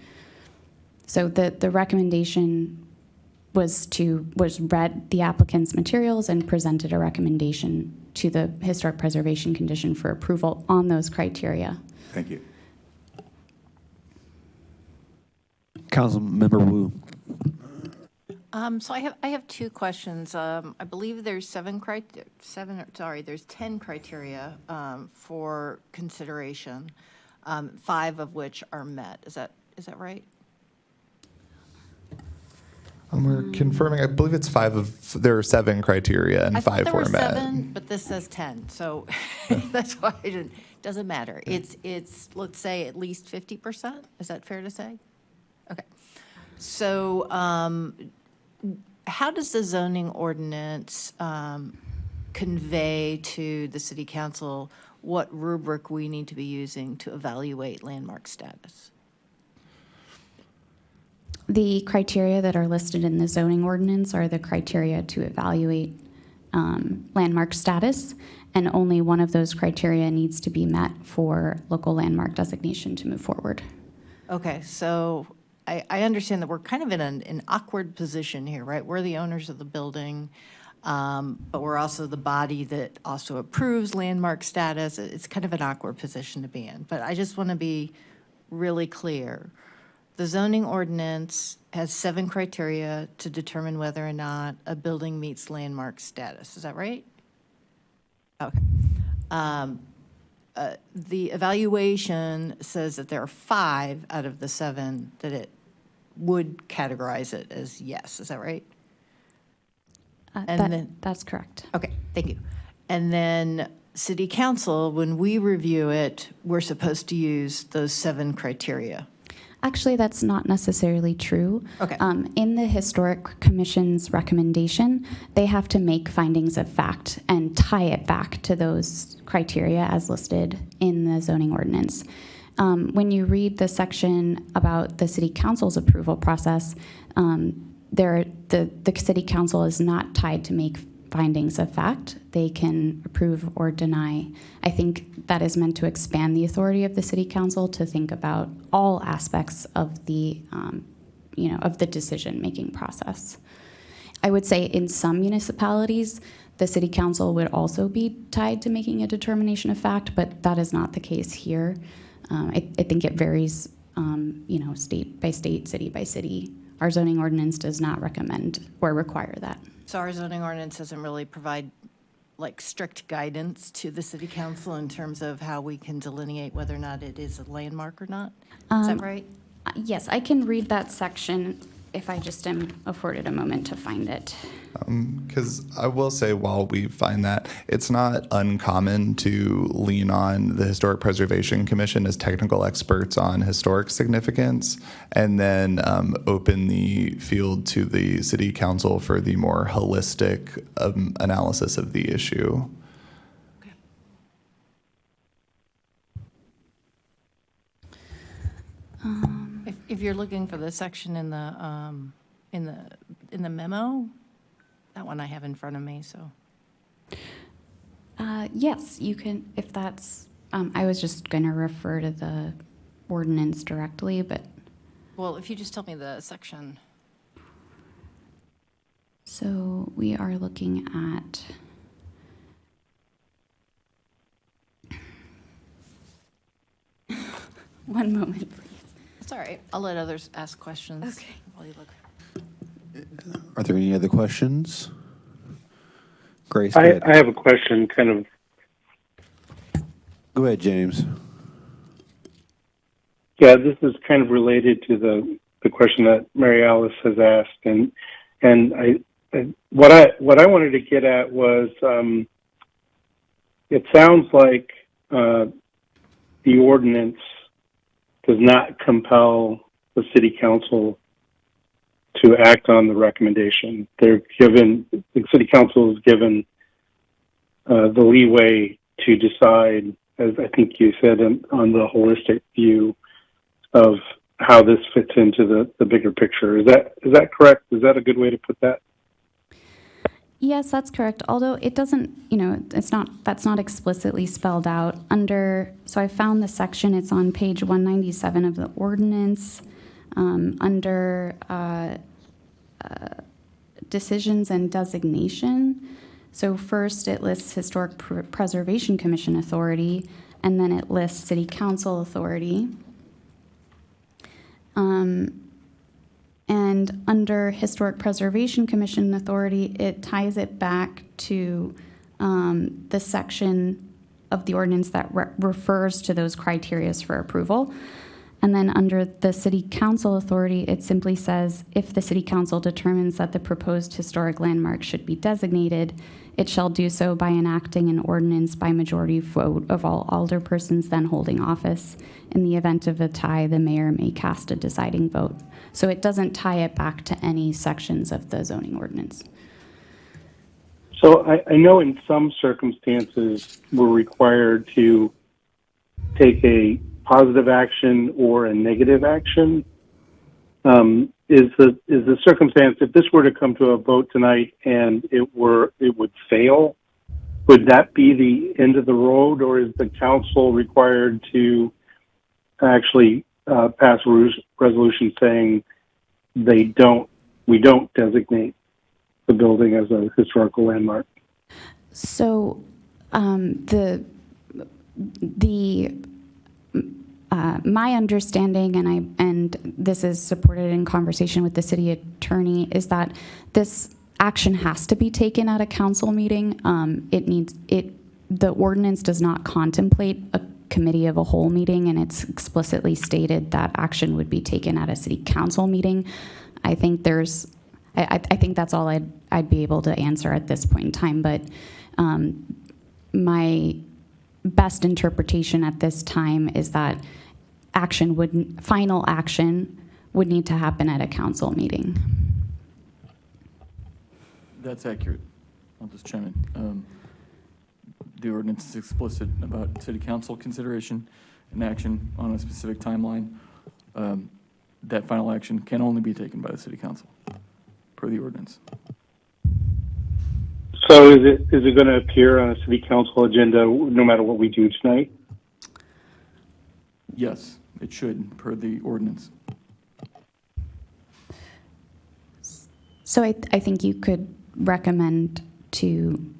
So the recommendation was read the applicant's materials and presented a recommendation to the Historic Preservation Commission for approval on those criteria. Thank you. Councilmember Wu. So I have two questions. I believe there's 10 criteria for consideration, 5 of which are met. Is that right? We're confirming, I believe it's there are 7 criteria and 5 were met. 7, but this says 10, so that's why it doesn't matter. It's let's say at least 50%. Is that fair to say? Okay. So how does the zoning ordinance convey to the City Council what rubric we need to be using to evaluate landmark status? The criteria that are listed in the zoning ordinance are the criteria to evaluate landmark status, and only one of those criteria needs to be met for local landmark designation to move forward. Okay, so I understand that we're kind of in an awkward position here, right? We're the owners of the building, but we're also the body that also approves landmark status. It's kind of an awkward position to be in, but I just want to be really clear. The zoning ordinance has 7 criteria to determine whether or not a building meets landmark status. Is that right? Okay. the evaluation says that there are 5 out of the 7 that it would categorize it as yes. Is that right? That's correct. Okay, thank you. And then City Council, when we review it, we're supposed to use those 7 criteria. Actually, that's not necessarily true. Okay. In the Historic Commission's recommendation, they have to make findings of fact and tie it back to those criteria as listed in the zoning ordinance. When you read the section about the City Council's approval process, the City Council is not tied to make findings of fact. They can approve or deny. I think that is meant to expand the authority of the City Council to think about all aspects of the, of the decision-making process. I would say in some municipalities, the City Council would also be tied to making a determination of fact, but that is not the case here. I think it varies, state by state, city by city. Our zoning ordinance does not recommend or require that. So our zoning ordinance doesn't really provide like strict guidance to the City Council in terms of how we can delineate whether or not it is a landmark or not? Is that right? Yes, I can read that section if I just am afforded a moment to find it. Because I will say, while we find that, it's not uncommon to lean on the Historic Preservation Commission as technical experts on historic significance, and then open the field to the City Council for the more holistic analysis of the issue. If you're looking for the section in the memo, that one I have in front of me, so. Yes, you can, if that's, I was just going to refer to the ordinance directly, but. Well, if you just tell me the section. So we are looking at. One moment, please. It's all right. I'll let others ask questions. Okay. While you look. Are there any other questions? Grace, I have a question, kind of. Go ahead, James. Yeah, this is kind of related to the question that Mary Alice has asked, and what I wanted to get at was, it sounds like the ordinance does not compel the City Council to act on the recommendation. The City Council is given the leeway to decide, as I think you said, on the holistic view of how this fits into the bigger picture. Is that correct? Is that a good way to put that? Yes, that's correct. Although it doesn't, that's not explicitly spelled out under. So I found the section. It's on page 197 of the ordinance. Under decisions and designation. So first it lists Historic Preservation Commission authority, and then it lists City Council authority. And under Historic Preservation Commission authority, it ties it back to the section of the ordinance that refers to those criteria for approval. And then under the City Council authority, it simply says, if the City Council determines that the proposed historic landmark should be designated, it shall do so by enacting an ordinance by majority vote of all alderpersons then holding office. In the event of a tie, the mayor may cast a deciding vote. So it doesn't tie it back to any sections of the zoning ordinance. So I know in some circumstances we're required to take a positive action or a negative action. Is the circumstance, if this were to come to a vote tonight and it would fail, would that be the end of the road, or is the council required to actually pass a resolution saying we don't designate the building as a historical landmark? So my understanding, and this is supported in conversation with the city attorney, is that this action has to be taken at a council meeting. the ordinance does not contemplate a committee of a whole meeting, and it's explicitly stated that action would be taken at a city council meeting. I think I think that's all I'd be able to answer at this point in time, but my best interpretation at this time is that final action would need to happen at a council meeting. That's accurate. I'll just chime in. The ordinance is explicit about city council consideration and action on a specific timeline. That final action can only be taken by the city council per the ordinance. So is it going to appear on a city council agenda no matter what we do tonight? Yes, it should per the ordinance. So I think you could recommend to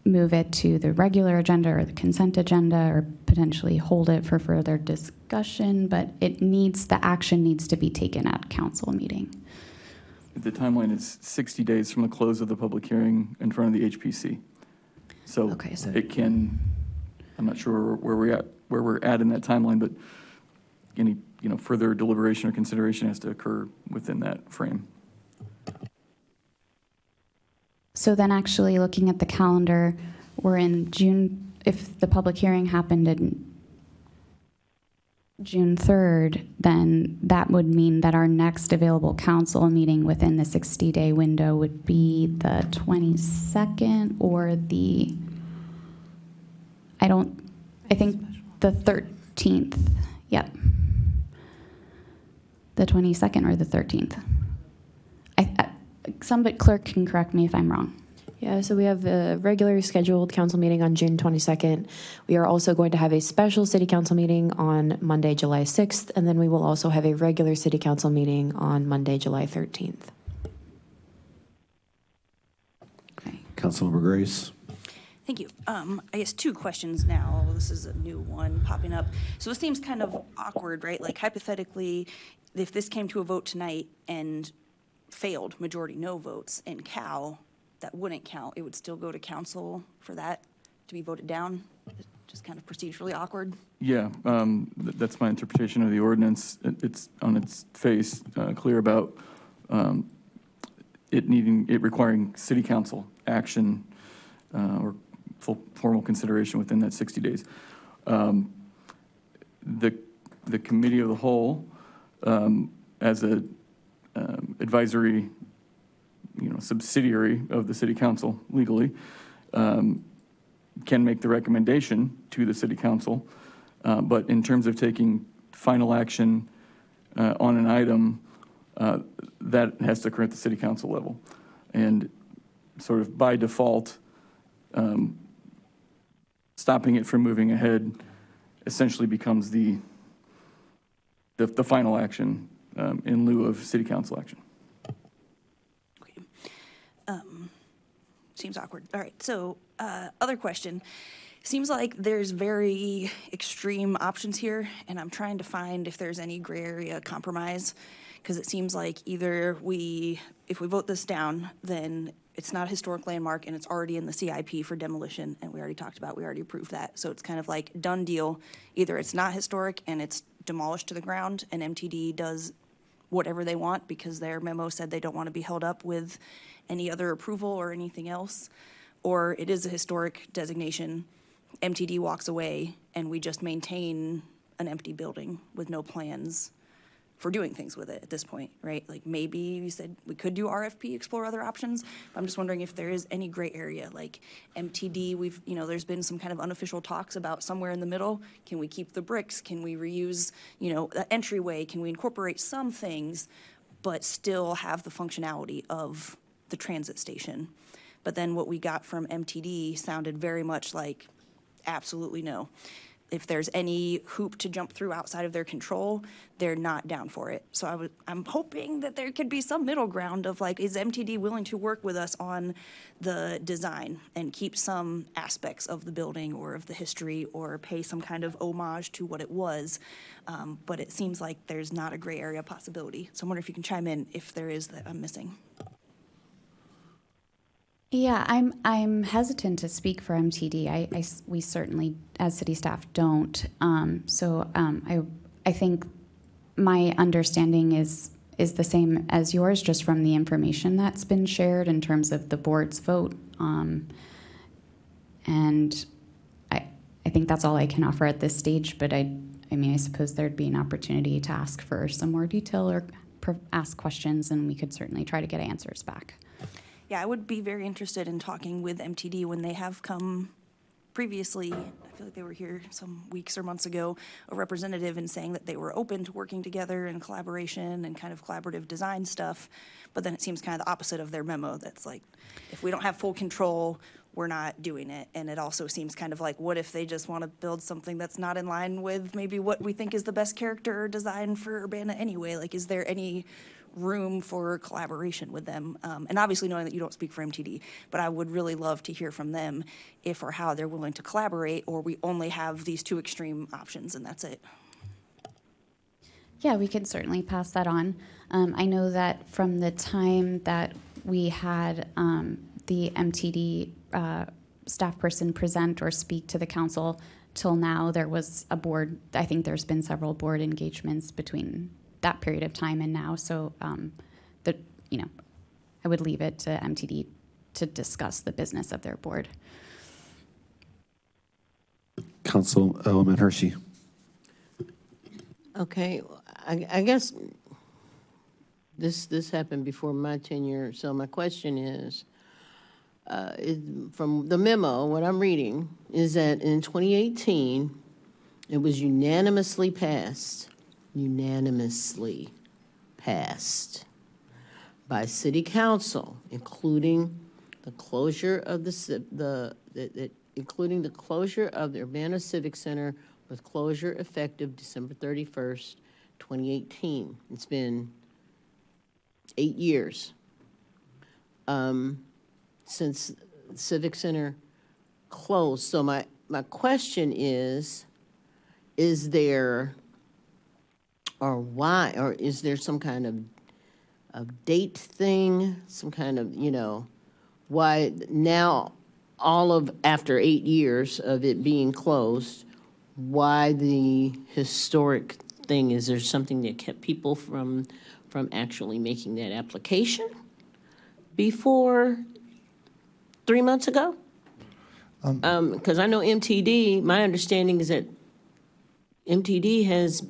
move it to the regular agenda or the consent agenda, or potentially hold it for further discussion, but the action needs to be taken at council meeting. The timeline is 60 days from the close of the public hearing in front of the HPC. So, it can, I'm not sure where we're at in that timeline, but any further deliberation or consideration has to occur within that frame. So then, actually looking at the calendar, we're in June. If the public hearing happened in June 3rd, then that would mean that our next available council meeting within the 60-day window would be the 22nd or I think the 13th. Yep. The 22nd or the 13th. Somebody, clerk can correct me if I'm wrong. Yeah, so we have a regular scheduled council meeting on June 22nd. We are also going to have a special city council meeting on Monday, July 6th, and then we will also have a regular city council meeting on Monday, July 13th. Okay. Councilmember Grace. Thank you. I guess two questions now. This is a new one popping up. So this seems kind of awkward, right? Like hypothetically, if this came to a vote tonight and failed, majority no votes, in Cal, that wouldn't count. It would still go to council for that to be voted down. Just kind of procedurally awkward. Yeah, that's my interpretation of the ordinance. It's on its face clear about it requiring city council action or full formal consideration within that 60 days. The committee of the whole, as a advisory, subsidiary of the city council legally, can make the recommendation to the city council, but in terms of taking final action on an item, that has to occur at the city council level, and sort of by default, stopping it from moving ahead essentially becomes the final action in lieu of city council action. Seems awkward. All right, so other question. Seems like there's very extreme options here, and I'm trying to find if there's any gray area compromise, because it seems like either if we vote this down, then it's not a historic landmark and it's already in the CIP for demolition, and we already approved that. So it's kind of like done deal. Either it's not historic and it's demolished to the ground, and MTD does whatever they want because their memo said they don't want to be held up with any other approval or anything else, or it is a historic designation, MTD walks away, and we just maintain an empty building with no plans for doing things with it at this point, right? Like maybe you said we could do RFP, explore other options, but I'm just wondering if there is any gray area, like MTD, there's been some kind of unofficial talks about somewhere in the middle. Can we keep the bricks? Can we reuse, the entryway? Can we incorporate some things, but still have the functionality of the transit station? But then what we got from MTD sounded very much like absolutely no. If there's any hoop to jump through outside of their control, they're not down for it. So I'm hoping that there could be some middle ground of like, is MTD willing to work with us on the design and keep some aspects of the building or of the history or pay some kind of homage to what it was? But it seems like there's not a gray area possibility. So I wonder if you can chime in if there is that I'm missing. Yeah, I'm hesitant to speak for MTD. We certainly, as city staff, don't. I think my understanding is the same as yours, just from the information that's been shared in terms of the board's vote. And I think that's all I can offer at this stage. But I suppose there'd be an opportunity to ask for some more detail or ask questions, and we could certainly try to get answers back. Yeah, I would be very interested in talking with MTD when they have come previously. I feel like they were here some weeks or months ago, a representative, and saying that they were open to working together and collaboration and kind of collaborative design stuff. But then it seems kind of the opposite of their memo. That's like, if we don't have full control, we're not doing it. And it also seems kind of like, what if they just want to build something that's not in line with maybe what we think is the best character or design for Urbana anyway? Like, is there any room for collaboration with them? And obviously knowing that you don't speak for MTD, but I would really love to hear from them if or how they're willing to collaborate, or we only have these two extreme options and that's it. Yeah, we could certainly pass that on. I know that from the time that we had the MTD staff person present or speak to the council till now, there was a board, I think there's been several board engagements between that period of time and now. So I would leave it to MTD to discuss the business of their board. Councilwoman Hershey. Okay, I guess this happened before my tenure, so my question is from the memo, what I'm reading is that in 2018, it was unanimously passed by City Council, including the closure of including the closure of the Urbana Civic Center, with closure effective December 31st, 2018. It's been 8 years since Civic Center closed. So my question is there, or why, or is there some kind of date thing, some kind of, why now, after 8 years of it being closed, why the historic thing? Is there something that kept people from actually making that application before 3 months ago? Because I know MTD, my understanding is that MTD has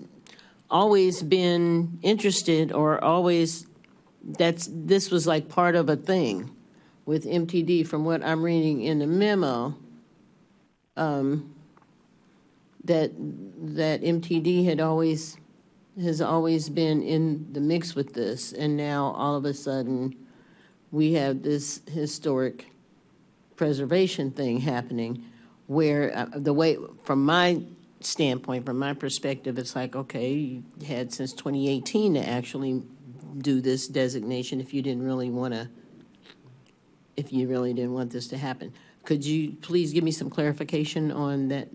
always been interested, or always, this was like part of a thing with MTD, from what I'm reading in the memo, that MTD has always been in the mix with this, and now all of a sudden we have this historic preservation thing happening, where the way, from my standpoint, from my perspective, it's like, okay, you had since 2018 to actually do this designation if you really didn't want this to happen. Could you please give me some clarification on that?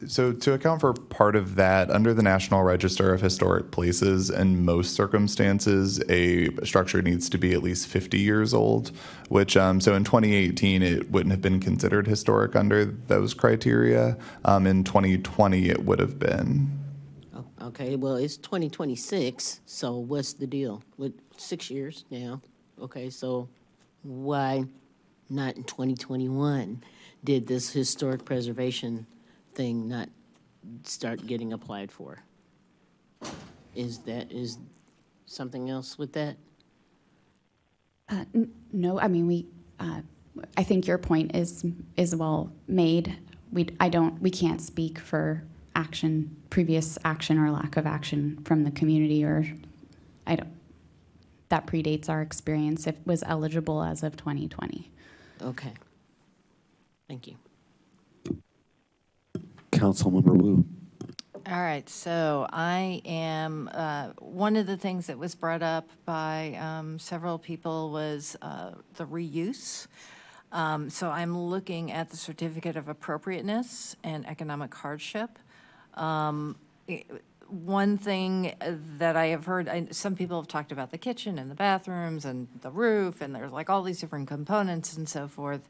So to account for part of that, under the National Register of Historic Places, in most circumstances, a structure needs to be at least 50 years old, which, so in 2018, it wouldn't have been considered historic under those criteria. In 2020, it would have been. Okay, well, it's 2026, so what's the deal? With 6 years now? Okay, so why not in 2021 did this historic preservation thing not start getting applied for? Is something else with that? No, I mean, I think your point is well made. We can't speak for previous action or lack of action from the community, or that predates our experience. It was eligible as of 2020. Okay. Thank you. Councilmember Wu. All right, so I am, one of the things that was brought up by several people was the reuse. So I'm looking at the certificate of appropriateness and economic hardship. one thing that I have heard, some people have talked about the kitchen and the bathrooms and the roof, and there's like all these different components and so forth.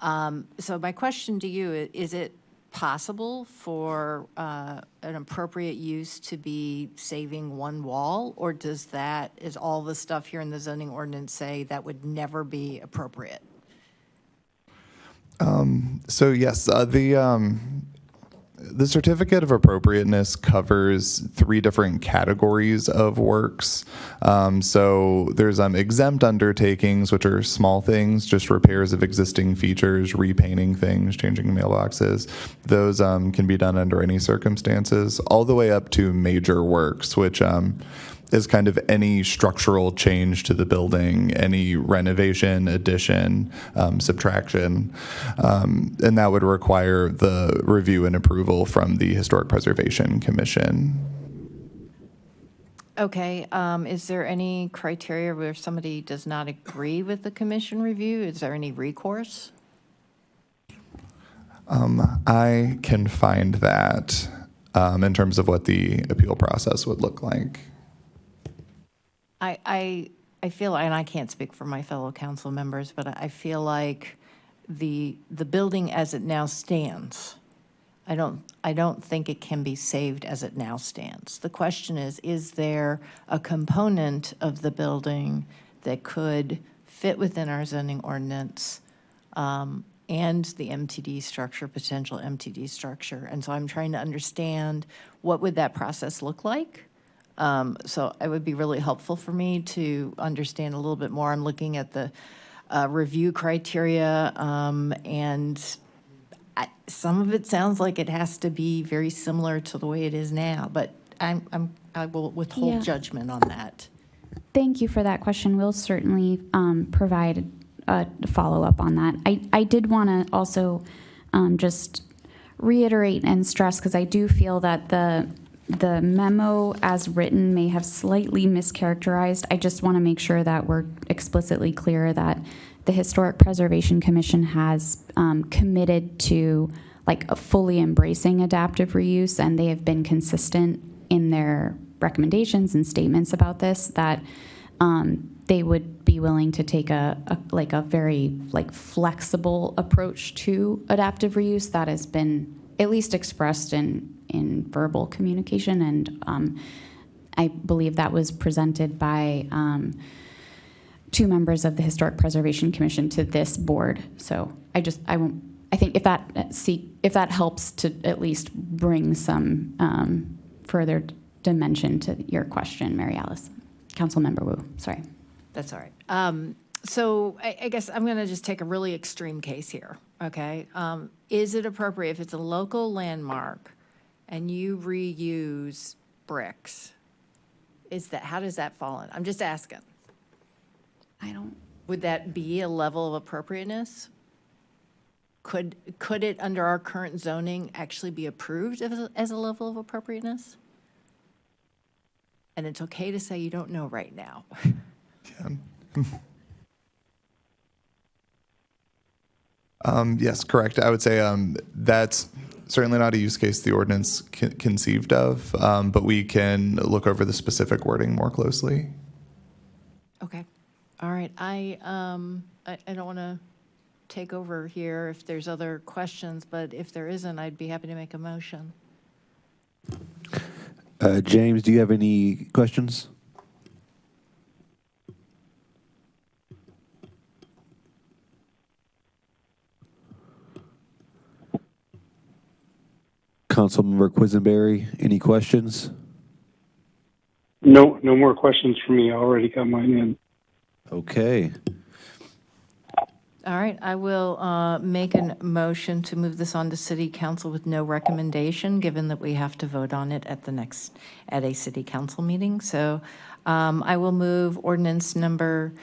So my question to you, is it possible for an appropriate use to be saving one wall, or is all the stuff here in the zoning ordinance say that would never be appropriate? So yes, the certificate of appropriateness covers 3 different categories of works. So there's exempt undertakings, which are small things, just repairs of existing features, repainting things, changing mailboxes. Those can be done under any circumstances, all the way up to major works, which is kind of any structural change to the building, any renovation, addition, subtraction, and that would require the review and approval from the Historic Preservation Commission. Okay, is there any criteria where somebody does not agree with the commission review? Is there any recourse? I can find that in terms of what the appeal process would look like. I feel, and I can't speak for my fellow council members, but I feel like the building as it now stands, I don't think it can be saved as it now stands. The question is there a component of the building that could fit within our zoning ordinance and the MTD structure, potential MTD structure? And so I'm trying to understand what would that process look like? So it would be really helpful for me to understand a little bit more. I'm looking at the review criteria, and some of it sounds like it has to be very similar to the way it is now, but I will withhold judgment on that. Thank you for that question. We'll certainly provide a follow-up on that. I did want to also just reiterate and stress, because I do feel that the memo as written may have slightly mischaracterized. I just want to make sure that we're explicitly clear that the Historic Preservation Commission has committed to fully embracing adaptive reuse, and they have been consistent in their recommendations and statements about this, that they would be willing to take a very flexible approach to adaptive reuse that has been at least expressed in verbal communication, and I believe that was presented by 2 members of the Historic Preservation Commission to this board. So I think if that helps to at least bring some further dimension to your question, Mary Alice. Councilmember Wu, sorry. That's all right. So I guess I'm going to just take a really extreme case here, okay? Is it appropriate if it's a local landmark and you reuse bricks? How does that fall in? I'm just asking. Would that be a level of appropriateness? Could it, under our current zoning, actually be approved as a level of appropriateness? And it's okay to say you don't know right now. Yes, correct. I would say that's certainly not a use case the ordinance conceived of, but we can look over the specific wording more closely. Okay. All right. I don't want to take over here if there's other questions, but if there isn't, I'd be happy to make a motion. James, do you have any questions? Councilmember Quisenberry, any questions? No more questions for me. I already got mine in. Okay. All right, I will make a motion to move this on to City Council with no recommendation, given that we have to vote on it at a City Council meeting. So I will move ordinance number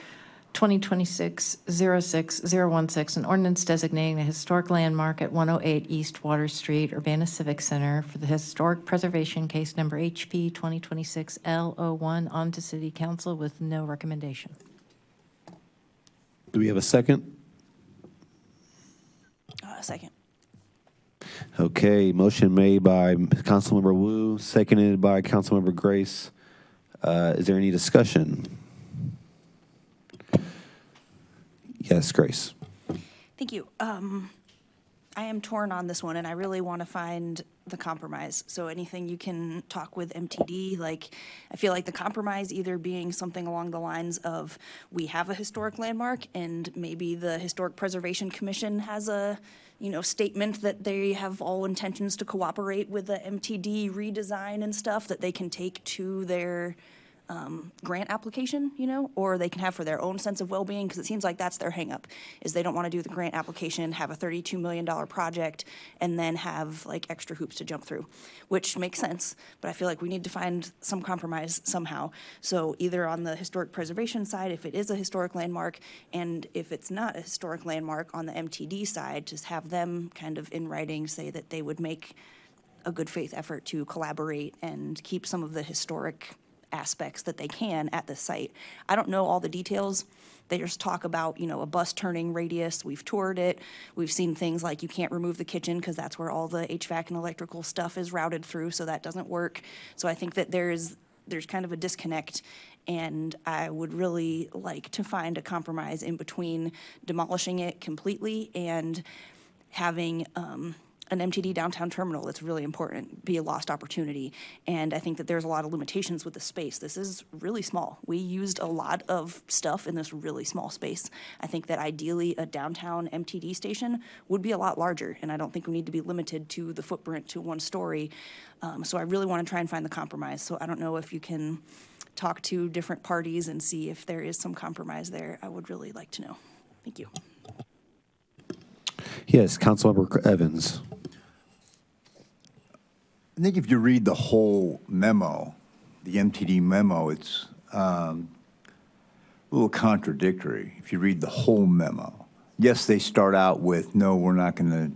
2026-06016, an ordinance designating a historic landmark at 108 East Water Street, Urbana Civic Center for the historic preservation case number HP 2026-L01 on to City Council with no recommendation. Do we have a second? Second. Okay, motion made by Councilmember Wu, seconded by Councilmember Grace. Is there any discussion? Yes, Grace. Thank you. I am torn on this one, and I really want to find the compromise. So anything you can talk with MTD, like, I feel like the compromise either being something along the lines of, we have a historic landmark, and maybe the Historic Preservation Commission has a, statement that they have all intentions to cooperate with the MTD redesign and stuff that they can take to their grant application, or they can have for their own sense of well-being, because it seems like that's their hang-up, is they don't want to do the grant application, have a $32 million project, and then have like extra hoops to jump through, which makes sense, but I feel like we need to find some compromise somehow. So either on the historic preservation side, if it is a historic landmark, and if it's not a historic landmark on the MTD side, just have them kind of in writing say that they would make a good faith effort to collaborate and keep some of the historic aspects that they can at the site. I don't know all the details. They just talk about, a bus turning radius. We've toured it. We've seen things like you can't remove the kitchen because that's where all the HVAC and electrical stuff is routed through, so that doesn't work. So I think that there's kind of a disconnect, and I would really like to find a compromise in between demolishing it completely and having an MTD downtown terminal that's really important, be a lost opportunity. And I think that there's a lot of limitations with the space. This is really small. We used a lot of stuff in this really small space. I think that ideally a downtown MTD station would be a lot larger, and I don't think we need to be limited to the footprint to one story. So I really want to try and find the compromise. So I don't know if you can talk to different parties and see if there is some compromise there. I would really like to know. Thank you. Yes, Councilmember Evans. I think if you read the whole memo, the MTD memo, it's a little contradictory. If you read the whole memo, yes, they start out with, no, we're not going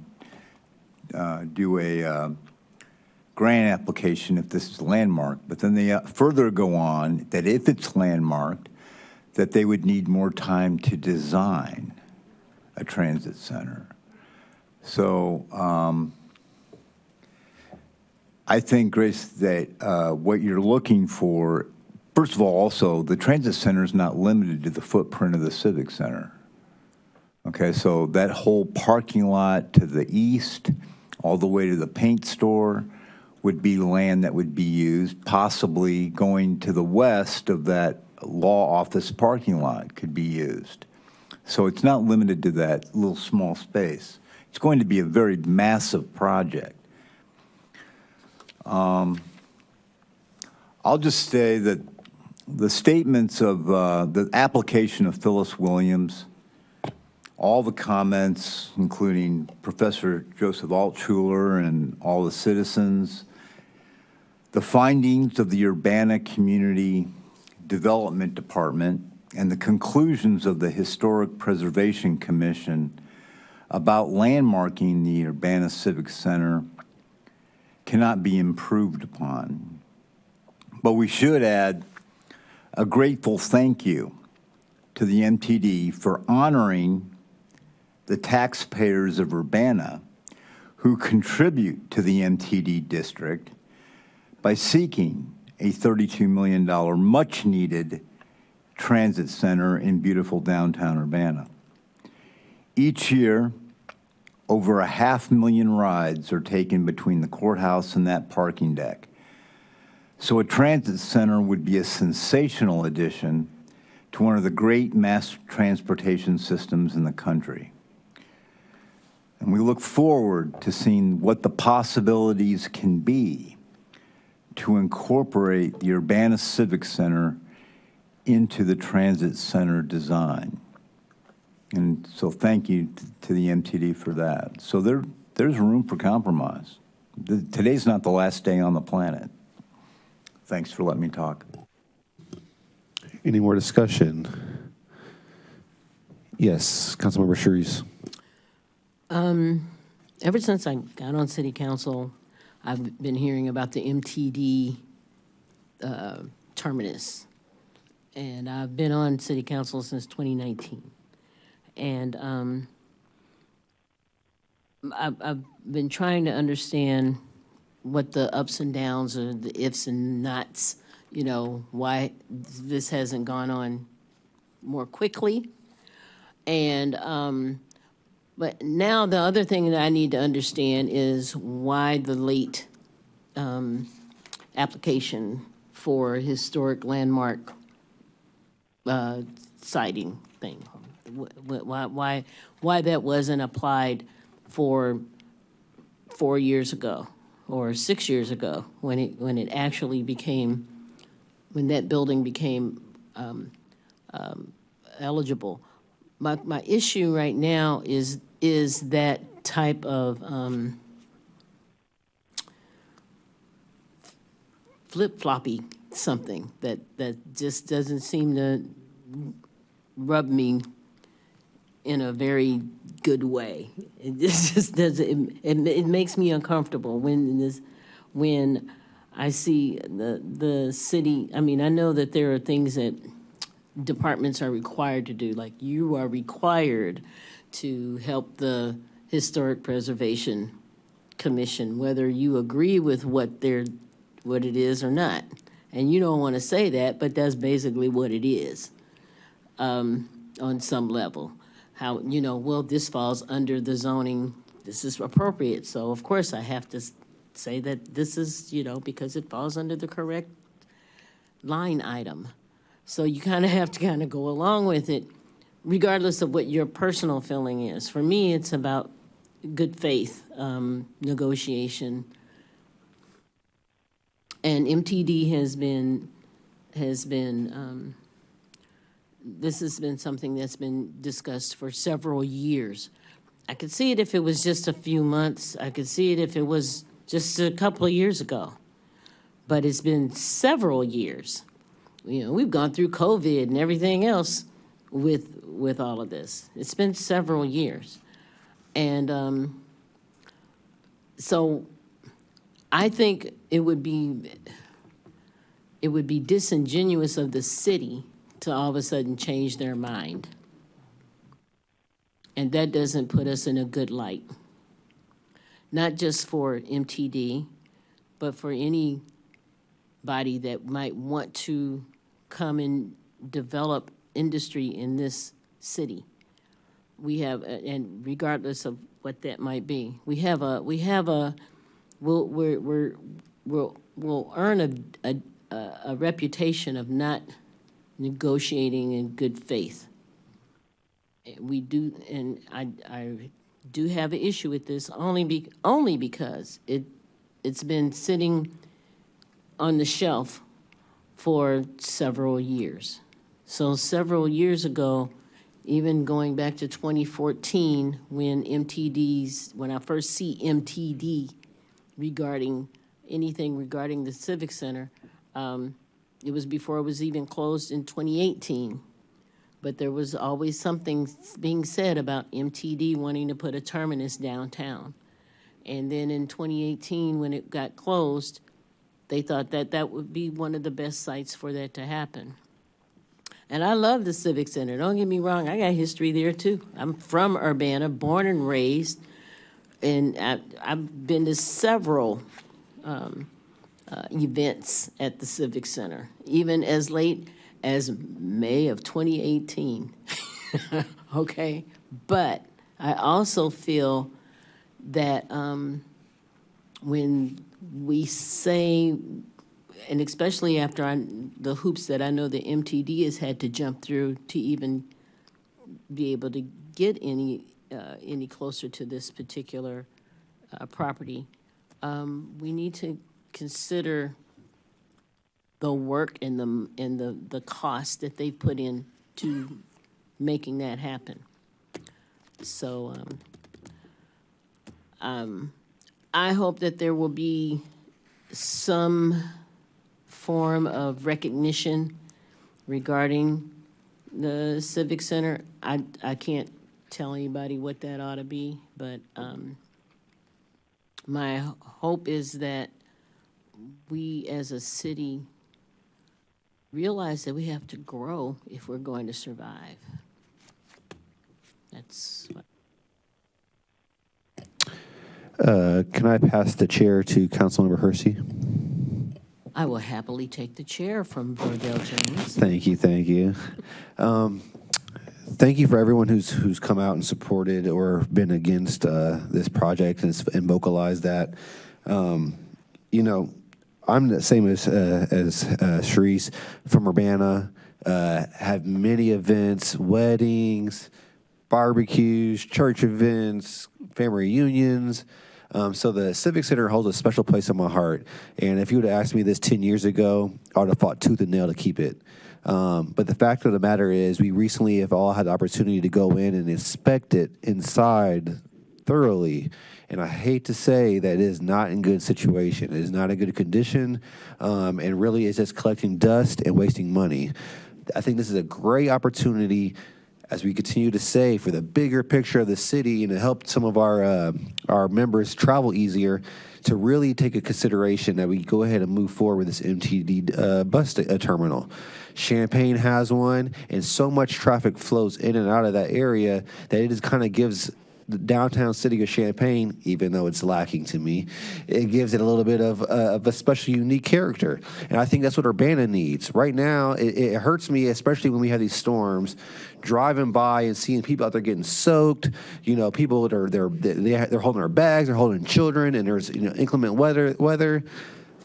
to do a grant application if this is landmarked, but then they further go on that if it's landmarked, that they would need more time to design a transit center. So I think, Grace, that what you're looking for, first of all, also, the transit center is not limited to the footprint of the Civic Center. Okay, so that whole parking lot to the east, all the way to the paint store, would be land that would be used. Possibly going to the west of that law office parking lot could be used. So it's not limited to that little small space. It's going to be a very massive project. I'll just say that the statements of the application of Phyllis Williams, all the comments, including Professor Joseph Altshuler and all the citizens, the findings of the Urbana Community Development Department, and the conclusions of the Historic Preservation Commission about landmarking the Urbana Civic Center cannot be improved upon. But we should add a grateful thank you to the MTD for honoring the taxpayers of Urbana who contribute to the MTD district by seeking a $32 million much-needed transit center in beautiful downtown Urbana. Each year, over 500,000 rides are taken between the courthouse and that parking deck. So a transit center would be a sensational addition to one of the great mass transportation systems in the country. And we look forward to seeing what the possibilities can be to incorporate the Urbana Civic Center into the transit center design. And so thank you to the MTD for that. So there's room for compromise. Today's not the last day on the planet. Thanks for letting me talk. Any more discussion? Yes, Councilmember Shreves. Ever since I got on city council, I've been hearing about the MTD terminus. And I've been on city council since 2019. And I've been trying to understand what the ups and downs or the ifs and nots, you know, why this hasn't gone on more quickly. And, but now the other thing that I need to understand is why the late application for historic landmark siting thing. Why that wasn't applied for 4 years ago or 6 years ago when it actually became, when that building became eligible. My issue right now is that type of flip-floppy something that just doesn't seem to rub me in a very good way. It just doesn't. It makes me uncomfortable when I see the city. I mean, I know that there are things that departments are required to do, like you are required to help the Historic Preservation Commission, whether you agree with what it is or not. And you don't want to say that, but that's basically what it is on some level. How, you know, well, this falls under the zoning, this is appropriate. So, of course, I have to say that this is, you know, because it falls under the correct line item. So you kind of have to kind of go along with it, regardless of what your personal feeling is. For me, it's about good faith, negotiation. And MTD has been, this has been something that's been discussed for several years. I could see it if it was just a few months. I could see it if it was just a couple of years ago. But it's been several years. You know, we've gone through COVID and everything else with all of this. It's been several years. And so I think it would be disingenuous of the city to all of a sudden change their mind. And that doesn't put us in a good light. Not just for MTD, but for anybody that might want to come and develop industry in this city. We have, and regardless of what that might be, we'll earn a reputation of not negotiating in good faith. We do, and I do have an issue with this only because it's been sitting on the shelf for several years. So several years ago, even going back to 2014, when I first see MTD regarding anything regarding the Civic Center, it was before it was even closed in 2018. But there was always something being said about MTD wanting to put a terminus downtown. And then in 2018, when it got closed, they thought that that would be one of the best sites for that to happen. And I love the Civic Center. Don't get me wrong, I got history there too. I'm from Urbana, born and raised, and I've been to several events at the Civic Center, even as late as May of 2018. Okay? But I also feel that when we say, and especially after the hoops that I know the MTD has had to jump through to even be able to get any closer to this particular property, we need to consider the work and the cost that they put in to making that happen. So I hope that there will be some form of recognition regarding the Civic Center. I can't tell anybody what that ought to be, but my hope is that we as a city realize that we have to grow if we're going to survive. That's what. Can I pass the chair to Councilmember Hersey? I will happily take the chair from Verdell Jones. Thank you, thank you. Thank you for everyone who's come out and supported or been against this project and vocalized that. You know, I'm the same as Sharice from Urbana. Have many events, weddings, barbecues, church events, family reunions. So the Civic Center holds a special place in my heart. And if you would have asked me this 10 years ago, I would have fought tooth and nail to keep it. But the fact of the matter is, we recently have all had the opportunity to go in and inspect it inside thoroughly. And I hate to say that it is not in good situation. It is not in good condition, and really is just collecting dust and wasting money. I think this is a great opportunity, as we continue to say, for the bigger picture of the city and to help some of our members travel easier, to really take a consideration that we go ahead and move forward with this MTD bus terminal. Champaign has one, and so much traffic flows in and out of that area that it just kind of gives the downtown city of Champaign, even though it's lacking to me, it gives it a little bit of a special, unique character. And I think that's what Urbana needs. Right now, it hurts me, especially when we have these storms, driving by and seeing people out there getting soaked. You know, people that they're holding their bags, they're holding children, and there's inclement weather.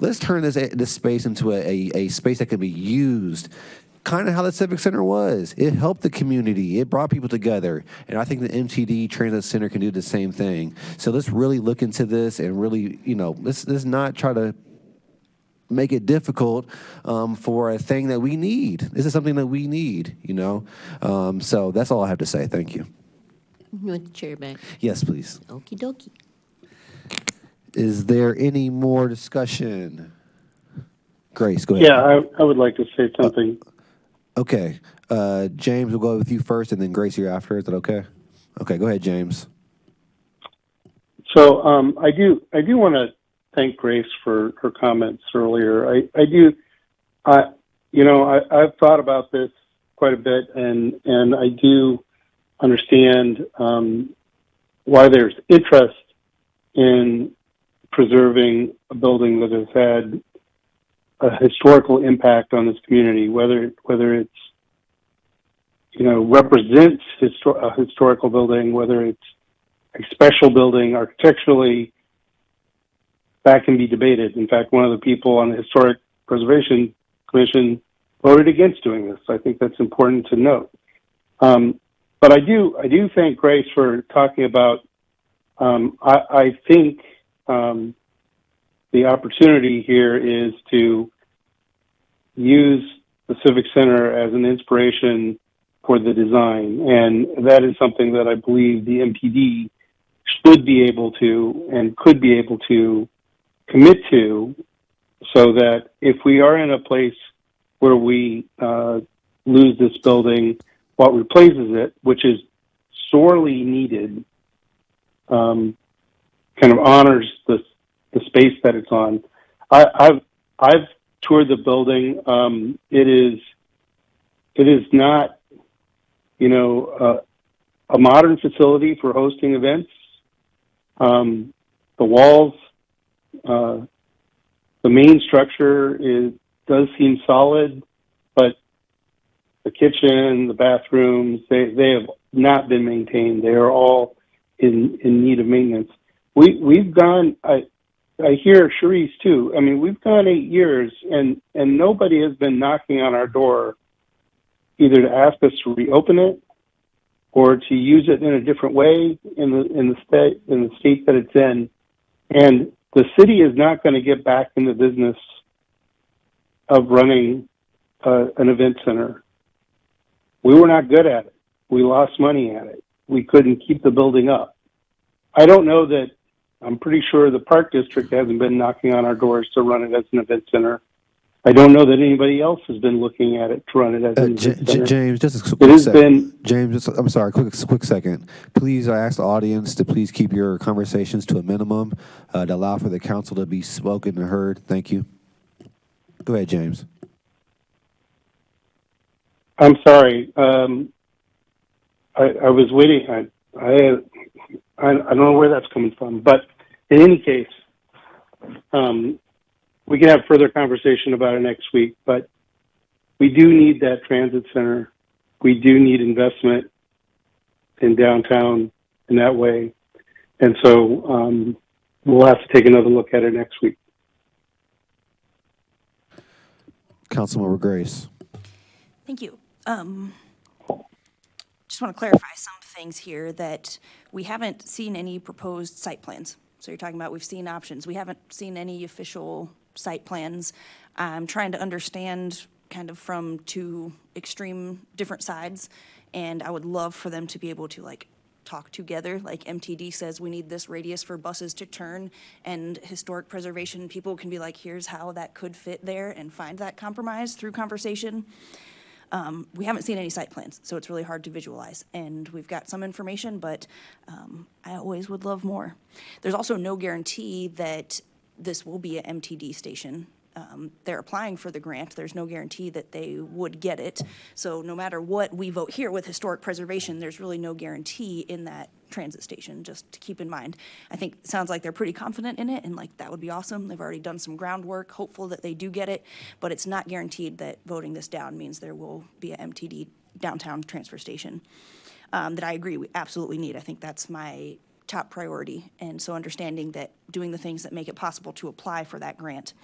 Let's turn this space into a space that can be used. Kind of how the Civic Center was. It helped the community. It brought people together. And I think the MTD Transit Center can do the same thing. So let's really look into this and really, let's not try to make it difficult for a thing that we need. This is something that we need, So that's all I have to say. Thank you. You want the chair back? Yes, please. Okie dokie. Is there any more discussion? Grace, go ahead. Yeah, I would like to say something. Okay. James, we'll go with you first, and then Grace, you're after. Is that okay? Okay, go ahead, James. So I do want to thank Grace for her comments earlier. I've thought about this quite a bit, and I do understand why there's interest in preserving a building that has had a historical impact on this community, whether it's represents a historical building, whether it's a special building architecturally, that can be debated. In fact, one of the people on the Historic Preservation Commission voted against doing this. I think that's important to note. But I do thank Grace for talking about. I think the opportunity here is to use the Civic Center as an inspiration for the design. And that is something that I believe the MPD should be able to and could be able to commit to, so that if we are in a place where we lose this building, what replaces it, which is sorely needed, kind of honors the space that it's on. I've toured the building. It is not, a modern facility for hosting events. The walls, the main structure does seem solid, but the kitchen, the bathrooms, they have not been maintained. They are all in need of maintenance. We've gone. I hear Sharice too. I mean, we've gone 8 years, and nobody has been knocking on our door, either to ask us to reopen it or to use it in a different way in the state that it's in. And the city is not going to get back in the business of running an event center. We were not good at it. We lost money at it. We couldn't keep the building up. I don't know that. I'm pretty sure the Park District hasn't been knocking on our doors to run it as an event center. I don't know that anybody else has been looking at it to run it as an event center. James, just a quick second. James, I'm sorry, quick second. Please, I ask the audience to please keep your conversations to a minimum to allow for the council to be spoken and heard. Thank you. Go ahead, James. I'm sorry. I was waiting. I don't know where that's coming from, but in any case, we can have further conversation about it next week, but we do need that transit center. We do need investment in downtown in that way. And so we'll have to take another look at it next week. Councilmember Grace. Thank you. Just want to clarify some things here that we haven't seen any proposed site plans. So you're talking about we've seen options. We haven't seen any official site plans. I'm trying to understand kind of from two extreme different sides, and I would love for them to be able to like talk together. Like MTD says we need this radius for buses to turn, and historic preservation people can be like, here's how that could fit there, and find that compromise through conversation. We haven't seen any site plans, so it's really hard to visualize. And we've got some information, but I always would love more. There's also no guarantee that this will be an MTD station. They're applying for the grant. There's no guarantee that they would get it. So no matter what we vote here with historic preservation, there's really no guarantee in that transit station, just to keep in mind. I think it sounds like they're pretty confident in it, and like that would be awesome. They've already done some groundwork, hopeful that they do get it, but it's not guaranteed that voting this down means there will be an MTD downtown transfer station that I agree we absolutely need. I think that's my top priority, and so understanding that doing the things that make it possible to apply for that grant.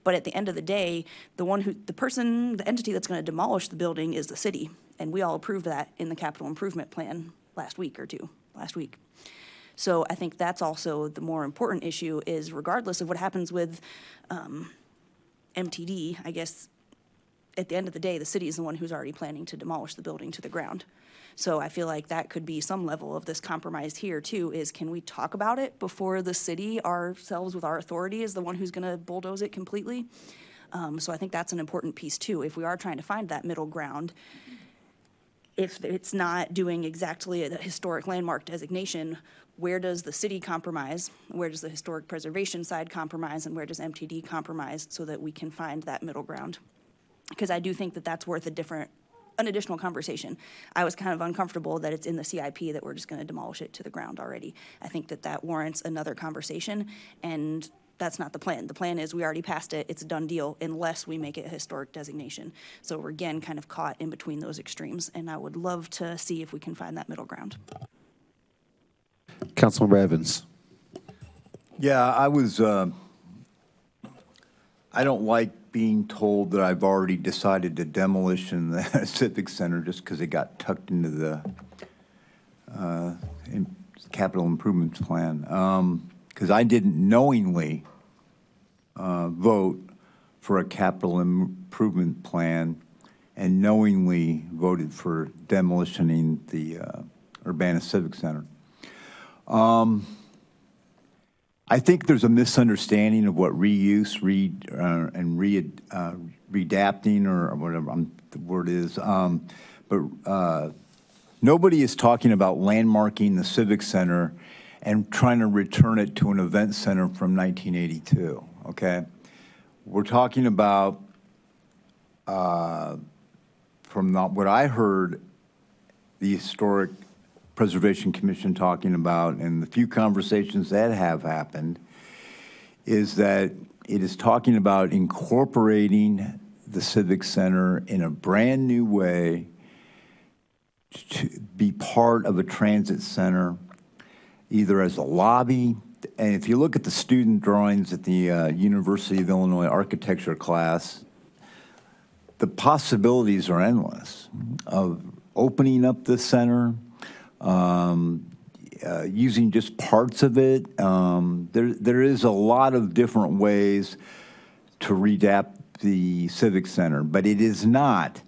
But at the end of the day, the entity that's going to demolish the building is the city, and we all approved that in the capital improvement plan last week. So I think that's also the more important issue, is regardless of what happens with MTD, I guess at the end of the day, the city is the one who's already planning to demolish the building to the ground. So I feel like that could be some level of this compromise here too, is can we talk about it before the city ourselves with our authority is the one who's going to bulldoze it completely? So I think that's an important piece too. If we are trying to find that middle ground, if it's not doing exactly a historic landmark designation, where does the city compromise? Where does the historic preservation side compromise? And where does MTD compromise, so that we can find that middle ground? Because I do think that that's worth an additional conversation. I was kind of uncomfortable that it's in the CIP that we're just going to demolish it to the ground already. I think that that warrants another conversation, and that's not the plan. The plan is we already passed it. It's a done deal unless we make it a historic designation. So we're again kind of caught in between those extremes, and I would love to see if we can find that middle ground. Councilmember Evans. Yeah, I don't like being told that I've already decided to demolition the Civic Center just because it got tucked into the capital improvements plan. Because I didn't knowingly vote for a capital improvement plan and knowingly voted for demolitioning the Urbana Civic Center. I think there's a misunderstanding of what reuse, redapting, or whatever the word is. But nobody is talking about landmarking the Civic Center and trying to return it to an event center from 1982, okay? We're talking about, from what I heard, the Historic Preservation Commission talking about, and the few conversations that have happened, is that it is talking about incorporating the Civic Center in a brand new way to be part of a transit center, either as a lobby. And if you look at the student drawings at the University of Illinois architecture class, the possibilities are endless of opening up the center, using just parts of it. There is a lot of different ways to redapt the Civic Center, but it is not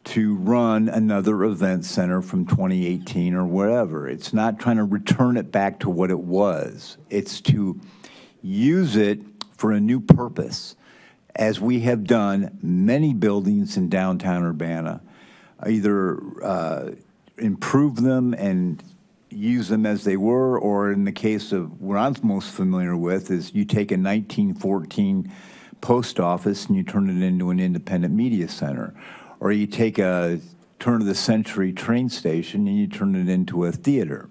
to run another event center from 2018 or wherever. It's not trying to return it back to what it was. It's to use it for a new purpose, as we have done many buildings in downtown Urbana, either improve them and use them as they were, or in the case of what I'm most familiar with is you take a 1914 post office and you turn it into an independent media center, or you take a turn-of-the-century train station and you turn it into a theater.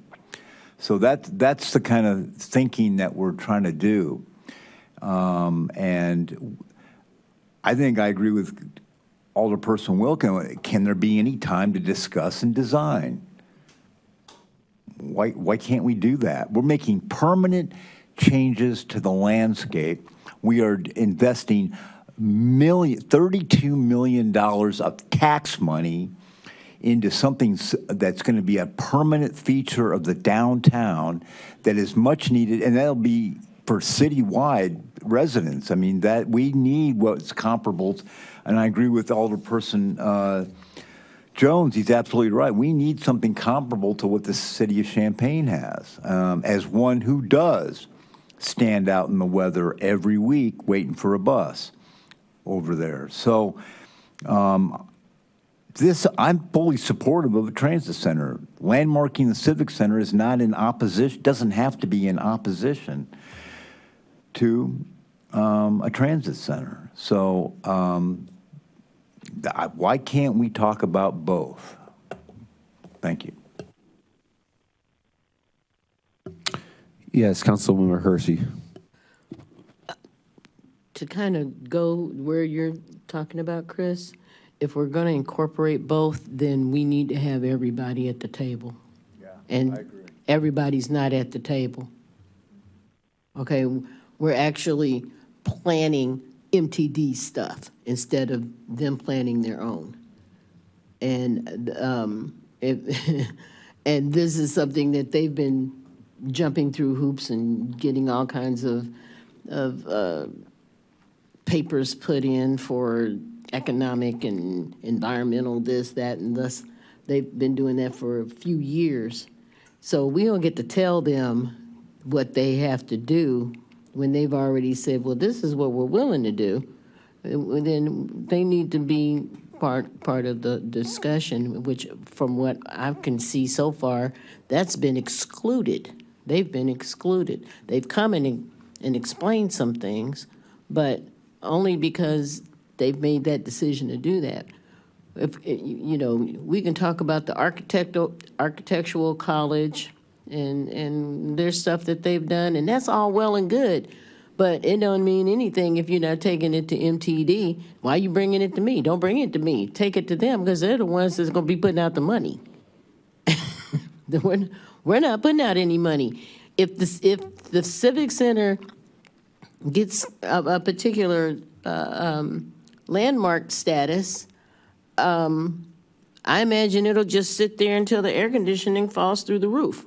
So that's the kind of thinking that we're trying to do. And I think I agree with Alderperson Wilkin. Can there be any time to discuss and design? Why can't we do that? We're making permanent changes to the landscape. We are investing $32 million of tax money into something that's going to be a permanent feature of the downtown that is much needed, and that'll be for citywide residents. I mean, that we need what's comparable, and I agree with Alderperson Jones. He's absolutely right. We need something comparable to what the city of Champaign has, as one who does stand out in the weather every week waiting for a bus over there. So I'm fully supportive of a transit center. Landmarking the Civic Center is not in opposition, doesn't have to be in opposition to a transit center. So why can't we talk about both? Thank you. Yes, Councilwoman Hersey. To kind of go where you're talking about, Chris, if we're going to incorporate both, then we need to have everybody at the table. Yeah, and I agree. Everybody's not at the table. Okay, we're actually planning MTD stuff instead of them planning their own. And and this is something that they've been jumping through hoops and getting all kinds of papers put in for economic and environmental this, that, and this. They've been doing that for a few years. So we don't get to tell them what they have to do when they've already said, well, this is what we're willing to do. Then they need to be part of the discussion, which from what I can see so far, that's been excluded. They've been excluded. They've come in and explained some things, but only because they've made that decision to do that. If you know, we can talk about the architectural college and there's stuff that they've done, and that's all well and good, but it don't mean anything if you're not taking it to MTD. Why are you bringing it to me? Don't bring it to me. Take it to them, because they're the ones that's going to be putting out the money. We're not putting out any money. If the Civic Center gets a particular landmark status, I imagine it'll just sit there until the air conditioning falls through the roof.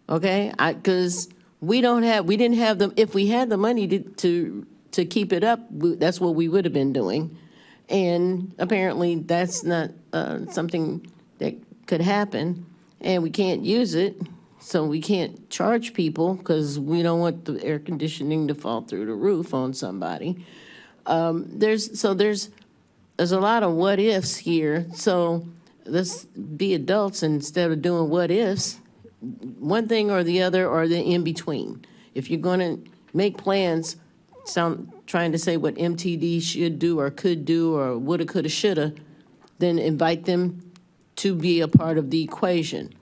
Okay, because we didn't have them. If we had the money to keep it up, that's what we would have been doing, and apparently that's not something that could happen, and we can't use it, so we can't charge people because we don't want the air conditioning to fall through the roof on somebody. There's a lot of what ifs here, so let's be adults instead of doing what ifs. One thing or the other, or the in between. If you're going to make plans, trying to say what MTD should do or could do or woulda, coulda, shoulda, then invite them to be a part of the equation.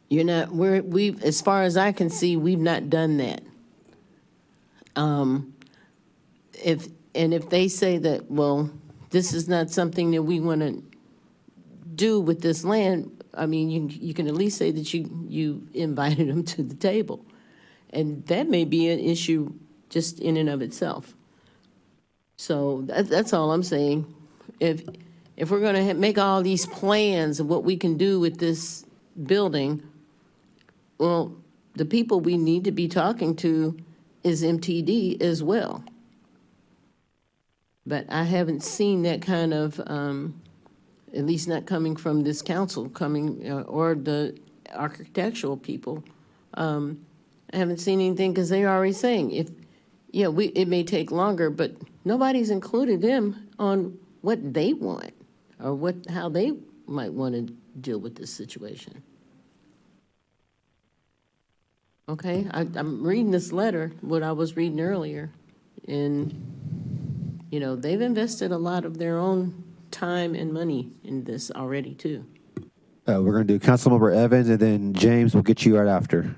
You're not. As far as I can see, we've not done that. If they say that, well, this is not something that we want to do with this land, I mean, you can at least say that you invited them to the table. And that may be an issue just in and of itself. So that's all I'm saying. If we're going to make all these plans of what we can do with this building, well, the people we need to be talking to is MTD as well. But I haven't seen that kind of, at least not coming from this council, or the architectural people. I haven't seen anything because they're already saying, it may take longer, but nobody's included them on what they want or how they might want to deal with this situation. Okay, I'm reading this letter, what I was reading earlier, and, they've invested a lot of their own time and money in this already, too. We're going to do Councilmember Evans, and then James will get you right after.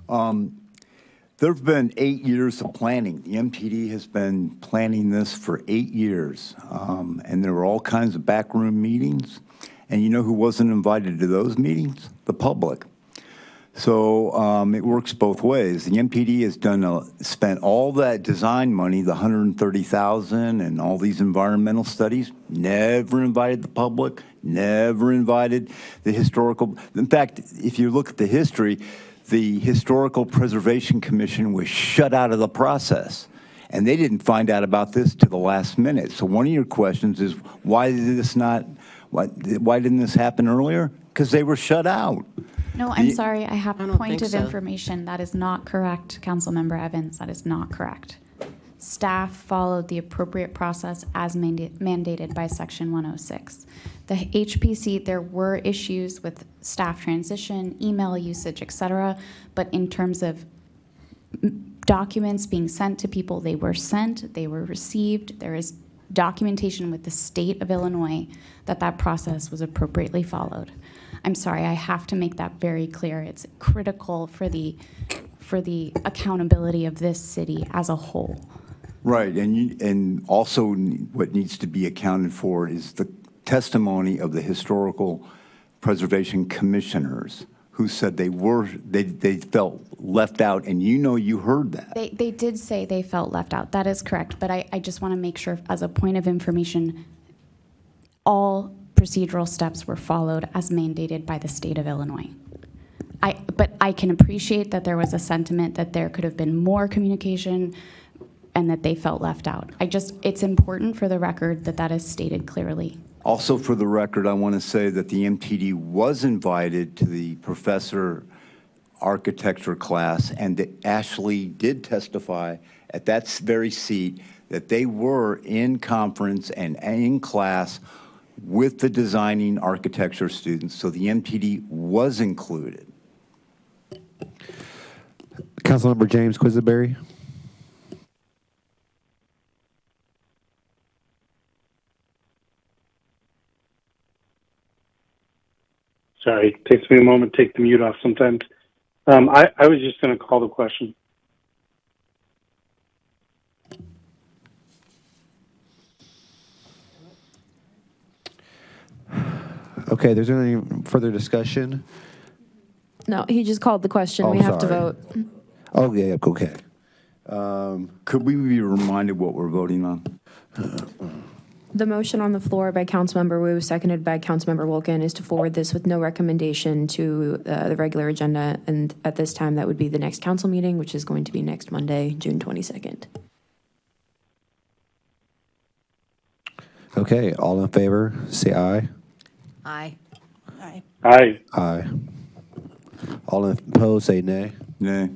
There have been 8 years of planning. The MTD has been planning this for 8 years, and there were all kinds of backroom meetings. And you know who wasn't invited to those meetings? The public. So it works both ways. The MPD has spent all that design money, the $130,000 and all these environmental studies, never invited the public, never invited the historical. In fact, if you look at the history, the Historical Preservation Commission was shut out of the process. And they didn't find out about this to the last minute. So one of your questions is, why didn't this happen earlier? Because they were shut out. No, I'm sorry. I have a point think of so. information. That is not correct, Councilmember Evans. That is not correct. Staff followed the appropriate process as mandated by Section 106. The HPC, there were issues with staff transition, email usage, etc. But in terms of documents being sent to people, they were sent, they were received. There is documentation with the state of Illinois that that process was appropriately followed. I'm sorry, I have to make that very clear. It's critical for the accountability of this city as a whole. Right, and also what needs to be accounted for is the testimony of the Historical Preservation Commissioners who said they felt left out, and you heard that. They did say they felt left out. That is correct, but I just want to make sure, as a point of information, all procedural steps were followed as mandated by the state of Illinois. But I can appreciate that there was a sentiment that there could have been more communication and that they felt left out. It's important for the record that that is stated clearly. Also for the record, I want to say that the MTD was invited to the professor architecture class, and that Ashley did testify at that very seat that they were in conference and in class with the designing architecture students, so the MTD was included. Councilmember James Quisenberry. Sorry, it takes me a moment to take the mute off sometimes. I was just going to call the question. Okay, there's any further discussion? No, he just called the question. We have to vote. Oh, yeah, okay. Could we be reminded what we're voting on? The motion on the floor by Councilmember Wu, seconded by Councilmember Wilkin, is to forward this with no recommendation to the regular agenda. And at this time, that would be the next council meeting, which is going to be next Monday, June 22nd. Okay, all in favor, say aye. Aye. Aye. Aye. Aye. All opposed, say nay. Nay.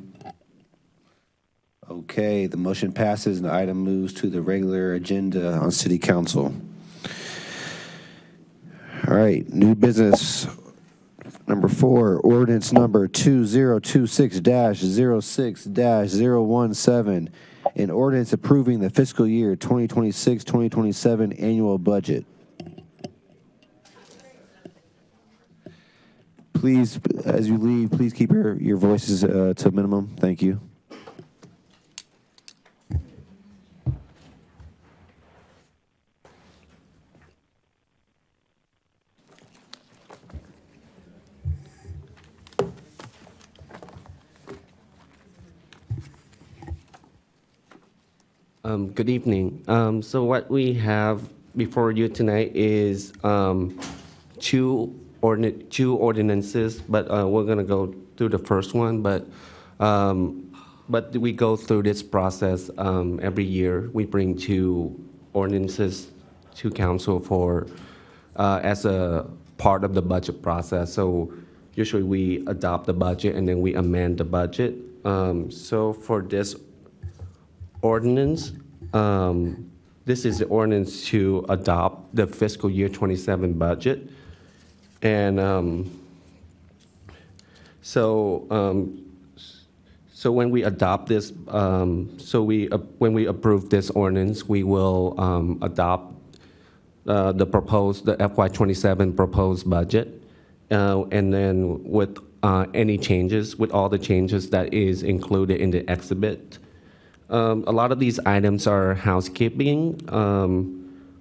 Okay, the motion passes and the item moves to the regular agenda on City Council. All right, new business. Number 4, ordinance number 2026-06-017, an ordinance approving the fiscal year 2026-2027 annual budget. Please, as you leave, please keep your voices to a minimum. Thank you. Good evening. So what we have before you tonight is two ordinances, but we're going to go through the first one. But we go through this process every year. We bring 2 ordinances to council for as a part of the budget process. So usually we adopt the budget and then we amend the budget. So for this ordinance, this is the ordinance to adopt the fiscal year 27 budget. And so when we adopt this, when we approve this ordinance, we will adopt the FY27 proposed budget, and then with any changes, with all the changes that is included in the exhibit. A lot of these items are housekeeping,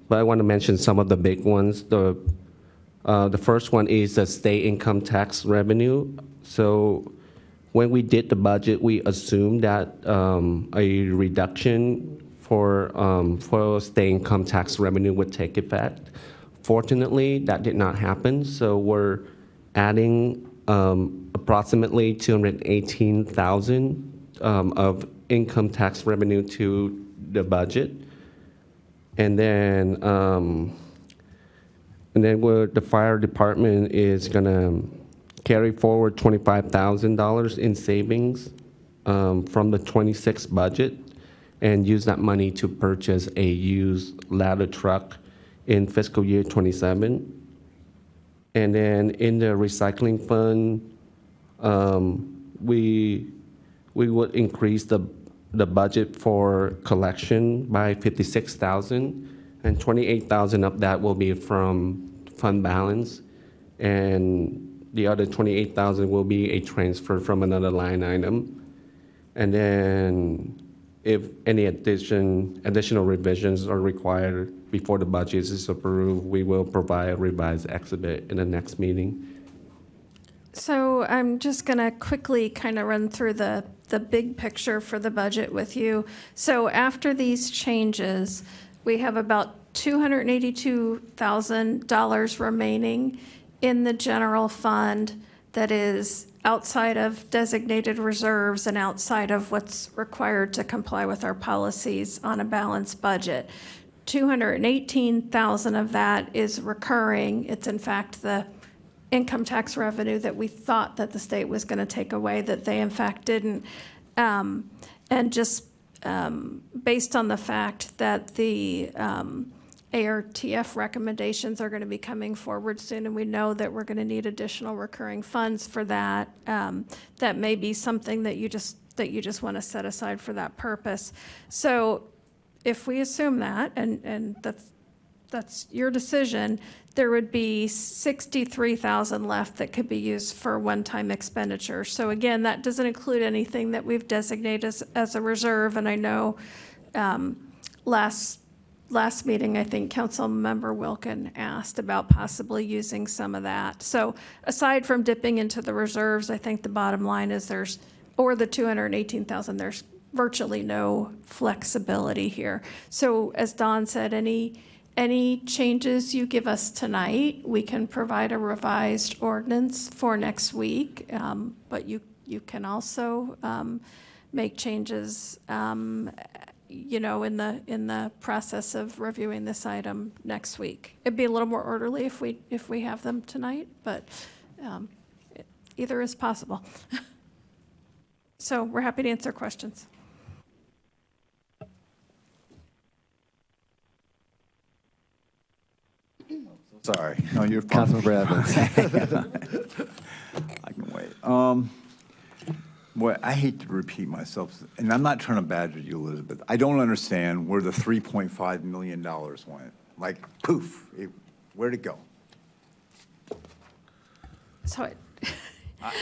but I want to mention some of the big ones. The first one is the state income tax revenue. So when we did the budget, we assumed that a reduction for state income tax revenue would take effect. Fortunately, that did not happen, so we're adding approximately $218,000 of income tax revenue to the budget. And then the fire department is gonna carry forward $25,000 in savings from the 26 budget and use that money to purchase a used ladder truck in fiscal year 27. And then in the recycling fund, we would increase the budget for collection by $56,000, and $28,000 of that will be from fund balance, and the other $28,000 will be a transfer from another line item. And then if any additional revisions are required before the budget is approved, we will provide a revised exhibit in the next meeting. So I'm just going to quickly kind of run through the big picture for the budget with you. So after these changes, we have about $282,000 remaining in the general fund that is outside of designated reserves and outside of what's required to comply with our policies on a balanced budget. $218,000 of that is recurring. It's in fact the income tax revenue that we thought that the state was going to take away that they in fact didn't. And just based on the fact that the ARTF recommendations are going to be coming forward soon, and we know that we're going to need additional recurring funds for that. That may be something that you just want to set aside for that purpose. So if we assume that, and that's your decision, there would be $63,000 left that could be used for one-time expenditure. So again, that doesn't include anything that we've designated as a reserve. And I know last meeting, I think Councilmember Wilkin asked about possibly using some of that. So aside from dipping into the reserves, I think the bottom line is or the $218,000, there's virtually no flexibility here. So as Don said, any changes you give us tonight, we can provide a revised ordinance for next week, but you can also make changes in the process of reviewing this item next week. It'd be a little more orderly if we have them tonight, but either is possible. So we're happy to answer questions. Sorry. No, you're fine. Councilmember Evans. I can wait. Boy, I hate to repeat myself, and I'm not trying to badger you, Elizabeth. I don't understand where the $3.5 million went. Like, poof, where'd it go? So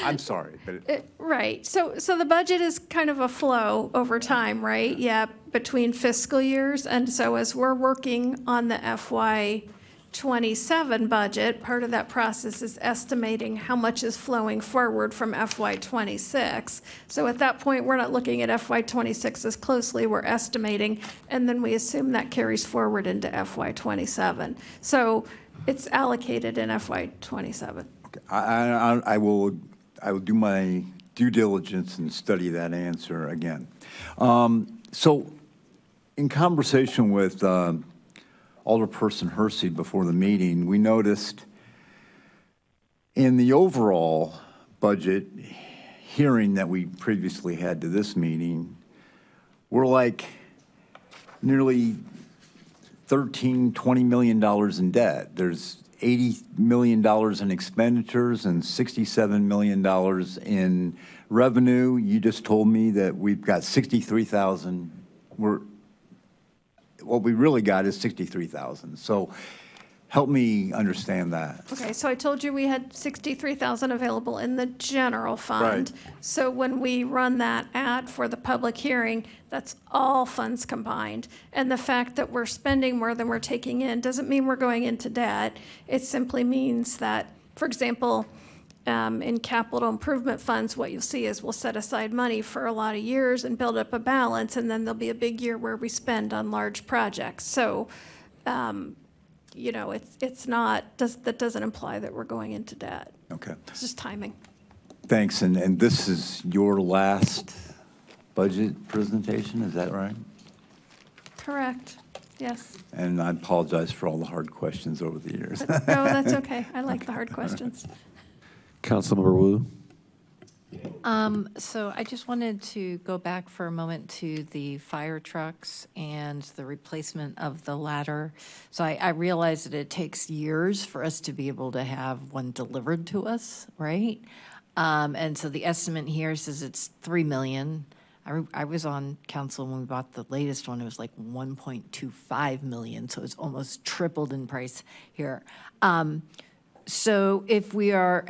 I'm sorry, but right. So the budget is kind of a flow over time, right? Yeah, between fiscal years. And so as we're working on the FY27 budget, part of that process is estimating how much is flowing forward from FY26. So at that point, we're not looking at FY26 as closely, we're estimating, and then we assume that carries forward into FY27. So it's allocated in FY27. okay. I will do my due diligence and study that answer again. So in conversation with Alderperson Hersey before the meeting, we noticed in the overall budget hearing that we previously had to this meeting, we're like nearly $20 million in debt. There's $80 million in expenditures and $67 million in revenue. You just told me that we've got 63,000. What we really got is 63,000. So Help me understand that. Okay, so I told you we had 63,000 available in the general fund. Right. So when we run that ad for the public hearing, that's all funds combined. And the fact that we're spending more than we're taking in doesn't mean we're going into debt. It simply means that, for example, in capital improvement funds, what you'll see is we'll set aside money for a lot of years and build up a balance, and then there'll be a big year where we spend on large projects. So, you know, it's not, that doesn't imply that we're going into debt. Okay. It's just timing. Thanks. And this is your last budget presentation, is that right? Correct, yes. And I apologize for all the hard questions over the years. No, that's okay. I like the hard questions. Councilmember Wu. So I just wanted to go back for a moment to the fire trucks and the replacement of the ladder. So I realize that it takes years for us to be able to have one delivered to us, right? And so the estimate here says it's $3 million. I was on council when we bought the latest one. It was like $1.25 million, so it's almost tripled in price here. So if we are,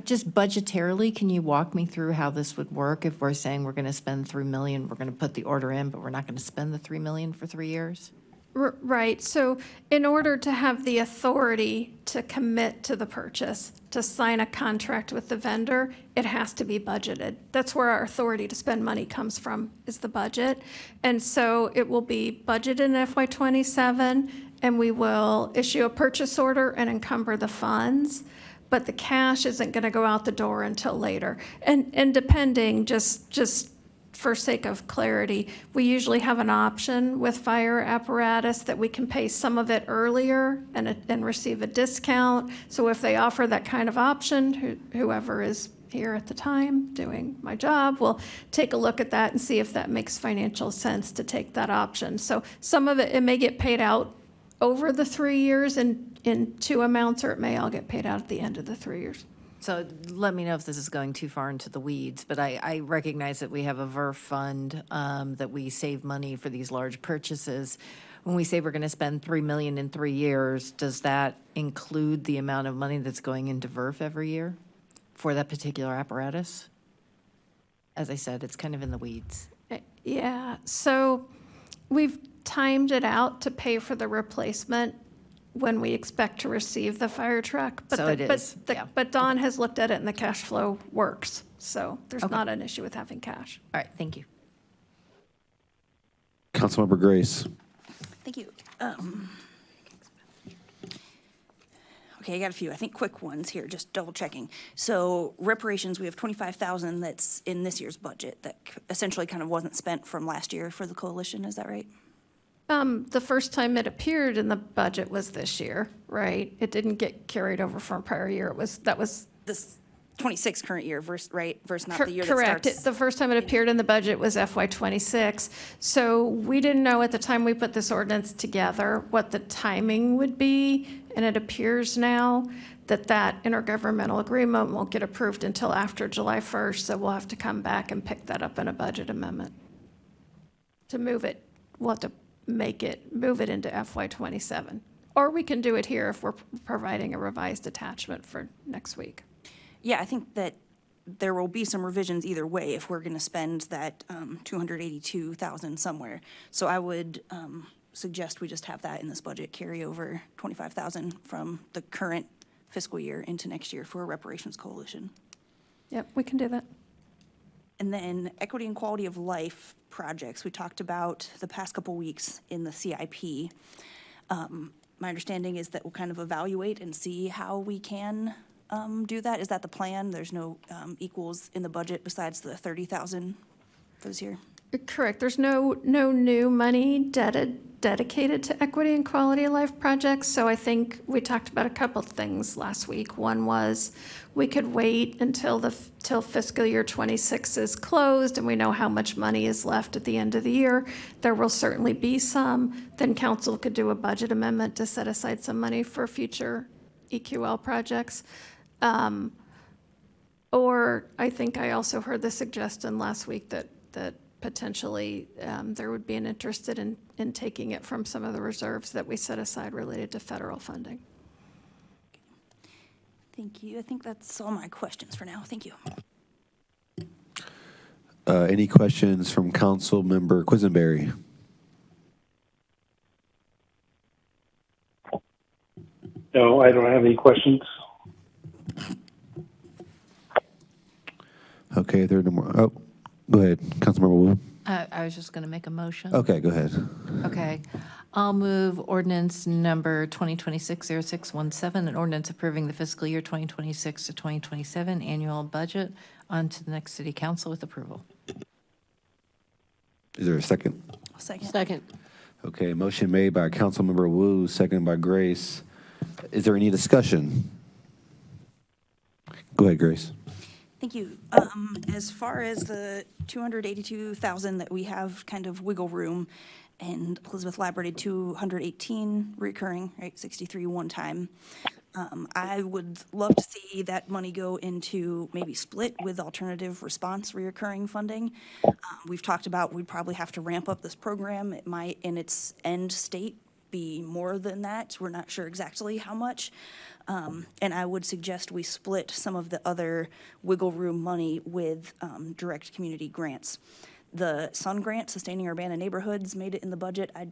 just budgetarily, can you walk me through how this would work if we're saying we're going to spend $3 million, we're going to put the order in, but we're not going to spend the $3 million for 3 years? Right. So in order to have the authority to commit to the purchase, to sign a contract with the vendor, it has to be budgeted. That's where our authority to spend money comes from, is the budget. And so it will be budgeted in FY27, and we will issue a purchase order and encumber the funds. But the cash isn't going to go out the door until later. And depending, just for sake of clarity, we usually have an option with fire apparatus that we can pay some of it earlier and receive a discount. So if they offer that kind of option, whoever is here at the time doing my job will take a look at that and see if that makes financial sense to take that option. So some of it may get paid out over the 3 years in 2 amounts, or it may all get paid out at the end of the 3 years. So let me know if this is going too far into the weeds, but I recognize that we have a VERF fund that we save money for these large purchases. When we say we're going to spend $3 million in 3 years, does that include the amount of money that's going into VERF every year for that particular apparatus? As I said, it's kind of in the weeds. Yeah, so we've timed it out to pay for the replacement when we expect to receive the fire truck. But So it is, yeah. But Dawn has looked at it and the cash flow works. So there's Okay. not an issue with having cash. All right, thank you. Councilmember Grace. Thank you. Okay, I got a few, I think quick ones here, just double checking. So reparations, we have 25,000 that's in this year's budget that essentially kind of wasn't spent from last year for the coalition, is that right? The first time it appeared in the budget was this year, right? It didn't get carried over from prior year. That was This 26 current year versus, right, versus not the year that correct. starts. The first time it appeared in the budget was FY26. So we didn't know at the time we put this ordinance together what the timing would be. And it appears now that that intergovernmental agreement won't get approved until after July 1st. So we'll have to come back and pick that up in a budget amendment to move it. We'll have to move it into FY27. Or we can do it here if we're providing a revised attachment for next week. Yeah, I think that there will be some revisions either way if we're going to spend that 282,000 somewhere. So I would suggest we just have that in this budget, carry over 25,000 from the current fiscal year into next year for a reparations coalition. Yep, we can do that. And then equity and quality of life projects, we talked about the past couple weeks in the CIP. My understanding is that we'll kind of evaluate and see how we can do that. Is that the plan? There's no equals in the budget besides the 30,000 for this year? Correct. There's no new money dedicated to equity and quality of life projects. So I think we talked about a couple of things last week. One was we could wait until fiscal year 26 is closed and we know how much money is left at the end of the year. There will certainly be some. Then council could do a budget amendment to set aside some money for future EQL projects. Or I think I also heard the suggestion last week that potentially there would be an interest in taking it from some of the reserves that we set aside related to federal funding. Thank you. I think that's all my questions for now. Thank you. Any questions from Council Member Quisenberry? No, I don't have any questions. Okay, there are no more. Oh, go ahead, Councilmember Wu. I was just going to make a motion. Okay, go ahead. Okay. I'll move ordinance number 2026-0617, an ordinance approving the fiscal year 2026 to 2027 annual budget onto the next city council with approval. Is there a second? Second. Second. Okay, motion made by Councilmember Wu, seconded by Grace. Is there any discussion? Go ahead, Grace. Thank you. As far as the 282,000 that we have kind of wiggle room, and Elizabeth elaborated 218 recurring, right, 63 one time. I would love to see that money go into maybe split with alternative response reoccurring funding. We've talked about we'd probably have to ramp up this program. It might, in its end state, be more than that. We're not sure exactly how much. And I would suggest we split some of the other wiggle room money with direct community grants. The SUN grant, Sustaining Urbana Neighborhoods, made it in the budget. I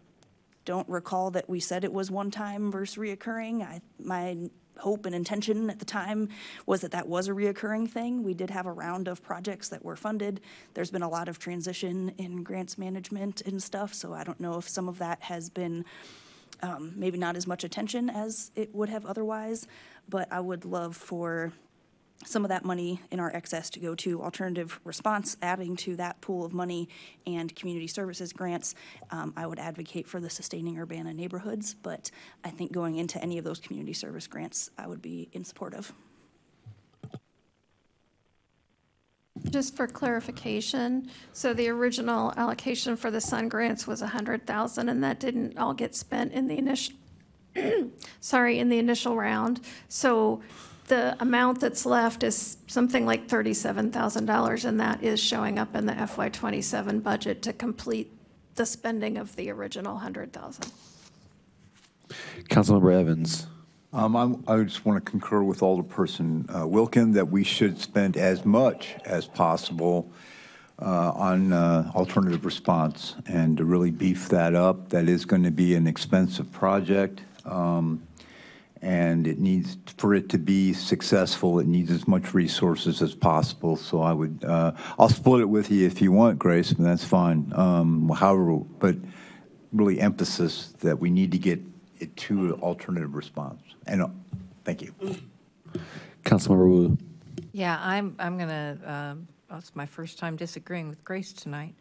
don't recall that we said it was one time versus reoccurring. My hope and intention at the time was that that was a reoccurring thing. We did have a round of projects that were funded. There's been a lot of transition in grants management and stuff, so I don't know if some of that has been maybe not as much attention as it would have otherwise, but I would love for some of that money in our excess to go to alternative response, adding to that pool of money, and community services grants. I would advocate for the Sustaining Urbana Neighborhoods, but I think going into any of those community service grants, I would be in support of. Just for clarification, so the original allocation for the SUN grants was 100,000, and that didn't all get spent in the initial, in the initial round. So the amount that's left is something like $37,000, and that is showing up in the FY27 budget to complete the spending of the original 100,000. Councilmember Evans. I just want to concur with Alderperson Wilkin that we should spend as much as possible on alternative response and to really beef that up. That is going to be an expensive project. And it needs, for it to be successful, it needs as much resources as possible. So I would, I'll split it with you if you want, Grace, but that's fine. However, but really emphasis that we need to get it to alternative response. And thank you. Councilmember Wu. Yeah, I'm gonna, it's my first time disagreeing with Grace tonight.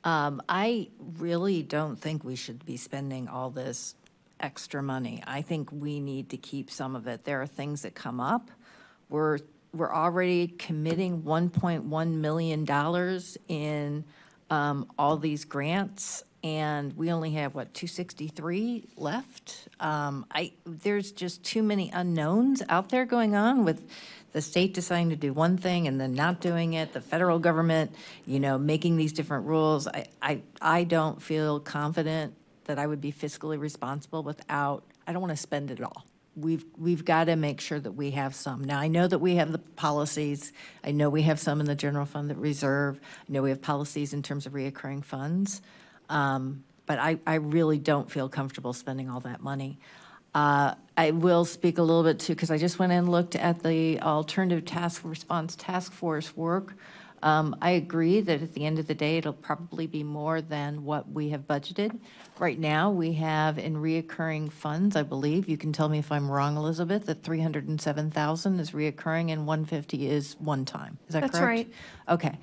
I really don't think we should be spending all this extra money. I think we need to keep some of it. There are things that come up. We're already committing $1.1 million in all these grants, and we only have, what, 263 left? There's just too many unknowns out there going on with the state deciding to do one thing and then not doing it, the federal government, you know, making these different rules. I don't feel confident that I would be fiscally responsible without, I don't want to spend it all. We've got to make sure that we have some. Now, I know that we have the policies. I know we have some in the general fund that reserve. I know we have policies in terms of reoccurring funds. But I really don't feel comfortable spending all that money. I will speak a little bit too, because I just went and looked at the Alternative Task Response Task Force work. I agree that at the end of the day, it'll probably be more than what we have budgeted. Right now, we have in reoccurring funds, I believe, you can tell me if I'm wrong, Elizabeth, that 307,000 is reoccurring and 150 is one time. Is that correct? That's right. Okay.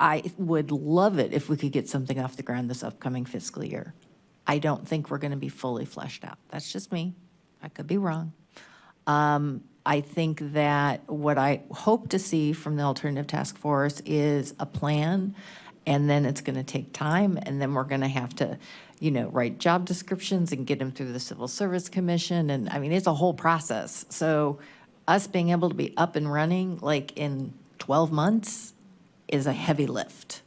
I would love it if we could get something off the ground this upcoming fiscal year. I don't think we're going to be fully fleshed out. That's just me. I could be wrong. I think that what I hope to see from the Alternative Task Force is a plan, and then it's going to take time, and then we're going to have to, you know, write job descriptions and get them through the Civil Service Commission, and I mean, it's a whole process. So us being able to be up and running like in 12 months is a heavy lift.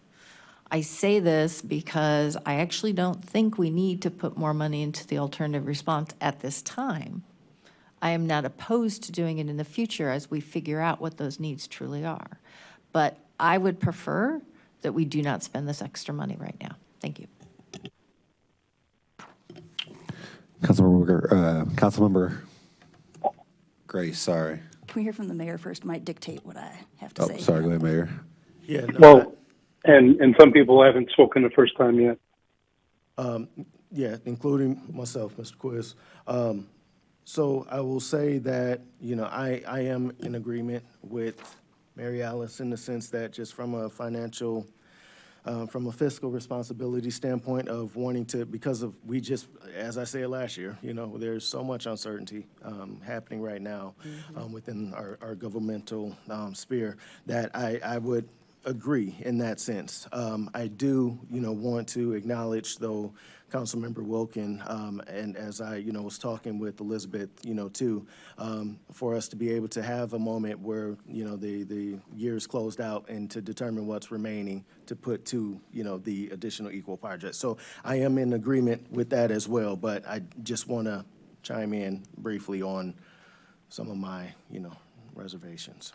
I say this because I actually don't think we need to put more money into the alternative response at this time. I am not opposed to doing it in the future as we figure out what those needs truly are. But I would prefer that we do not spend this extra money right now. Thank you. Councilmember Grace, sorry. Can we hear from the mayor first? Might dictate what I have to say. Oh, sorry, go ahead, Mayor. Yeah. No, Well, and some people haven't spoken the first time yet. Yeah, including myself, Mr. Quiz. So I will say that, you know, I am in agreement with Mary Alice in the sense that just from a financial, from a fiscal responsibility standpoint of wanting to, because of, we just, as I said last year, you know, there's so much uncertainty happening right now within our governmental sphere that I would agree in that sense. I do, you know, want to acknowledge, though, Councilmember Wilkin, and as I, you know, was talking with Elizabeth, you know, too, for us to be able to have a moment where, you know, the year's closed out and to determine what's remaining to put to, you know, the additional equal project. So I am in agreement with that as well, but I just want to chime in briefly on some of my, you know, reservations.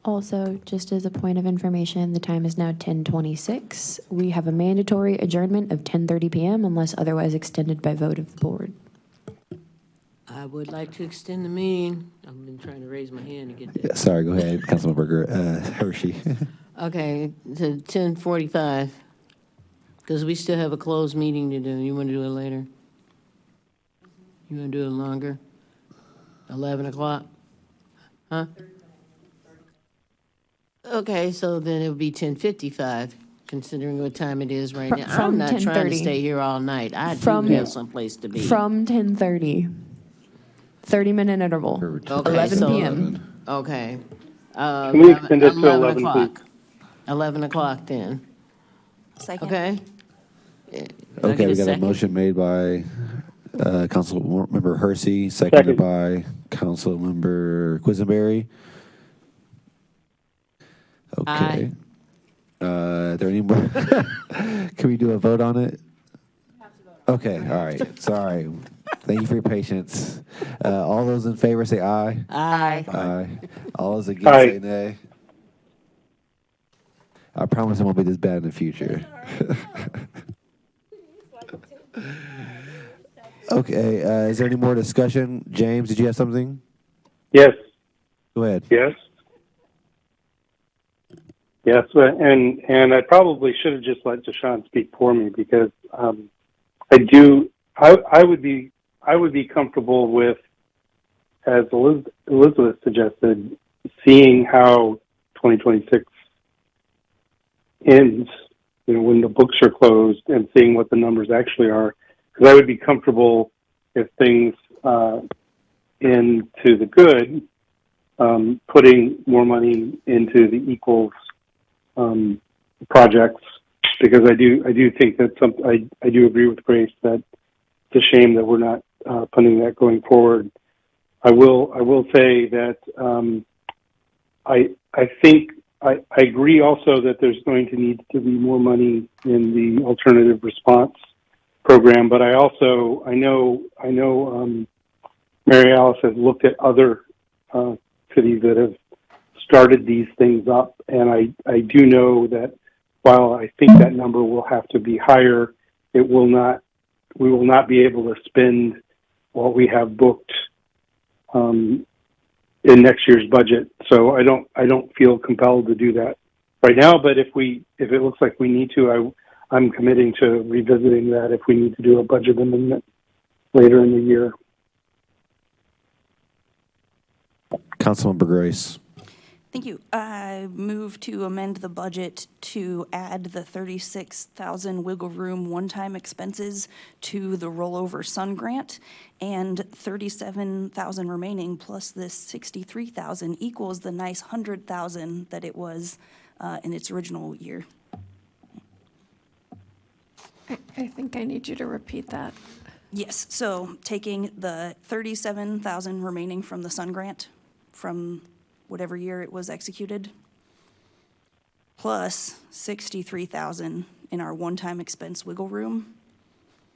Also, just as a point of information, the time is now 10:26. We have a mandatory adjournment of 10:30 p.m. unless otherwise extended by vote of the board. I would like to extend the meeting. I've been trying to raise my hand to get there. Yeah, sorry, go ahead, Councilmember Hershey. Okay, to 10:45, because we still have a closed meeting to do. You want to do it later? You want to do it longer? 11 o'clock? Huh? Okay, so then it would be 10:55, considering what time it is right now. I'm not trying to stay here all night. I do have someplace to be. From 10:30, 30-minute interval, Okay, 11 so- p.m. Okay. Can we extend it to 11, o'clock. please? 11 o'clock then. Second. Okay? Okay, we got a second? motion made by Councilmember Hersey, seconded by Councilmember Quisenberry. Okay. Are there any more? Can we do a vote on it? Okay, all right. Sorry. Thank you for your patience. All those in favor say aye. Aye. Aye. All those against say nay. I promise it won't be this bad in the future. Okay, is there any more discussion? James, did you have something? Yes. Go ahead. Yes. Yes, and I probably should have just let Deshaun speak for me because I would be comfortable with, as Elizabeth suggested, seeing how 2026 ends, you know, when the books are closed and seeing what the numbers actually are, because I would be comfortable if things into the good, putting more money into the equals projects, because I do think that I do agree with Grace that it's a shame that we're not funding that going forward. I will say that I think I agree also that there's going to need to be more money in the alternative response program, but I know Mary Alice has looked at other cities that have started these things up, and I do know that while I think that number will have to be higher, we will not be able to spend what we have booked in next year's budget. So I don't feel compelled to do that right now, but if it looks like we need to, I'm committing to revisiting that if we need to do a budget amendment later in the year. Councilmember Grace. Thank you. I move to amend the budget to add the 36,000 wiggle room one-time expenses to the rollover Sun grant, and 37,000 remaining plus this 63,000 equals the nice 100,000 that it was in its original year. I think I need you to repeat that. Yes, so taking the 37,000 remaining from the Sun grant from whatever year it was executed, plus 63,000 in our one-time expense wiggle room.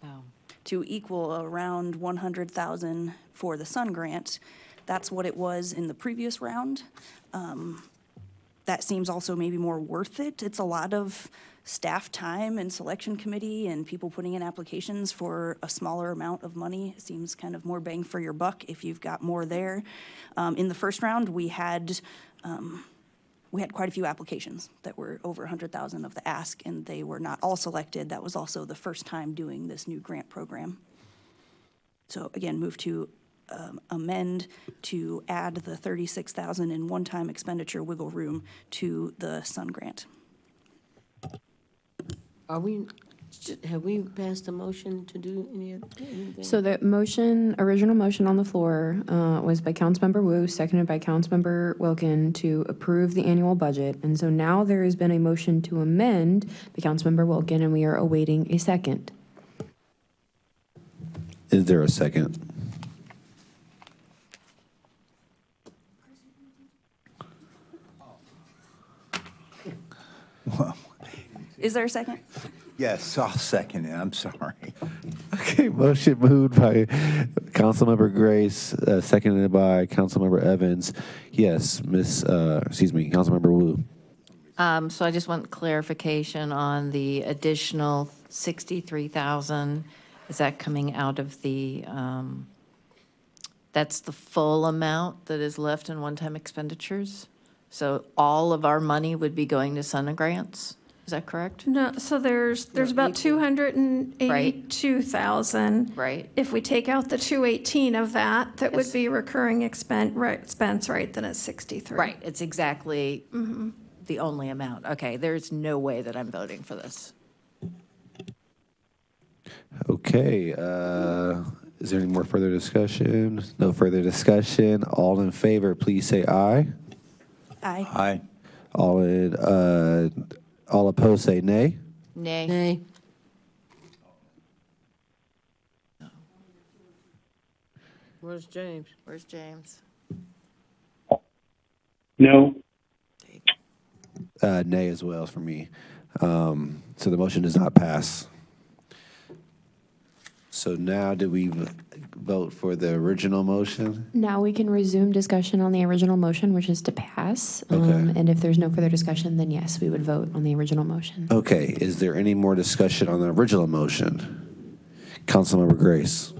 Wow. to equal around 100,000 for the Sun Grant. That's what it was in the previous round. That seems also maybe more worth it. It's a lot of staff time and selection committee and people putting in applications for a smaller amount of money. It seems kind of more bang for your buck if you've got more there. In the first round, we had quite a few applications that were over 100,000 of the ask, and they were not all selected. That was also the first time doing this new grant program. So again, move to amend to add the 36,000 in one-time expenditure wiggle room to the Sun Grant. Have we passed a motion to do anything? So the original motion on the floor was by Councilmember Wu, seconded by Councilmember Wilkin to approve the annual budget. And so now there has been a motion to amend by Councilmember Wilkin, and we are awaiting a second. Is there a second? Is there a second? Yes, I'll second it. I'm sorry. Okay, motion moved by Councilmember Grace, seconded by Councilmember Evans. Yes, Councilmember Wu. So I just want clarification on the additional 63,000. Is that coming out of the, that's the full amount that is left in one-time expenditures? So all of our money would be going to Sun Grants? Is that correct? No, so there's about 282,000. Right. If we take out the 218 of that, that would be recurring expense, right, then it's 63. Right, it's exactly the only amount. Okay, there's no way that I'm voting for this. Okay, is there any more further discussion? No further discussion. All in favor, please say aye. Aye. Aye. All opposed say nay. Nay. Nay. Where's James? Where's James? No. Nay as well for me. So the motion does not pass. So now do we vote for the original motion? Now we can resume discussion on the original motion, which is to pass. Okay. And if there's no further discussion, then yes, we would vote on the original motion. Okay, is there any more discussion on the original motion? Councilmember Grace.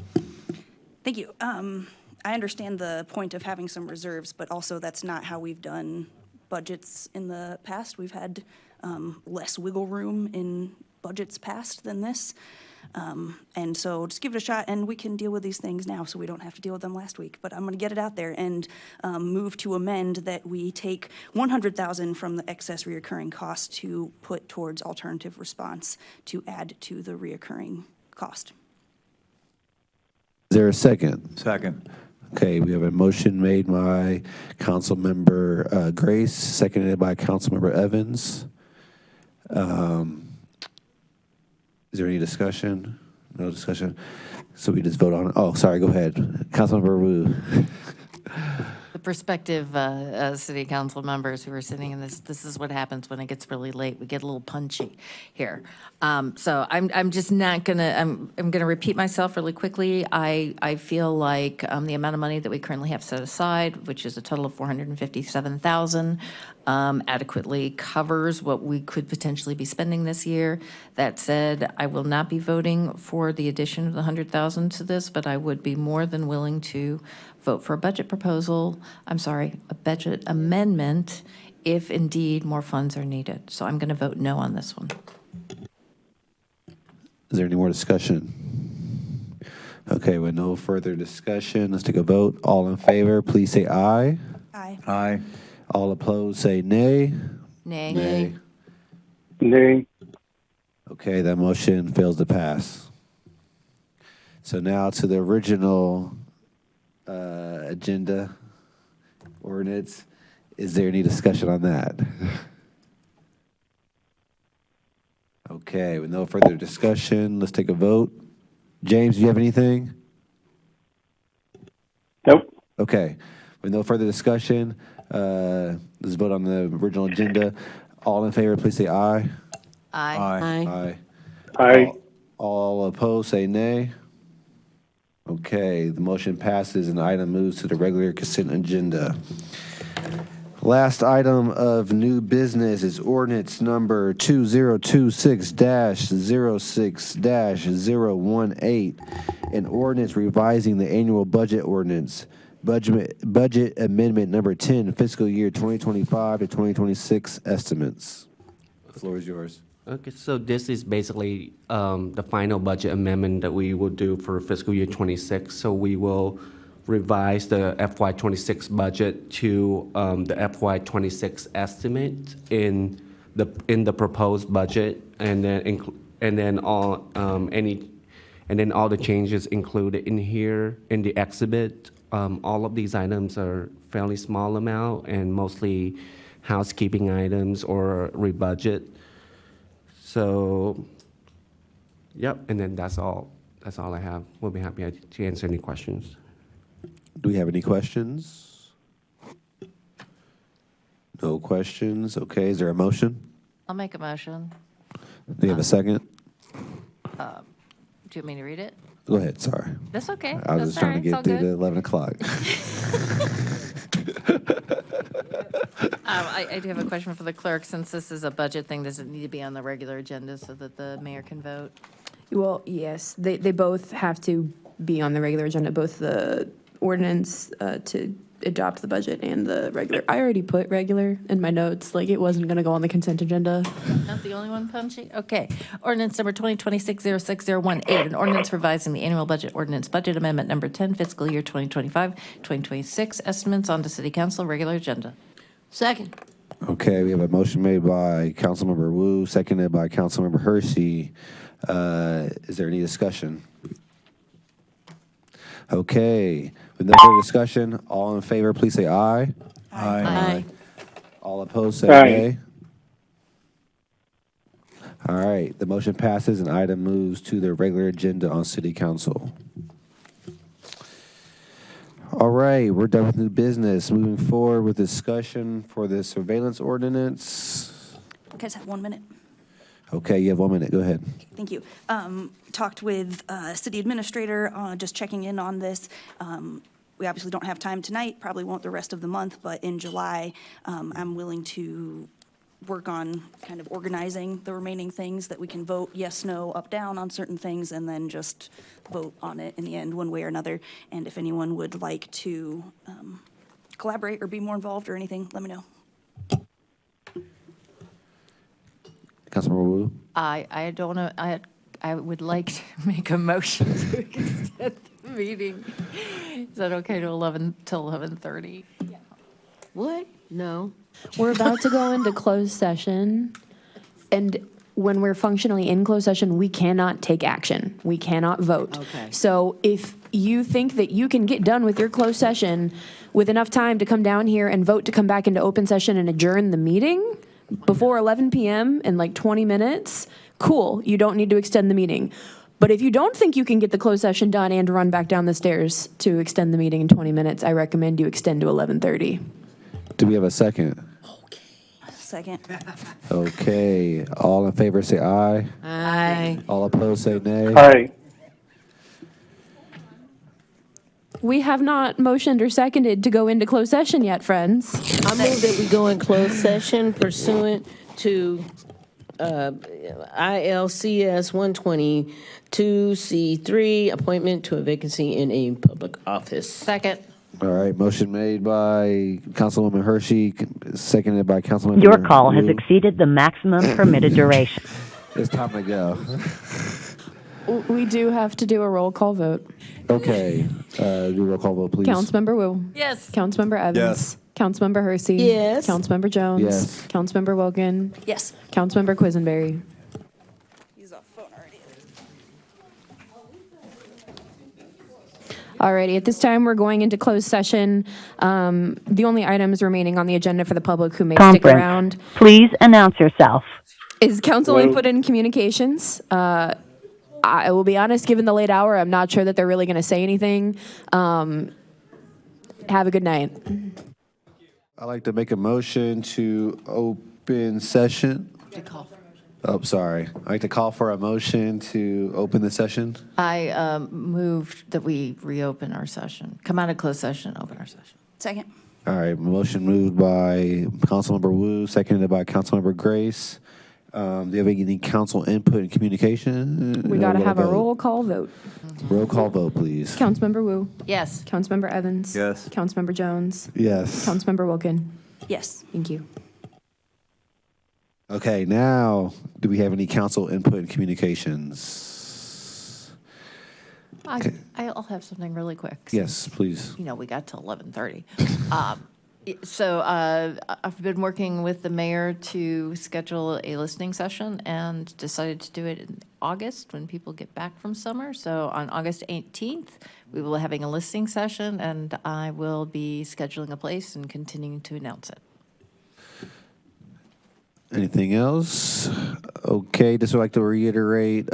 Thank you. I understand the point of having some reserves, but also that's not how we've done budgets in the past. We've had less wiggle room in budgets past than this. And so just give it a shot, and we can deal with these things now so we don't have to deal with them last week. But I'm going to get it out there and move to amend that we take 100,000 from the excess reoccurring cost to put towards alternative response to add to the reoccurring cost. Is there a second? Second. Okay, we have a motion made by Councilmember Grace, seconded by Councilmember Evans. Is there any discussion? No discussion? So we just vote on it. Oh, sorry, go ahead. Councilmember Wu. The prospective city council members who are sitting in this is what happens when it gets really late. We get a little punchy here. So I'm just not gonna, I'm gonna repeat myself really quickly. I feel like the amount of money that we currently have set aside, which is a total of 457,000, adequately covers what we could potentially be spending this year. That said, I will not be voting for the addition of the 100,000 to this, but I would be more than willing to vote for a budget proposal, a budget amendment, if indeed more funds are needed. So I'm going to vote no on this one. Is there any more discussion? Okay, with no further discussion, let's take a vote. All in favor, please say aye. Aye. Aye. All opposed, say nay. Nay. Nay. Nay. Okay, that motion fails to pass. So now to the original agenda ordinance. Is there any discussion on that? Okay, with no further discussion, let's take a vote. James, do you have anything? Nope. Okay, with no further discussion, let's vote on the original agenda. All in favor, please say aye. Aye. Aye. Aye. Aye. All opposed, say nay. Okay, the motion passes and the item moves to the regular consent agenda. Last item of new business is ordinance number 2026-06-018, an ordinance revising the annual budget ordinance, budget amendment number 10, fiscal year 2025 to 2026 estimates. The floor is yours. Okay, so this is basically the final budget amendment that we will do for fiscal year 26. So we will revise the FY26 budget to the FY26 estimate in the proposed budget, and then all the changes included in here in the exhibit. All of these items are fairly small amount and mostly housekeeping items or rebudget. So, yep, and then that's all. That's all I have. We'll be happy to answer any questions. Do we have any questions? No questions. Okay, is there a motion? I'll make a motion. Do you have a second? Do you want me to read it? Go ahead, sorry. That's okay. I was just trying to get through to 11 o'clock. I do have a question for the clerk. Since this is a budget thing, does it need to be on the regular agenda so that the mayor can vote? Well, yes, they both have to be on the regular agenda, both the ordinance to adopt the budget and the regular. I already put regular in my notes, like it wasn't going to go on the consent agenda. Not the only one punching? Okay. Ordinance number 2026-06018, an ordinance revising the annual budget ordinance, budget amendment number 10, fiscal year 2025-2026, estimates on to city council, regular agenda. Second. Okay, we have a motion made by Councilmember Wu, seconded by Councilmember Hershey. Is there any discussion? Okay, with no further discussion, all in favor, please say aye. Aye. All opposed, say Aye. nay. All right, the motion passes and item moves to the regular agenda on city council. All right, we're done with new business. Moving forward with discussion for the surveillance ordinance. I just have 1 minute. Okay, you have 1 minute. Go ahead. Thank you. Talked with city administrator, just checking in on this. We obviously don't have time tonight, probably won't the rest of the month, but in July, I'm willing to work on kind of organizing the remaining things that we can vote yes, no, up, down on certain things, and then just vote on it in the end, one way or another. And if anyone would like to collaborate or be more involved or anything, let me know. Councilmember Wu? I don't know, I would like to make a motion to extend the meeting. Is that okay to 11:30? What? No. We're about to go into closed session, and when we're functionally in closed session, we cannot take action. We cannot vote. Okay. So if you think that you can get done with your closed session with enough time to come down here and vote to come back into open session and adjourn the meeting before 11 p.m. in like 20 minutes, cool, you don't need to extend the meeting. But if you don't think you can get the closed session done and run back down the stairs to extend the meeting in 20 minutes, I recommend you extend to 11:30. Do we have a second? Second. Okay, all in favor say aye. Aye. All opposed say nay. Aye. We have not motioned or seconded to go into closed session yet, friends. I move that we go in closed session pursuant to ILCS 122C3, appointment to a vacancy in a public office. Second. All right, motion made by Councilwoman Hershey, seconded by Councilman. Your call has exceeded the maximum permitted duration. It's time to go. We do have to do a roll call vote. Okay, do a roll call vote, please. Councilmember Wu. Yes. Councilmember Evans. Yes. Councilmember Hersey. Yes. Councilmember Jones. Yes. Councilmember Wilkin. Yes. Councilmember Quisenberry. He's off phone already. Alrighty, at this time, we're going into closed session. The only items remaining on the agenda for the public who may stick Conference. around Please announce yourself. is council Hello? input and communications. I will be honest, given the late hour, I'm not sure that they're really going to say anything. Have a good night. I'd like to make a motion to open session. Oh, sorry. I'd like to call for a motion to open the session. I moved that we reopen our session, come out of closed session, and open our session. Second. All right, motion moved by Councilmember Wu, seconded by Councilmember Grace. Do you have any council input and communication? We got to have a roll call vote. Roll call vote, please. Councilmember Wu. Yes. Councilmember Evans. Yes. Councilmember Jones. Yes. Councilmember Wilkin. Yes. Thank you. Okay, now, do we have any council input and communications? I'll have something really quick. Yes, please. You know, we got to 11:30. So I've been working with the mayor to schedule a listening session and decided to do it in August when people get back from summer. So on August 18th, we will be having a listening session, and I will be scheduling a place and continuing to announce it. Anything else? Okay, just would like to reiterate,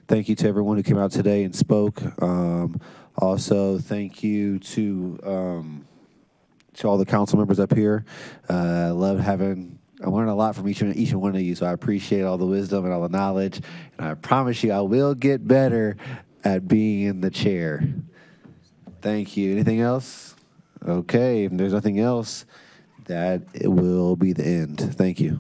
thank you to everyone who came out today and spoke. Also, thank you to all the council members up here. I learned a lot from each one of you, so I appreciate all the wisdom and all the knowledge. And I promise you, I will get better at being in the chair. Thank you. Anything else? Okay, if there's nothing else, that it will be the end. Thank you.